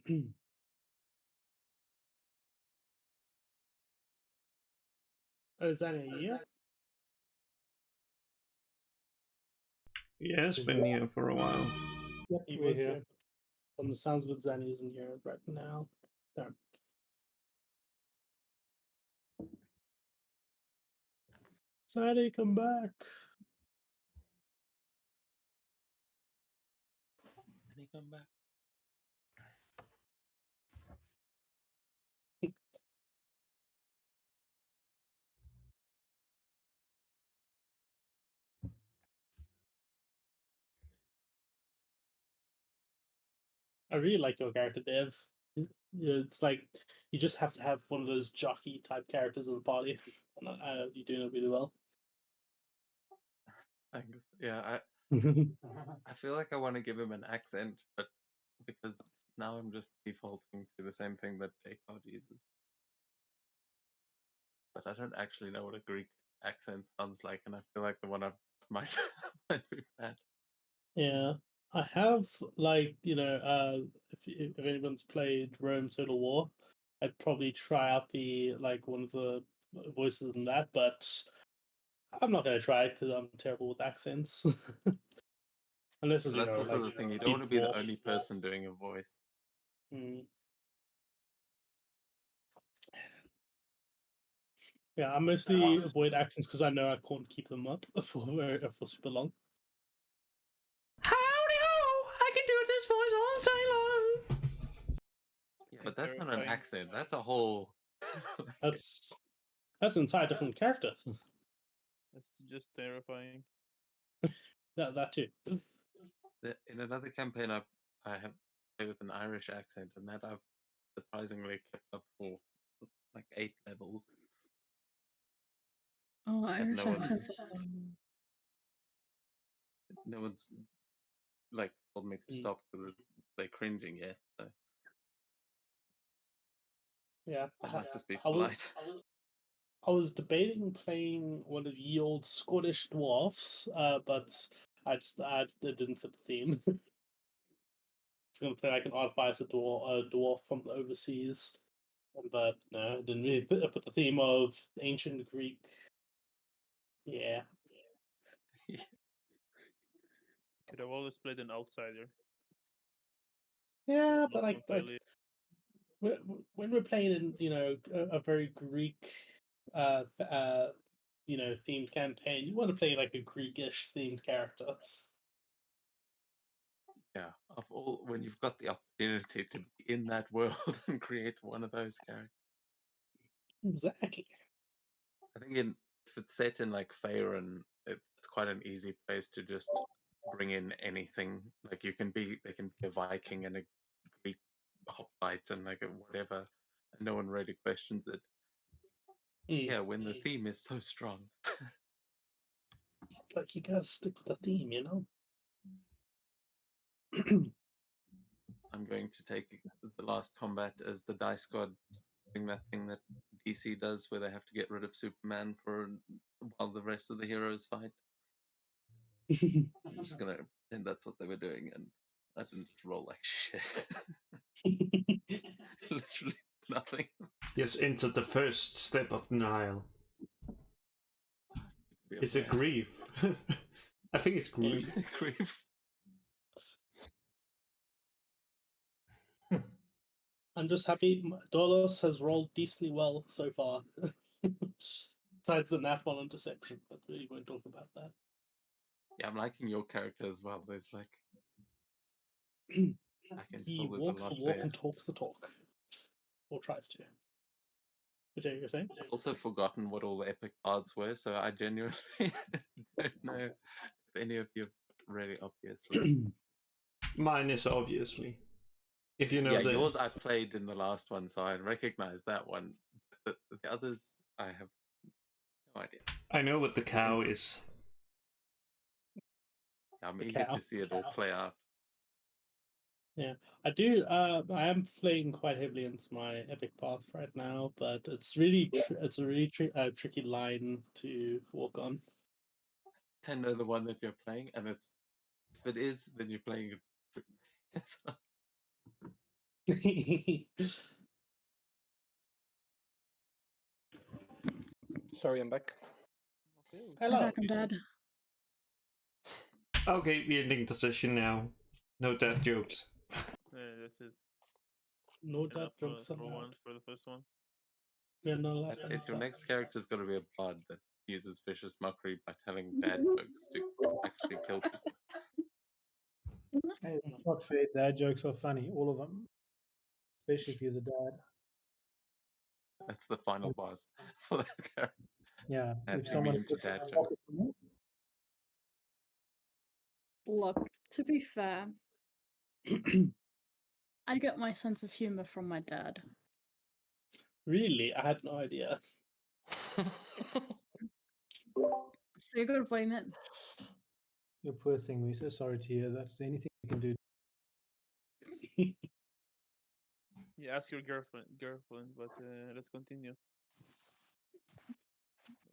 Oh, is that a year? Yeah, it's been here for a while. Yep, we're here. From the sounds of it, Zanny isn't here right now. There. Zanny, come back. Can he come back? I really like your character, Dev. It's like you just have to have one of those jockey type characters in the party, and you're doing it really well. Thanks. Yeah, I feel like I want to give him an accent, but because now I'm just defaulting to the same thing that Descartes uses. But I don't actually know what a Greek accent sounds like, and I feel like the one I've might might be bad. Yeah, I have if anyone's played Rome Total War, I'd probably try out the one of the voices in that, but I'm not gonna try it because I'm terrible with accents. Unless But that's also the thing. You don't want to be the only person doing a voice. Yeah, I mostly avoid accents because I know I can't keep them up for super long. Howdy ho! I can do this voice all day long. Yeah, but that's not an accent. That's a whole. That's an entire different character. That's just terrifying. That too. In another campaign, I have played with an Irish accent, and that I've surprisingly kept up for like 8 levels. Oh, Irish no accents. No one's like told me to stop because they're cringing yet. So Yeah, I might just be polite. I was debating playing one of ye old Scottish dwarfs, but I didn't fit the theme. It's gonna play like an artificer dwarf from the overseas, but no, it didn't really put the theme of ancient Greek. Yeah. Could have always played an outsider. Yeah, Not but like fairly. when we're playing in a very Greek themed campaign, you want to play like a Greekish themed character. Yeah, when you've got the opportunity to be in that world and create one of those characters. Exactly. I think if it's set in like Faerun, it's quite an easy place to just bring in anything. Like they can be a Viking and a Greek hoplite and like whatever, and no one really questions it. Yeah, when the theme is so strong. Like you gotta stick with the theme, you know. I'm going to take the last combat as the dice god doing that thing that DC does, where they have to get rid of Superman while the rest of the heroes fight. I'm just gonna pretend that's what they were doing, and I didn't roll like shit. Literally nothing. Yes, into the first step of denial. Is it grief? I think it's grief. Grief. I'm just happy Dolos has rolled decently well so far. Besides the nat one on deception, but we won't talk about that. Yeah, I'm liking your character as well. It's like he walks the walk and talks the talk, or tries to. Which you're saying? I've also forgotten what all the epic cards were, so I genuinely don't know if any of you have really obviously. Mine is obviously. If you know yeah, yours I played in the last one, so I recognize that one. But the others, I have no idea. I know what the cow is. I'm eager to see it all play out. Yeah, I do. I am playing quite heavily into my epic path right now, but it's really it's a really tricky line to walk on. I know the one that you're playing, and if it is, then you're playing it. Sorry, I'm back. Okay. I'm Hello. back, I'm dead. Okay, we're ending the session now. No dad jokes. That's it. No That's dad enough jokes for allowed. for the first one. We are not allowed If to your insult. next character is going to be a bard that uses vicious mockery by telling bad jokes to actually kill people. Hey, it's not fair. Dad jokes are funny, all of them, especially if you're the dad. That's the final boss for that character. Yeah, And if someone immune to puts dad a jokes. rocket on you, Look, to be fair, I get my sense of humor from my dad. Really? I had no idea. So you're gonna blame him. you poor thing. We're so sorry to hear that. Is there anything we can do? Yeah, ask your girlfriend, but let's continue.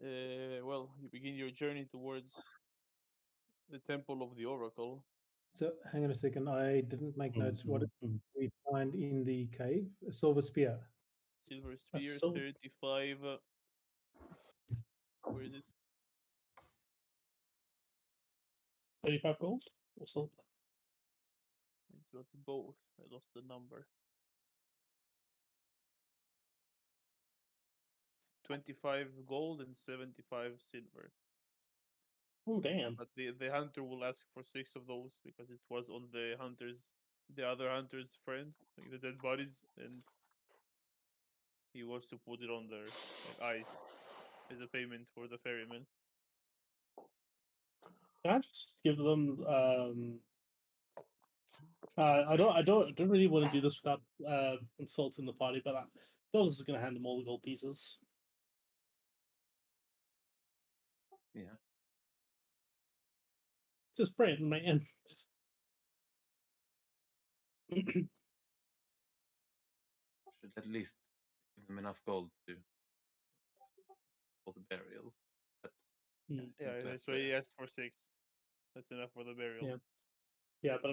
Well, you begin your journey towards the Temple of the Oracle. So hang on a second. I didn't make notes. What did we find in the cave? A silver spear. Silver Spear, so- 35. Where is it? 35 gold? Or silver? It was both. I lost the number. 25 gold and 75 silver. Oh, damn. But the hunter will ask for 6 of those because it was on the other hunter's friend, like the dead bodies, and he wants to put it on their eyes as a payment for the ferryman. Can I just give them I don't really want to do this without insulting the party, but Dollars is gonna hand them all the gold pieces. Yeah. It's his friend, man. Should at least give them enough gold to for the burial. But Hmm. Yeah, that's so he asked for 6. That's enough for the burial. Yeah. Yeah, but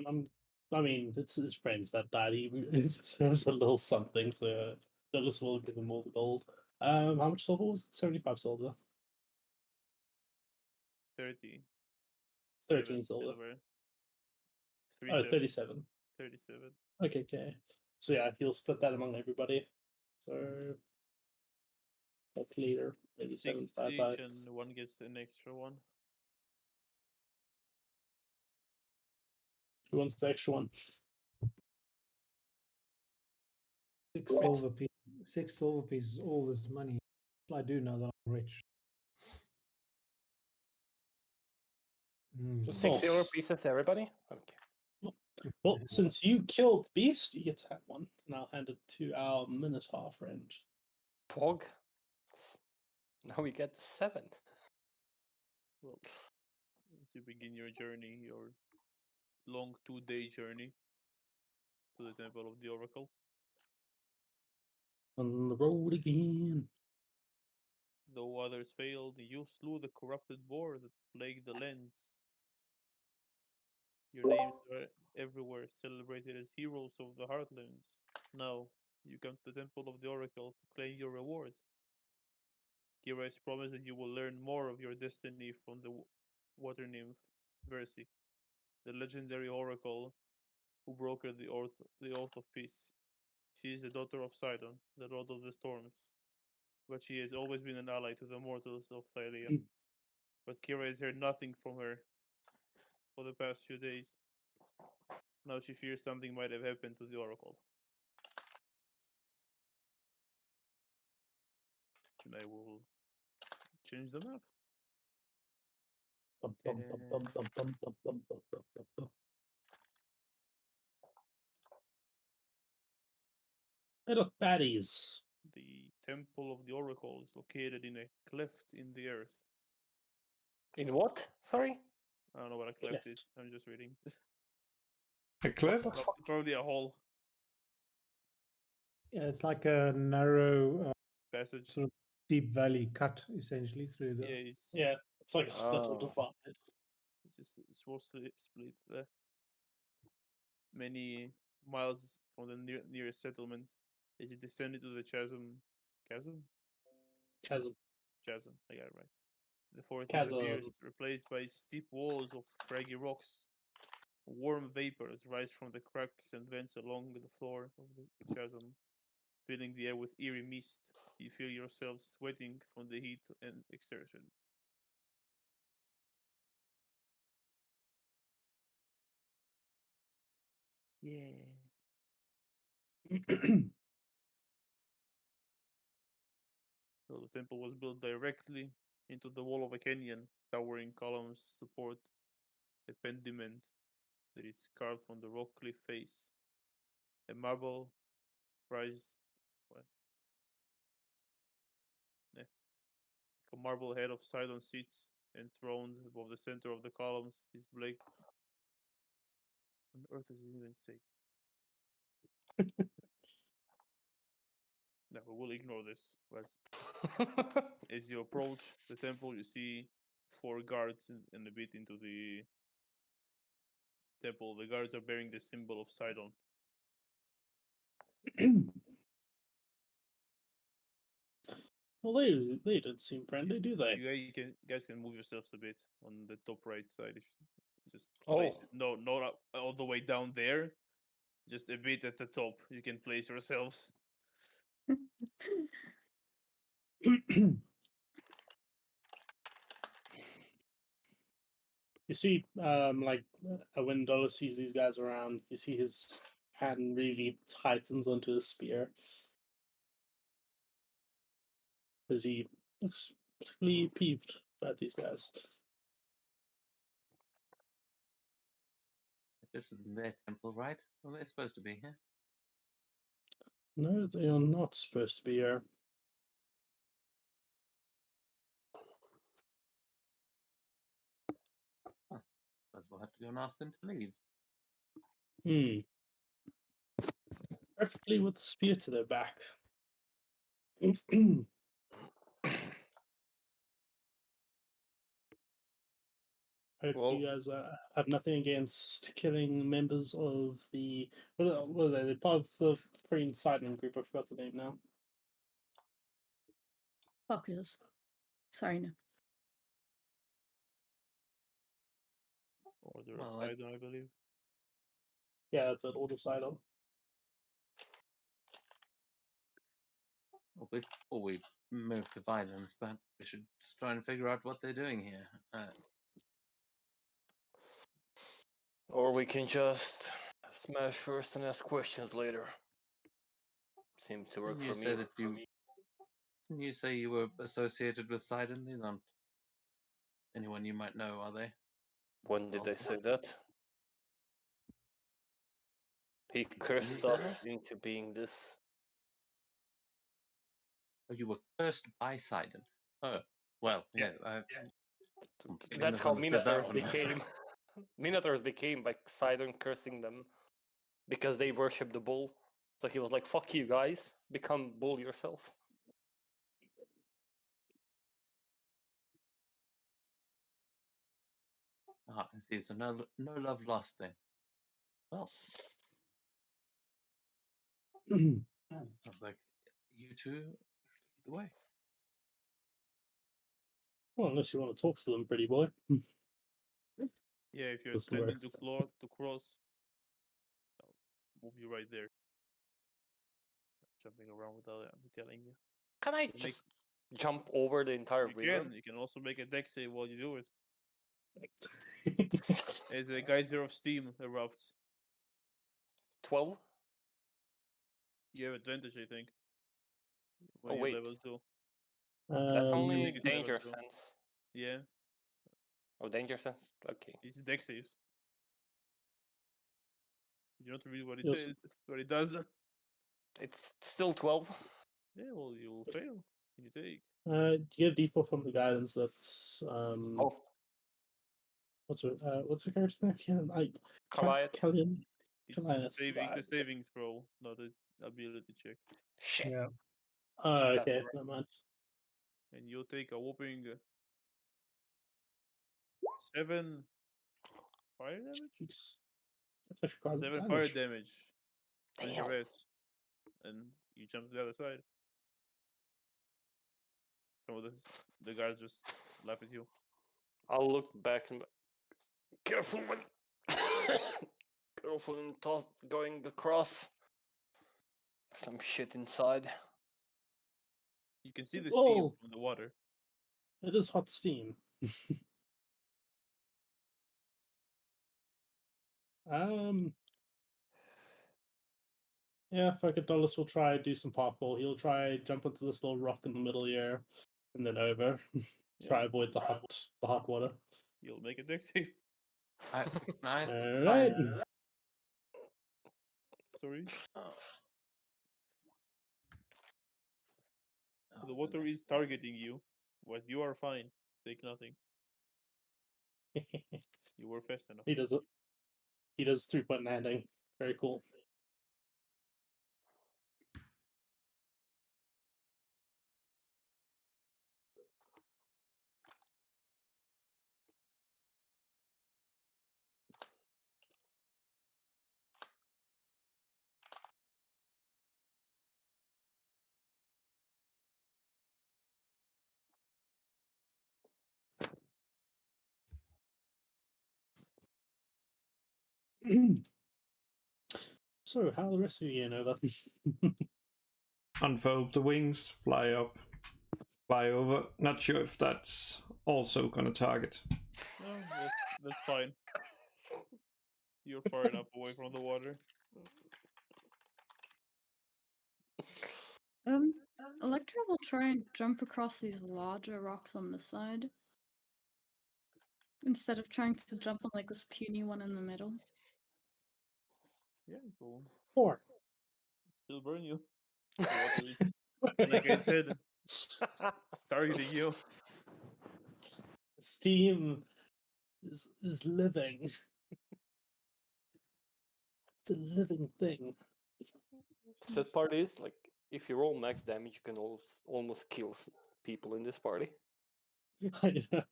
I mean, it's his friends that died. He deserves a little something, so Douglas will give him all the gold. How much silver was it? 75 silver. 30. 13 silver. 37. 37. Okay. So yeah, he'll split that among everybody. So calculator, 37 6 by each, and one gets an extra one. Who wants the extra one? 6 silver pieces, all this money. I do know that I'm rich. So Mm. 6 silver False. pieces, everybody? Okay. Well, since you killed the beast, you get to have one. And I'll hand it to our Minotaur friend. Pog. Now we get 7. Well, as you begin your journey, your long 2-day journey to the Temple of the Oracle. On the road again. Though others failed, you slew the corrupted boar that plagued the lands. Your names are everywhere celebrated as heroes of the Heartlands. Now, you come to the Temple of the Oracle to claim your reward. Kira has promised that you will learn more of your destiny from the water nymph, Versi, the legendary oracle who brokered the oath of peace. She is the daughter of Sidon, the Lord of the Storms, but she has always been an ally to the mortals of Thylia. But Kira has heard nothing from her for the past few days. Now she fears something might have happened to the oracle. And I will change the map. Bum, bum, bum, bum, bum, bum, bum, bum, bum, bum, bum, bum. Hey, look, baddies. The Temple of the Oracle is located in a cleft in the earth. In what? Sorry? I don't know what a cleft is. I'm just reading. A cliff? Probably a hole Yeah, it's like a narrow, passage. sort of deep valley cut essentially through the. Yeah, Yeah, it's like a split or Oh. divide. it's just supposed to split there. Many miles from the nearest settlement as you descend into the chasm. Chasm? Chasm. Chasm. I got it right. The forest Chasm. disappears, replaced by steep walls of craggy rocks. Warm vapors rise from the cracks and vents along the floor of the chasm, filling the air with eerie mist. You feel yourself sweating from the heat and exertion. Yeah. So the temple was built directly into the wall of a canyon. Towering columns support a pediment that is carved from the rock cliff face. A marble rise, what? Yeah, a marble head of Sidon sits enthroned above the center of the columns. His blade. On earth does it even say? No, we will ignore this. But as you approach the temple, you see 4 guards and a bit into the temple. The guards are bearing the symbol of Sidon. Well, they don't seem friendly, do they? You guys can move yourselves a bit on the top right side. Just Oh. place it. No, not all the way down there. Just a bit at the top. You can place yourselves. You see, like when Dollar sees these guys around, you see his hand really tightens onto the spear as he looks particularly peeved about these guys. It's their temple, right? Well, they're supposed to be here. No, they are not supposed to be here. Suppose we'll have to go and ask them to leave. Perfectly with the spear to their back. Hope Well- you guys have nothing against killing members of the. What are they? They're part of the Free Sidon group. I forgot the name now. Fuckers. Sorry, no. Order Well, of I- Sidon, I believe. Yeah, that's an Order Sidon. Well, before we move to violence, but we should try and figure out what they're doing here. Or we can just smash first and ask questions later. Seems to work You for me. said if you didn't you say you were associated with Sidon? These aren't anyone you might know, are they? When did Well, I say that? He cursed said us this? into being this. Oh, you were cursed by Sidon. Oh, well, yeah. I've completely That's how misunderstood that Minotaurs one. became. Minotaurs became by Sidon cursing them because they worship the bull. So he was like, "Fuck you guys, become bull yourself." Ah, I see. So no love lost then. Well, sounds like you two lead the way. Well, unless you want to talk to them, pretty boy. Yeah, if you're Doesn't intending work. to cross, I'll move you right there. Jumping around without telling you. Can I Make- just jump over the entire You river? can. You can also make a dex save while you do it. As a geyser of steam erupts. 12? You have advantage, I think. Oh, When you're wait. level 2. That's only think it's level danger 2. sense. Yeah, Oh, danger sense? Okay. it's dex saves. You don't read what it Yes. says, what it does. It's still 12. Yeah, well, you will fail. You take. You get a default from the guidance. That's Oh, what's the character's name? Yeah, Goliath. Callian. It's Goliath, it's a right. saving throw, not an ability check. Shit. Yeah. Oh, That's okay, right. never mind. And you'll take a whopping 7 fire damage? Jeez. That's actually quite a bit 7 of fire damage. damage and Damn. congrats. And you jump to the other side. Some of the guards just laugh at you. I'll look back and careful when careful when going across. Some shit inside. You can see the steam Whoa. from the water. It is hot steam. Yeah, Fuckadollus will try do some parkour. He'll try jump onto this little rock in the middle here, and then over. Try avoid the hot water. You'll make a dex save. I All right. Sorry. Oh. The water is targeting you, but you are fine. Take nothing. You were fast enough. He does it. He does 3-point landing. Very cool. So, how are the rest of you, Nova? Unfold the wings, fly up, fly over. Not sure if that's also gonna target. No, that's fine. You're far enough away from the water. Electra will try and jump across these larger rocks on the side instead of trying to jump on like this puny one in the middle. Yeah, it will 4. still burn you. The water is, like I said, targeting you. Steam is living. It's a living thing. Sad part is, like, if you roll max damage, you can almost kill people in this party. I know.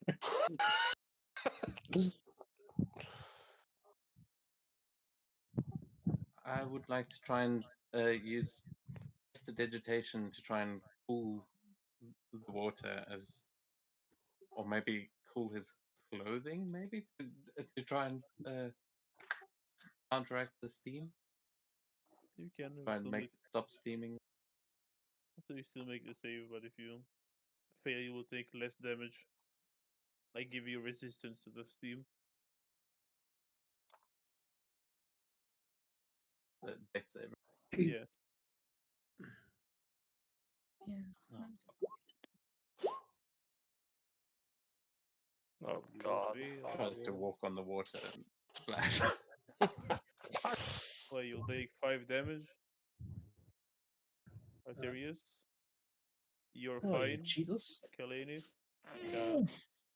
I would like to try and use the digitation to try and cool the water or maybe cool his clothing, maybe to try and counteract the steam. You can Try and still make make it stop steaming. so you still make the save, but if you fail, you will take less damage. I give you resistance to the steam. Dex save. Yeah. Yeah. Oh, Oh You god. fail, tries to roll. walk on the water and splash. Well, you'll take 5 damage. Arterius. You're Oh, you fine. Jesus. Kalenith.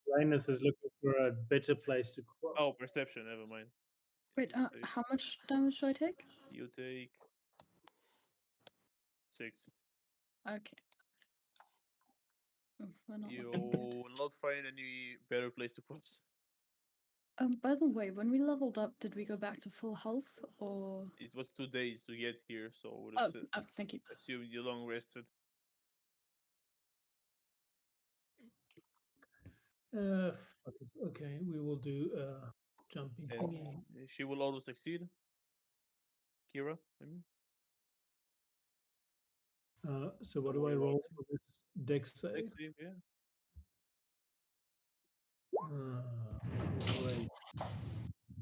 Linus is looking for a better place to cross. Oh, perception, never mind. Wait, Save. how much damage do I take? You take 6. Okay. We're not You looking good. will not find any better place to cross. By the way, when we leveled up, did we go back to full health or? It was 2 days to get here, so I would Oh, have thank you. assumed you long rested. Fuck it. Okay, we will do jumping And thingy. she will auto succeed. Kira, I mean. So what Don't do I worry about roll it. for this dex save? Dex save, yeah. Great.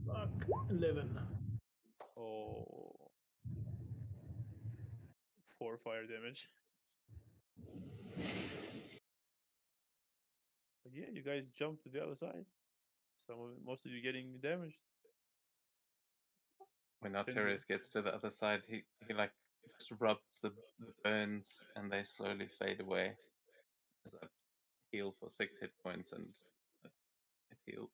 Fuck. 11. Oh. 4 fire damage. But yeah, you guys jump to the other side. Most of you getting damaged. When Tend to- Arterius gets to the other side, he like just rubs the burns and they slowly fade away. As I heal for 6 hit points and it healed.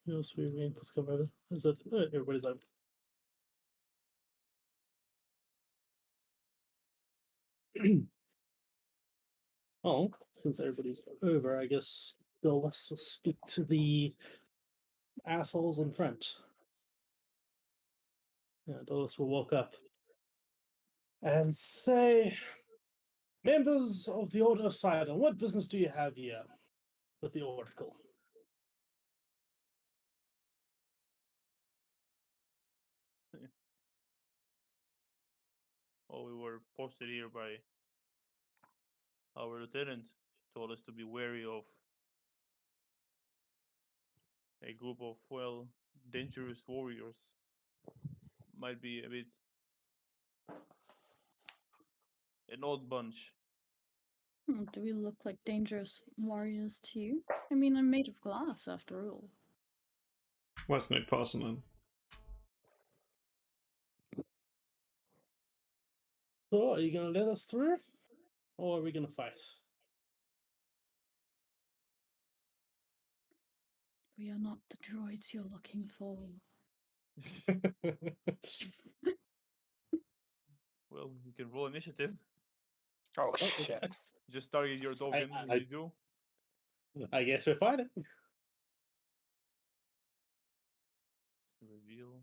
Who else we waiting for to come over? Is that everybody's over? Well, since everybody's over, I guess Dolus will speak to the assholes in front. Dolus will walk up and say, "Members of the Order of Sidon, what business do you have here with the Oracle?" Well, we were posted here by our lieutenant. Told us to be wary of a group of, well, dangerous warriors. Might be a bit an odd bunch. Do we look like dangerous warriors to you? I mean, I'm made of glass after all. Wasn't it personal? So, are you going to let us through? Or are we going to fight? We are not the droids you're looking for. Well, you can roll initiative. Oh okay. shit! Just target your token I- as you do. I guess we're fighting. Reveal.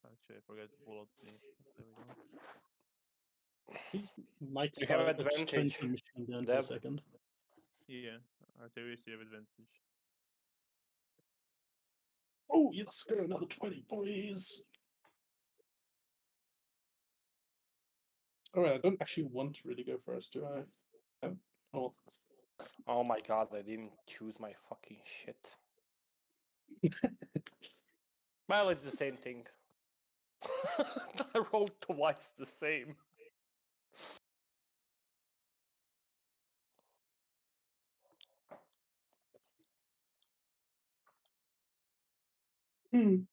Actually, I forgot to pull out the. There we go. These might You have start advantage, exchanging machine gun for a Deb. second. Yeah, Arterius, you have advantage. Oh, let's go another 20, boys. All right, I don't actually want to really go first, do I? Oh, Oh my god! I didn't choose my fucking shit. Well, it's the same thing. I rolled twice the same. Hmm.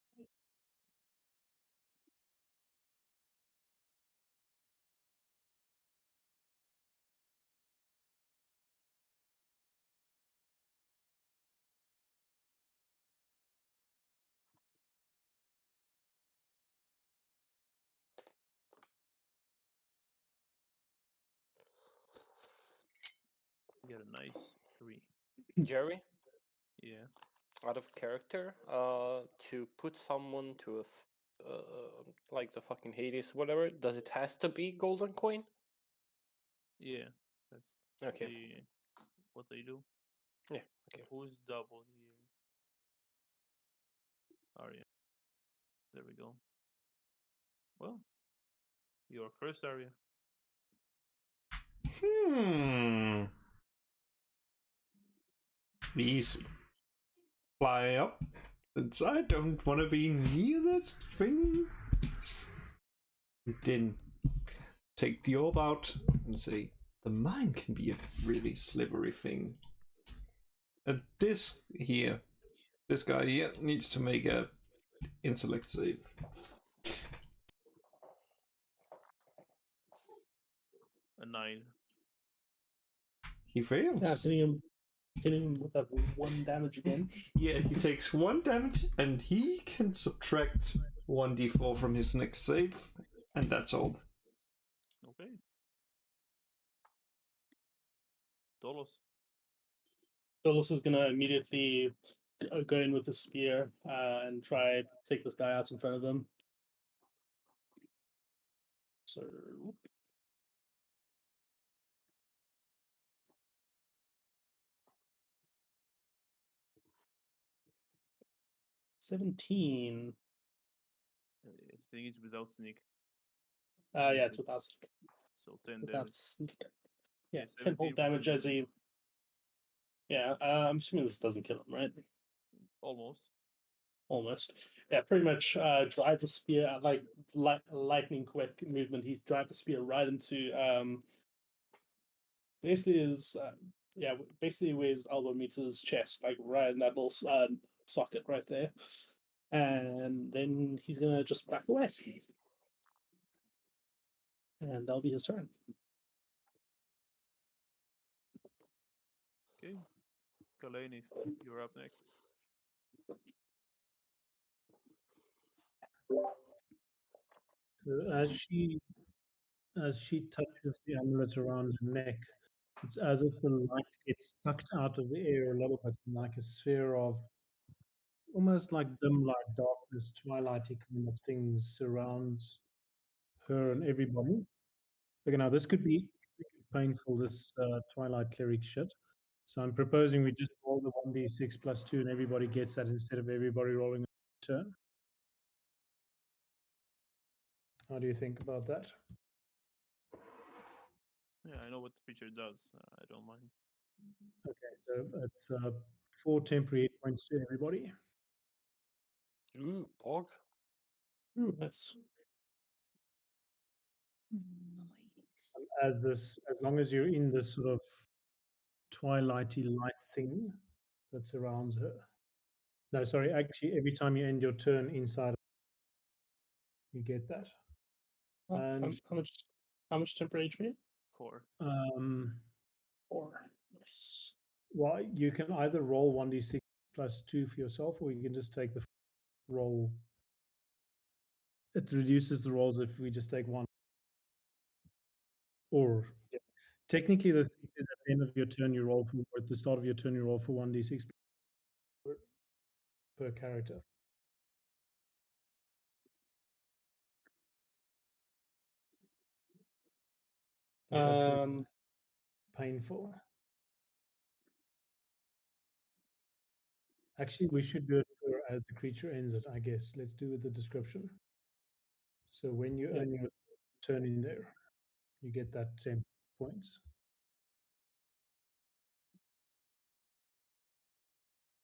You get a nice 3. Jerry, Yeah. out of character, to put someone to a, like the fucking Hades, whatever. Does it has to be golden coin? Yeah. That's Okay. the what they do. Yeah. Okay. Who's double here? Arya. There we go. Well, your first Arya. Please fly up, since I don't want to be near this thing. Then take the orb out and say, the mind can be a really slippery thing. This guy here needs to make a intellect save. A 9. He fails. Yeah, hitting him with that 1 damage again. Yeah, he takes 1 damage and he can subtract 1d4 from his next save, and that's all. Okay. Dolos. Dolus is going to immediately go in with the spear and try take this guy out in front of him. So, 17. I think it's without sneak. Yeah, it's without So 10 without damage. sneak. Yeah, Okay, 10 whole 17 damage as damage. he. Yeah, I'm assuming this doesn't kill him, right? Almost. Almost. Yeah, pretty much drive the spear at like lightning quick movement. He drive the spear right into basically his basically where his elbow meets his chest, like right in that little socket right there. And then he's gonna just back away. And that'll be his turn. Okay. Kalani, you're up next. So as she as she touches the amulet around her neck, it's as if the light gets sucked out of the air a little bit, like a sphere of almost like dim light, darkness, twilighty kind of things surrounds her and everybody. Okay, now this could be painful, this Twilight Cleric shit. So I'm proposing we just roll the 1d6 plus 2 and everybody gets that instead of everybody rolling a turn. How do you think about that? Yeah, I know what the creature does. I don't mind. Okay, so it's 4 temporary hit points to everybody. Ooh, Bog. Ooh, nice. Nice. As long as you're in this sort of twilighty light thing that surrounds her. No, sorry, actually, every time you end your turn inside, you get that. Oh, And how much temporary HP? 4. 4. Nice. well, you can either roll 1d6 plus 2 for yourself, or you can just take the roll. It reduces the rolls if we just take one. Or technically, the thing is at the end of your turn, you roll for, or at the start of your turn, you roll for 1d6 per character. But that's gonna be painful. Actually, we should do it as the creature ends it, I guess. Let's do with the description. So when you earn your turn in there, you get that 10 points.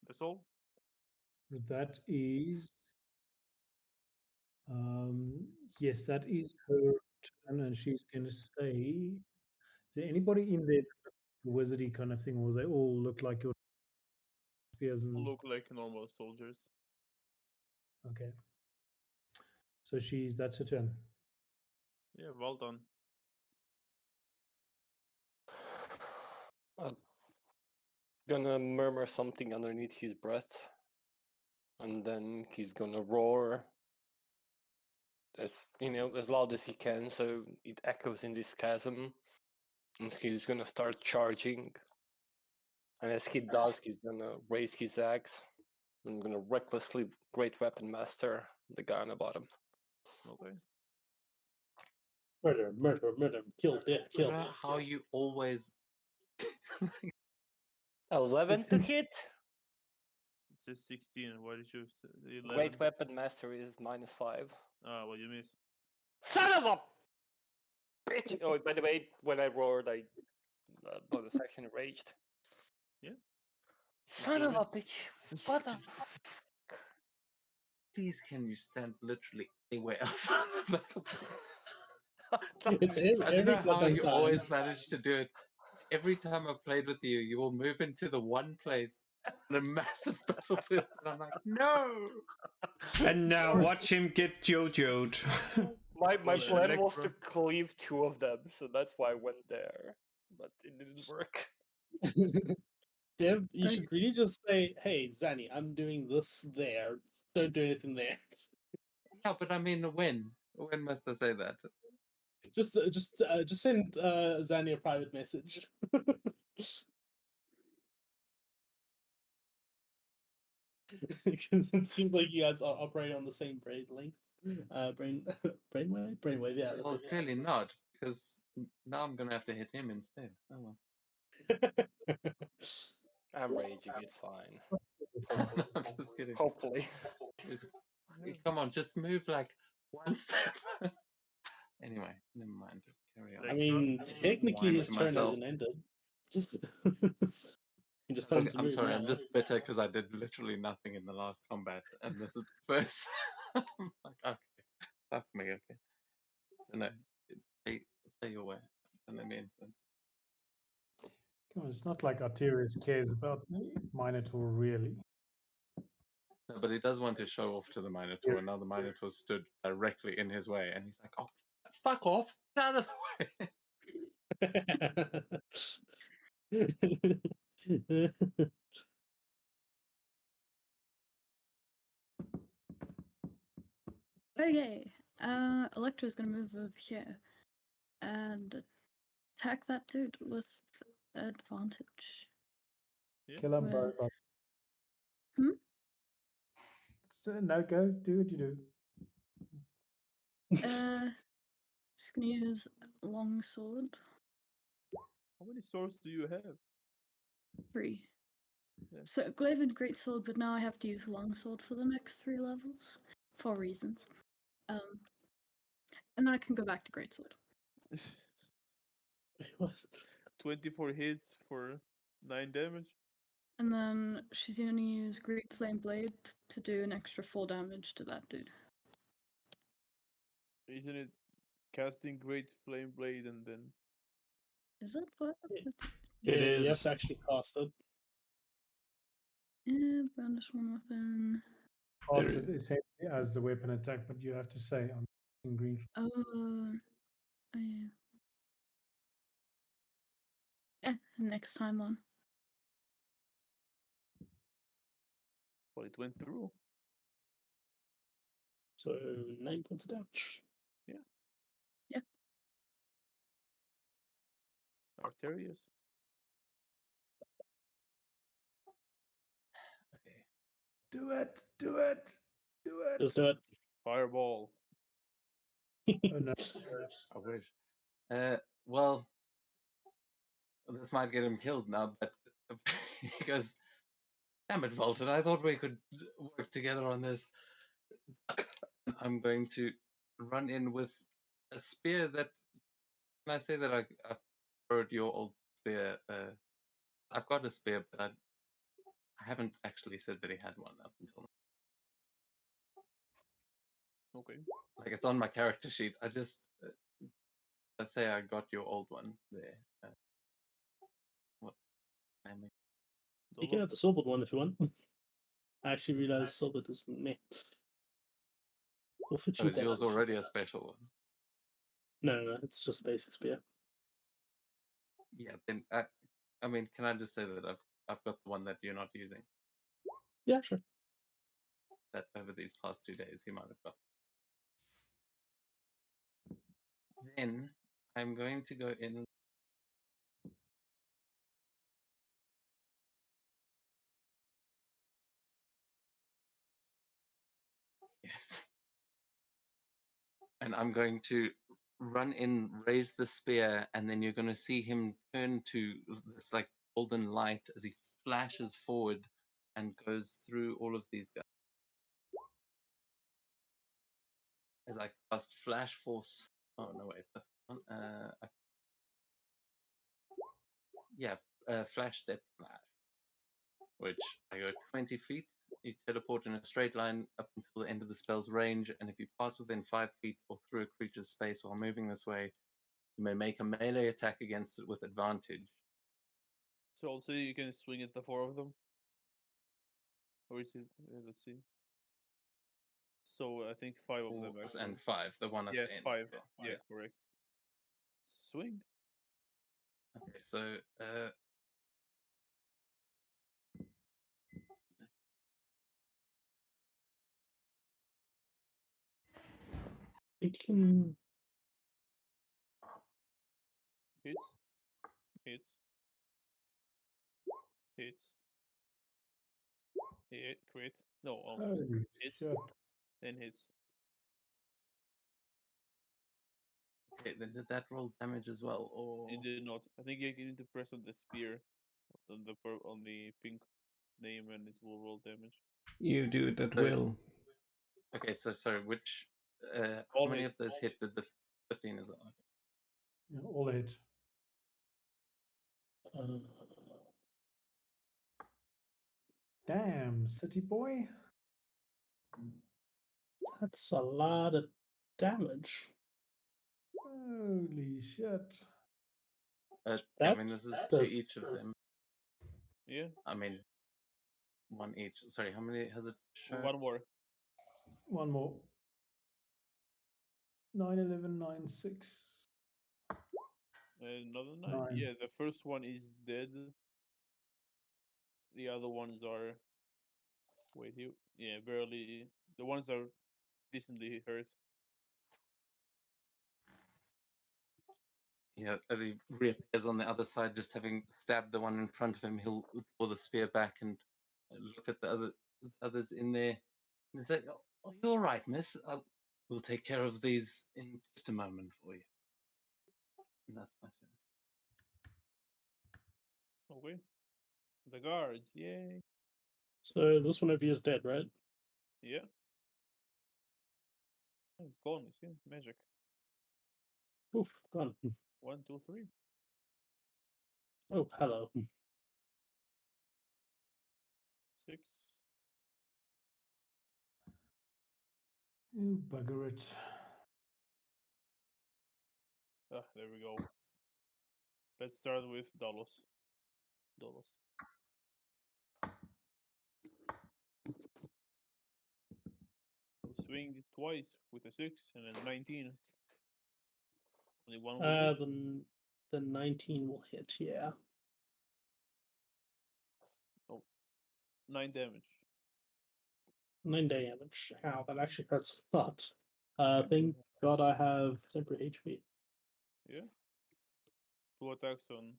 That's all? That is, yes, that is her turn, and she's going to say, is there anybody in there wizardy kind of thing, or they all look like your spears and Look like normal soldiers. okay. So that's her turn. Yeah, well done. I'm gonna murmur something underneath his breath, and then he's gonna roar as as loud as he can, so it echoes in this chasm. And he's gonna start charging. And as he does, he's gonna raise his axe. I'm gonna recklessly Great Weapon Master the guy on the bottom. Okay. Murder, murder, murder. Kill, yeah, kill. You know how you always 11 to hit. It says 16. Why did you say 11? Great Weapon Master is -5. Ah, well, you miss. Son of a bitch! Oh, by the way, when I roared, I bonus action raged. Yeah. Son of a bitch! What the? please can you stand literally anywhere else on the battlefield? It's I don't know how goddamn you time. always manage to do it. Every time I've played with you, you will move into the one place in a massive battlefield, and I'm like, no. And now watch him get JoJo'd. My Well, plan was to Electro. cleave 2 of them, so that's why I went there. But it didn't work. Dev, you should really just say, "Hey, Zanny, I'm doing this there. Don't do anything there." Yeah, but I mean, when? When must I say that? Just send Zanny a private message. Because it seems like you guys are operating on the same brain length. Brainwave. Yeah. That's Well, it. clearly not, because now I'm gonna have to hit him instead. Oh well. I'm raging, it's fine. I'm just kidding. Hopefully. Come on, just move like one step. Anyway, never mind. Carry on. I mean, technically Whine his to turn myself. hasn't ended. You just tell him Okay, to I'm move sorry, now. I'm just bitter because I did literally nothing in the last combat, and this is the first. I'm like, okay, fuck me, okay. So no, play your way, and let me influence. Come on, it's not like Arterius cares about the Minotaur really. No, but he does want to show off to the Minotaur, and now the Minotaur stood directly in his way, and he's like, oh, fuck off, get out of the way. Okay. Electra's gonna move over here. and attack that dude with advantage. Kill them Well- both. Hmm? No, go. Do what you do. Just gonna use longsword. How many swords do you have? 3. Yeah. So glaive and greatsword, but now I have to use longsword for the next 3 levels for reasons. And then I can go back to greatsword. What? 24 hits for 9 damage. And then she's gonna use Great Flame Blade to do an extra 4 damage to that dude. Isn't it casting Great Flame Blade and then Is that what? Yeah. It Yeah, you have is. to actually cast it. Yeah, brandish one weapon. Cast There- it essentially as the weapon attack, but you have to say I'm in green. Oh, yeah. Yeah, next time on. well it went through? So 9 points of damage. Arterius. Okay. Do it! Do it! Do it! Just do it. Fireball. Oh, no. I wish. Well, this might get him killed now, but he goes, damn it, Volton, I thought we could work together on this. I'm going to run in with a spear that, can I say that I borrowed your old spear? I've got a spear, but I haven't actually said that he had one up until now. Okay. Like, it's on my character sheet. I just, let's say I got your old one there. What? I mean, You can have the silvered one if you want. I actually realized silvered is meh. Will fit oh, you is yours better. already a special one? No, it's just a basic spear. Yeah, then I mean, can I just say that I've got the one that you're not using? Yeah, sure. That over these past 2 days he might have got. Then I'm going to go in. Yes. And I'm going to run in, raise the spear, and then you're going to see him turn to this like golden light as he flashes forward and goes through all of these guys. I like cast flash force. Oh no, wait, that's one. Yeah, flash step flash, which I go 20 feet. You teleport in a straight line up until the end of the spell's range, and if you pass within 5 feet or through a creature's space while moving this way, you may make a melee attack against it with advantage. So also you can swing at the 4 of them. Or is it? Let's see. So I think 5 of them Four actually. and 5, the one at Yeah, the end. 5. Okay, Yeah, correct. Swing. Okay, so You can. Hits. Hits. Hits. Hit. Crit. No, almost. Holy Hits. shit. Then hits. okay, then did that roll damage as well, or It did not. I think you need to press on the spear on the pink name and it will roll damage. You do it at So- will. okay? So sorry, which how All many hits, of those all hit did the 15 as well? Okay. Yeah, all hit. Damn, city boy. That's a lot of damage. Holy shit. I That mean, this is to does- each of them. Yeah, I mean, one each. Sorry, how many has it shown? one more. One more. 9, 11, 9, 6. Another 9. 9. Yeah, the first one is dead. The other ones are. Wait, you. Yeah, barely. The ones are decently hurt. Yeah, as he reappears on the other side, just having stabbed the one in front of him, he'll pull the spear back and look at the others in there and say, "Oh, you're right, miss. We'll take care of these in just a moment for you." And that's my turn. Okay. The guards, yay. So this one over here is dead, right? Yeah. Oh, it's gone, you see? Magic. Oof, gone. 1, 2, 3. Oh, hello. 6. You bugger it. Ah, there we go. Let's start with Dalos. Dalos. He'll swing twice with a 6 and a 19. Only one will hit. The 19 will hit, yeah. 9 damage. 9 damage. Ow, that actually hurts a lot. Yeah. Thank God I have temporary HP. Yeah. 2 attacks on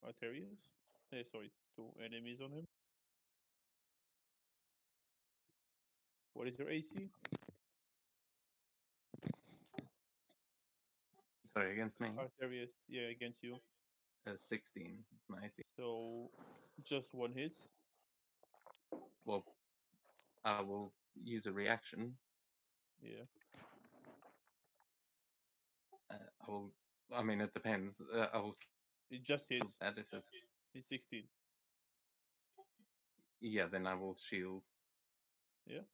Arterius. Sorry, 2 enemies on him. What is your AC? Sorry, against me. Arterius, yeah, against you. 16 is my AC. So just 1 hit. Well, I will use a reaction. Yeah. I will. I mean, it depends. I will It just shield hits. that if it's. It's 16. Yeah, then I will shield. Yeah.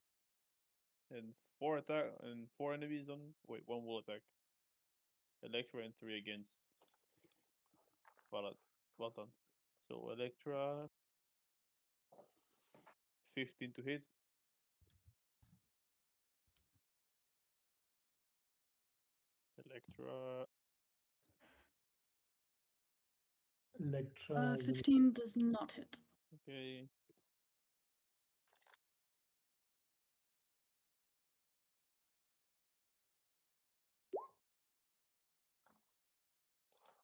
And 4 enemies on. Wait, 1 will attack. Electra and 3 against Valtan. So Electra 15 to hit. Electra Electra. is in- 15 does not hit. okay.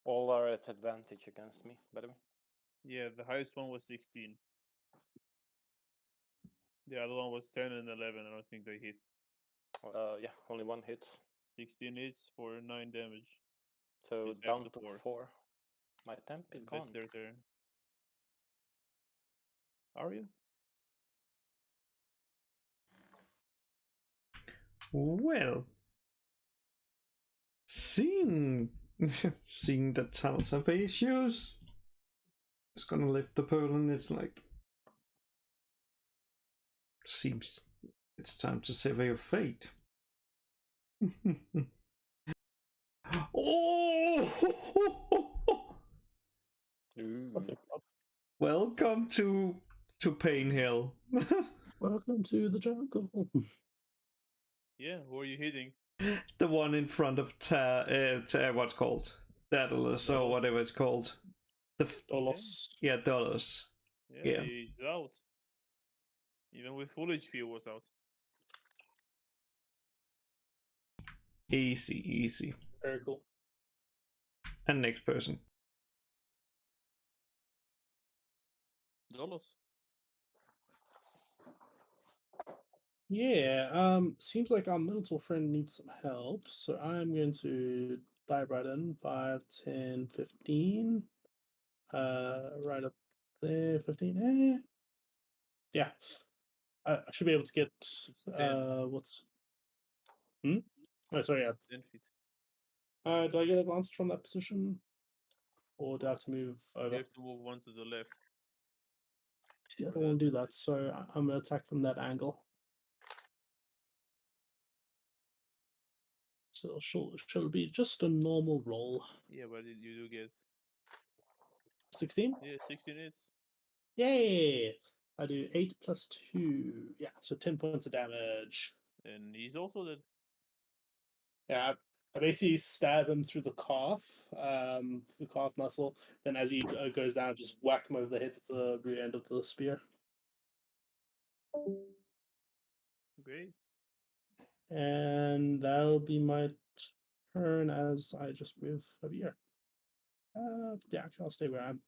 All are at advantage against me, by the way. Yeah, the highest one was 16. The other one was 10 and 11. I don't think they hit. Yeah, only 1 hit. 16 hits for 9 damage. So She's back down to to 4. 4. My temp is And gone. that's their turn. Arya? Well, seeing seeing that Talos have issues, it's gonna lift the pearl and it's like seems it's time to sever your fate. Oh! Ooh. Okay. Welcome to Pain Hill. Welcome to the jungle. Yeah, who are you hitting? The one in front of what's called Daedalus or Daedalus? whatever it's called. Dolos. Yeah, Daedalus. Yeah, Yeah. he's out. Even with full HP, he was out. Easy. Very cool. And next person. Dalos. Yeah, seems like our little friend needs some help, so I'm going to dive right in. 5, 10, 15. Right up there, 15. Yeah. I should be able to get It's 10. what's Oh sorry, yeah. It's 10 feet. Do I get advantage from that position? Or do I have to move You over? have to move 1 to the left. See, I for don't want to do that. that, so I'm gonna attack from that angle. So shall be just a normal roll. Yeah, but you do get 16? 16 hits. Yay! I do 8 plus 2. Yeah, so 10 points of damage. And he's also dead. Yeah, I basically stab him through the calf muscle. Then as he goes down, just whack him over the head with the rear end of the spear. Great. And that'll be my turn as I just move over here. Yeah, actually, I'll stay where I am.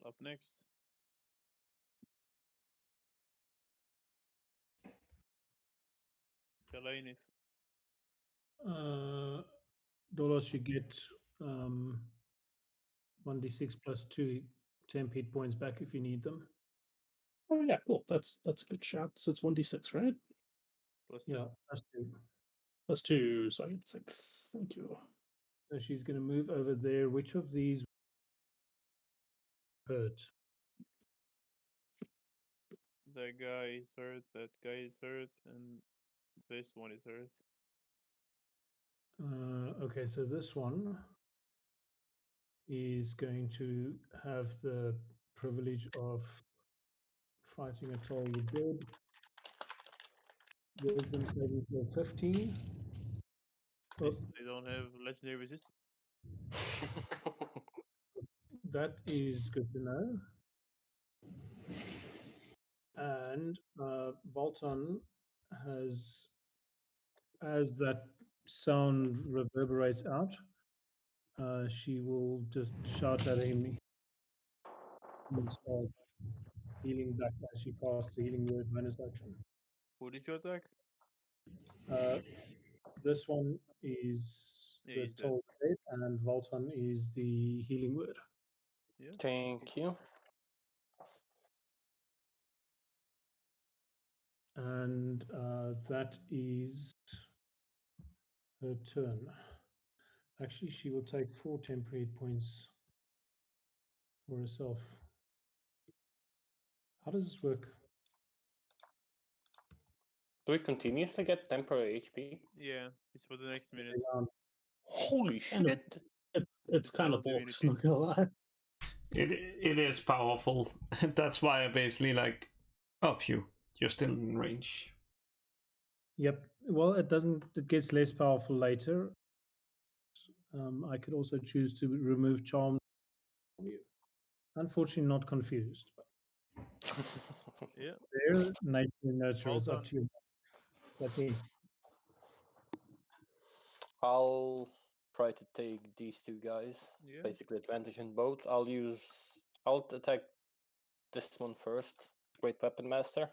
Up next. Kalanis. Dolos, you get 1d6 plus 2 temp hit points back if you need them. Oh yeah, cool. That's a good shout. So it's 1d6, right? Plus Yeah, 2. plus 2. Plus 2, so I get 6. Thank you. So she's going to move over there. Which of these hurt? That guy is hurt, that guy is hurt, and this one is hurt. Okay, so this one is going to have the privilege of fighting a toll you dead. Wisdom saving throw 15. At Oh, least they don't have legendary resistance. that is good to know. And Volton has, as that sound reverberates out, she will just shout at him of healing back as she casts the healing word bonus action. Who did you attack? This one is Yeah, the he's dead. toll dead, and Volton is the healing word. Yeah. Thank you. And that is her turn. Actually, she will take 4 temporary points for herself. How does this work? Do we continuously get temporary HP? Yeah, it's for the next minute. Holy Kind of. shit! It's It's kind of no bulked, divinity. not gonna lie. It is powerful. That's why I basically like, oh, you're still in range. Yep. Well, it doesn't. It gets less powerful later. I could also choose to remove charm from you. Unfortunately, not confused. But Yeah. their nature and nurture Well is up done. to you. That's me. I'll try to take these two guys. Yeah. Basically, advantage in both. I'll attack this one first. Great Weapon Master.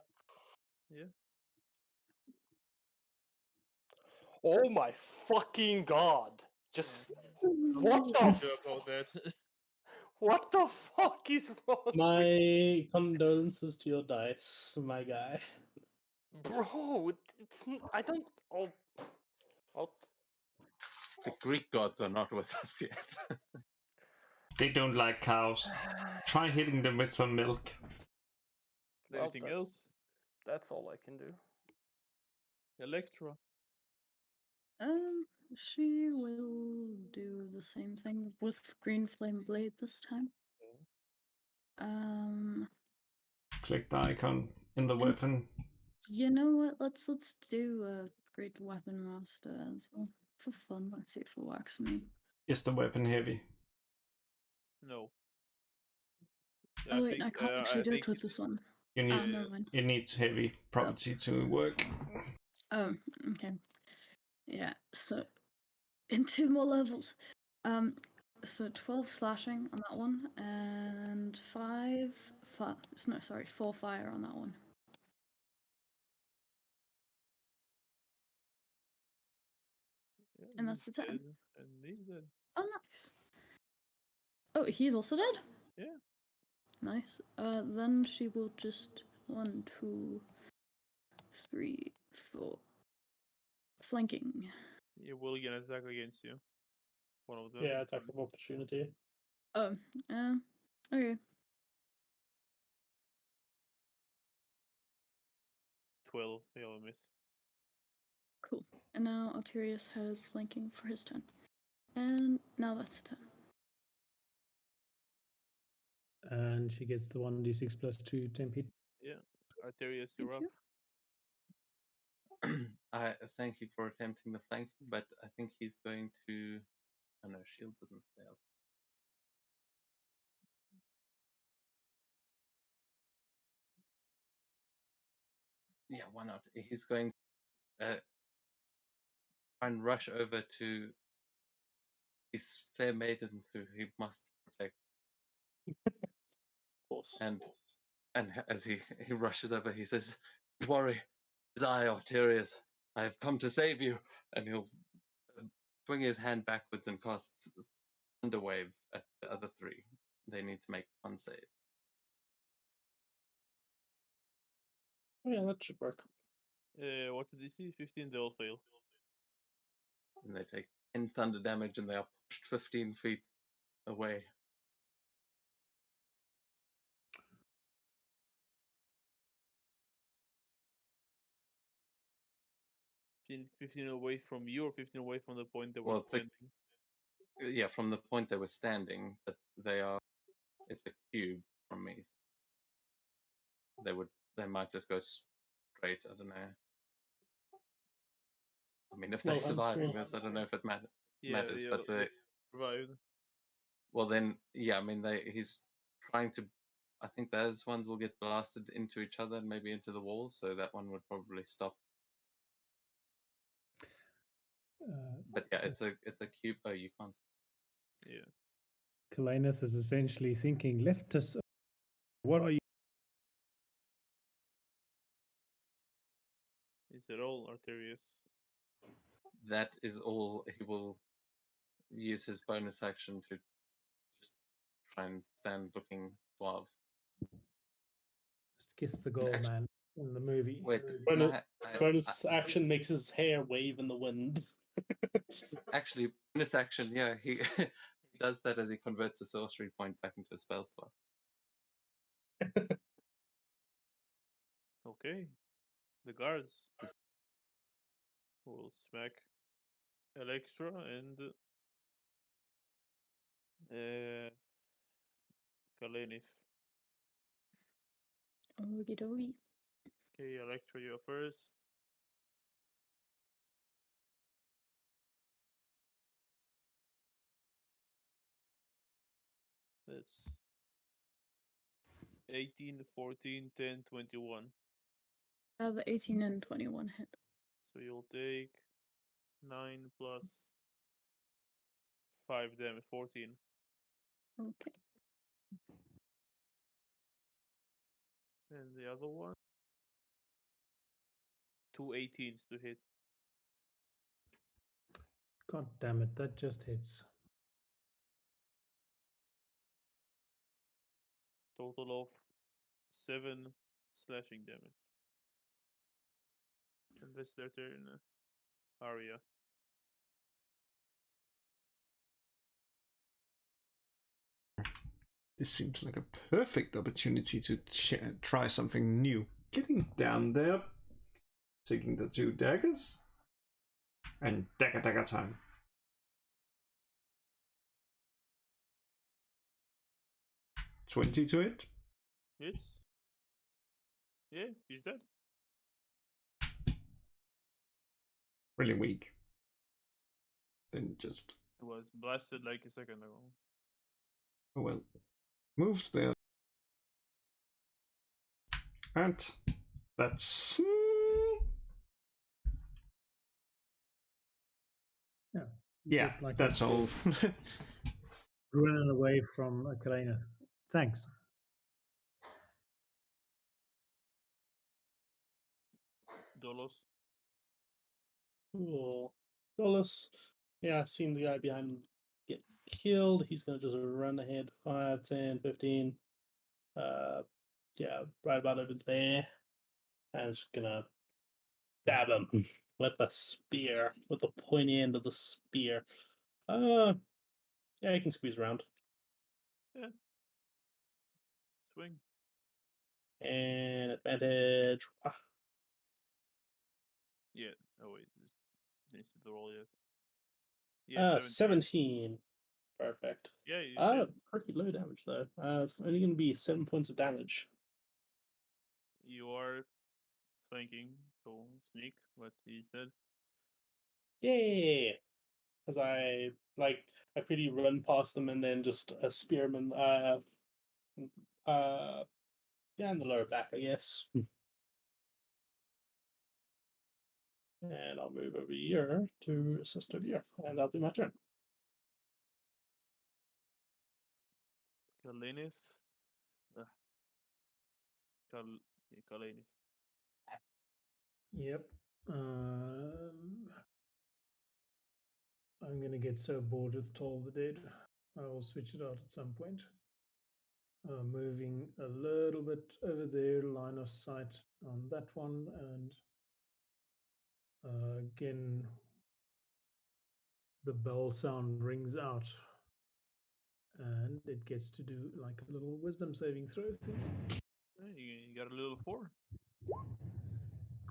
Yeah. Oh my fucking god! Just what Not the too sure about that. what the fuck is wrong, with My condolences to your dice, my guy. bro? I don't. I'll The Greek gods are not with us yet. They don't like cows. Try hitting them with some milk. well, Anything else? that's all I can do. Electra. She will do the same thing with Green Flame Blade this time. Click the icon in the weapon. You know what? Let's do a Great Weapon Master as well for fun. Let's see if it works for me. Is the weapon heavy? No. Oh wait, I can't actually do it with this one. You need Never mind. it needs heavy property to work. Oh, okay. Yeah. So, in 2 more levels. So 12 slashing on that one, and 4 fire on that one. Yeah, And that's the he's turn. dead, and he's dead. Oh, nice. Oh, he's also dead? Yeah. Nice. Then she will just 1, 2, 3, 4. Flanking. You will get an attack against you. One of them. Yeah, attack of opportunity. Oh, okay. 12. They'll miss. Cool. And now Alterius has flanking for his turn. And now that's a turn. And she gets the 1d6 plus 2 temp hit. Yeah. Arterius, you're up. You. I thank you for attempting the flanking, but I think he's going to. Oh no, shield doesn't stay up. Yeah, why not? He's going try and rush over to this fair maiden who he must protect. Of course. And as he rushes over, he says, "Don't worry, it is I, Arterius. I have come to save you." And he'll swing his hand backwards and cast Thunderwave at the other three. They need to make one save. Oh, yeah, that should work. What's the DC? 15, they all fail. And they take 10 thunder damage and they are pushed 15 feet away. Fifteen away from you, or 15 away from the point they were Well, it's standing? Yeah, from the point they were standing, but it's a cube from me. They might just go straight. I don't know. I mean, if they Well, I'm survive sure- this, I don't know if it matters. Yeah, But they survived. well, then, yeah. I mean, he's trying to. I think those ones will get blasted into each other and maybe into the wall, so that one would probably stop. But yeah, it's a cube. Oh, you can't. Yeah. Kalanith is essentially thinking, leftist, what are you? Is it all Arterius? That is all. He will use his bonus action to just try and stand looking suave. Just kiss the goal, Actu- man, in the movie. Wait, Bonus- Bonus action makes his hair wave in the wind. actually, bonus action. Yeah, he he does that as he converts a sorcery point back into a spell slot. Okay. The guards will smack Electra and Kalenith. Okie dokie. Okay, Electra, you're first. That's 18, 14, 10, 21. The 18 and 21 hit. So you'll take 9 plus 5 damage, 14. Okay. And the other one, 2 18s to hit. God damn it, that just hits. Total of 7 slashing damage. And that's their turn. Arya. This seems like a perfect opportunity to try something new. Getting down there, taking the 2 daggers, and dagger time. $20 to hit. Hits. Yeah, he's dead. Really weak. Then just, He was blasted like a second ago. oh well, moves there. And that's yeah, Looked like that's all. running away from Kalanith. Thanks. Dolos. Cool. Dolus. Yeah, seeing the guy behind him get killed. He's going to just run ahead 5, 10, 15. Yeah, right about over there. And it's going to stab him with a spear, with the pointy end of the spear. Yeah, he can squeeze around. Swing. And advantage. Yeah. Oh wait, this needs to roll yet. Yeah, 17. Perfect. Yeah, you did. Pretty low damage though. It's only going to be 7 points of damage. You are flanking, so sneak, but he's dead. Yay! As I quickly run past them and then just a spearman. Yeah, in the lower back, I guess. And I'll move over here to assist over here, and that'll be my turn. Kalenis. Kalenis. Yep. I'm gonna get so bored with Toll of the Dead. I will switch it out at some point. Moving a little bit over there, line of sight on that one, and again, the bell sound rings out, and it gets to do like a little wisdom saving throw thing. Hey, you got a little 4.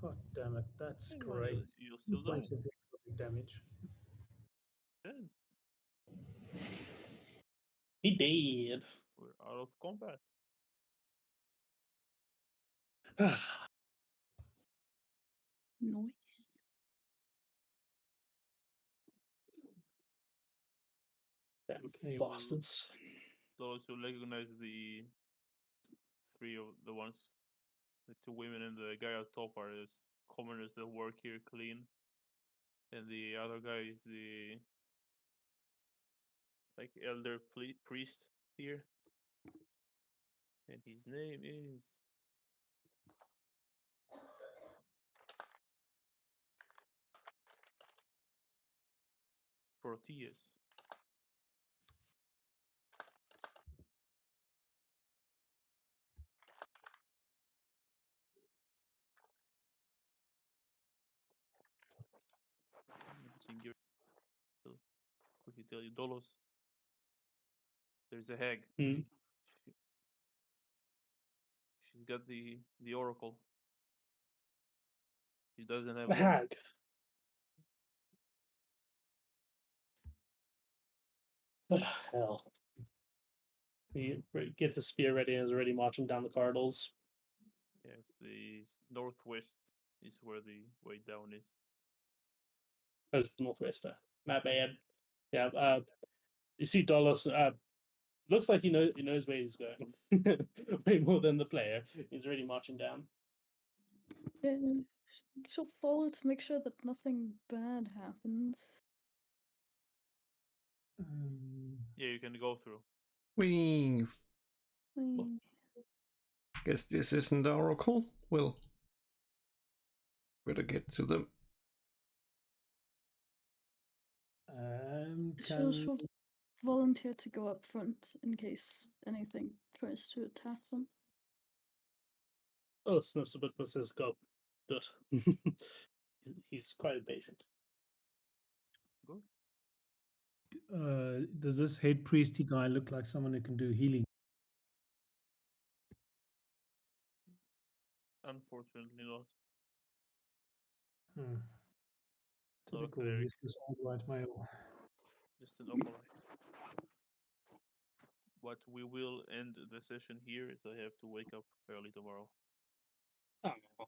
God damn it, that's Hey, great. You'll still die. Points of necrotic damage. Good. He did. We're out of combat. Noise. Damn Okay, bastards. Those who recognize the 3 of the ones, the 2 women and the guy at top are just commoners that work here clean. And the other guy is the like elder priest here. And his name is Proteus. Quickly tell you, Dolos. There's a hag. Hmm. She's got the oracle. She doesn't have A luck. hag. Hell. He gets a spear ready and is already marching down the corridors. Yes, the northwest is where the way down is. Oh, it's the northwest. My bad. Yeah. You see Dolos. Looks like he knows where he's going. Way more than the player. He's already marching down. She'll follow to make sure that nothing bad happens. Yeah, you can go through. We Mm, guess this isn't the oracle. We'll better get to them. she'll volunteer to go up front in case anything tries to attack them. Oh, sniffs a bit and says, "Go, do it." He's quite impatient. Good. Does this head priesty guy look like someone who can do healing? Unfortunately not. Hmm. Not a Typical cleric. useless old white male. Just an acolyte. But we will end the session here as I have to wake up early tomorrow. Oh,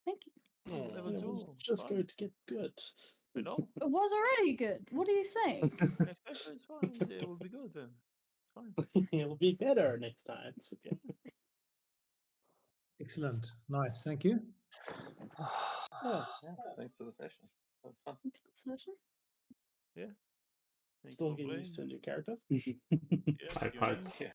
Thank you. Oh, level it 2. was just fine. going to get good. I know. It was already good. What are you saying? Next time it's fine. It will be good then. It's fine. It'll be better next time. It's okay. Excellent. Nice. Thank you. Oh, yeah, thanks for the session. That was fun. Session? Yeah. Thank Still you for getting playing. used to a new character. Yes, Bye, you bye. in? Yeah.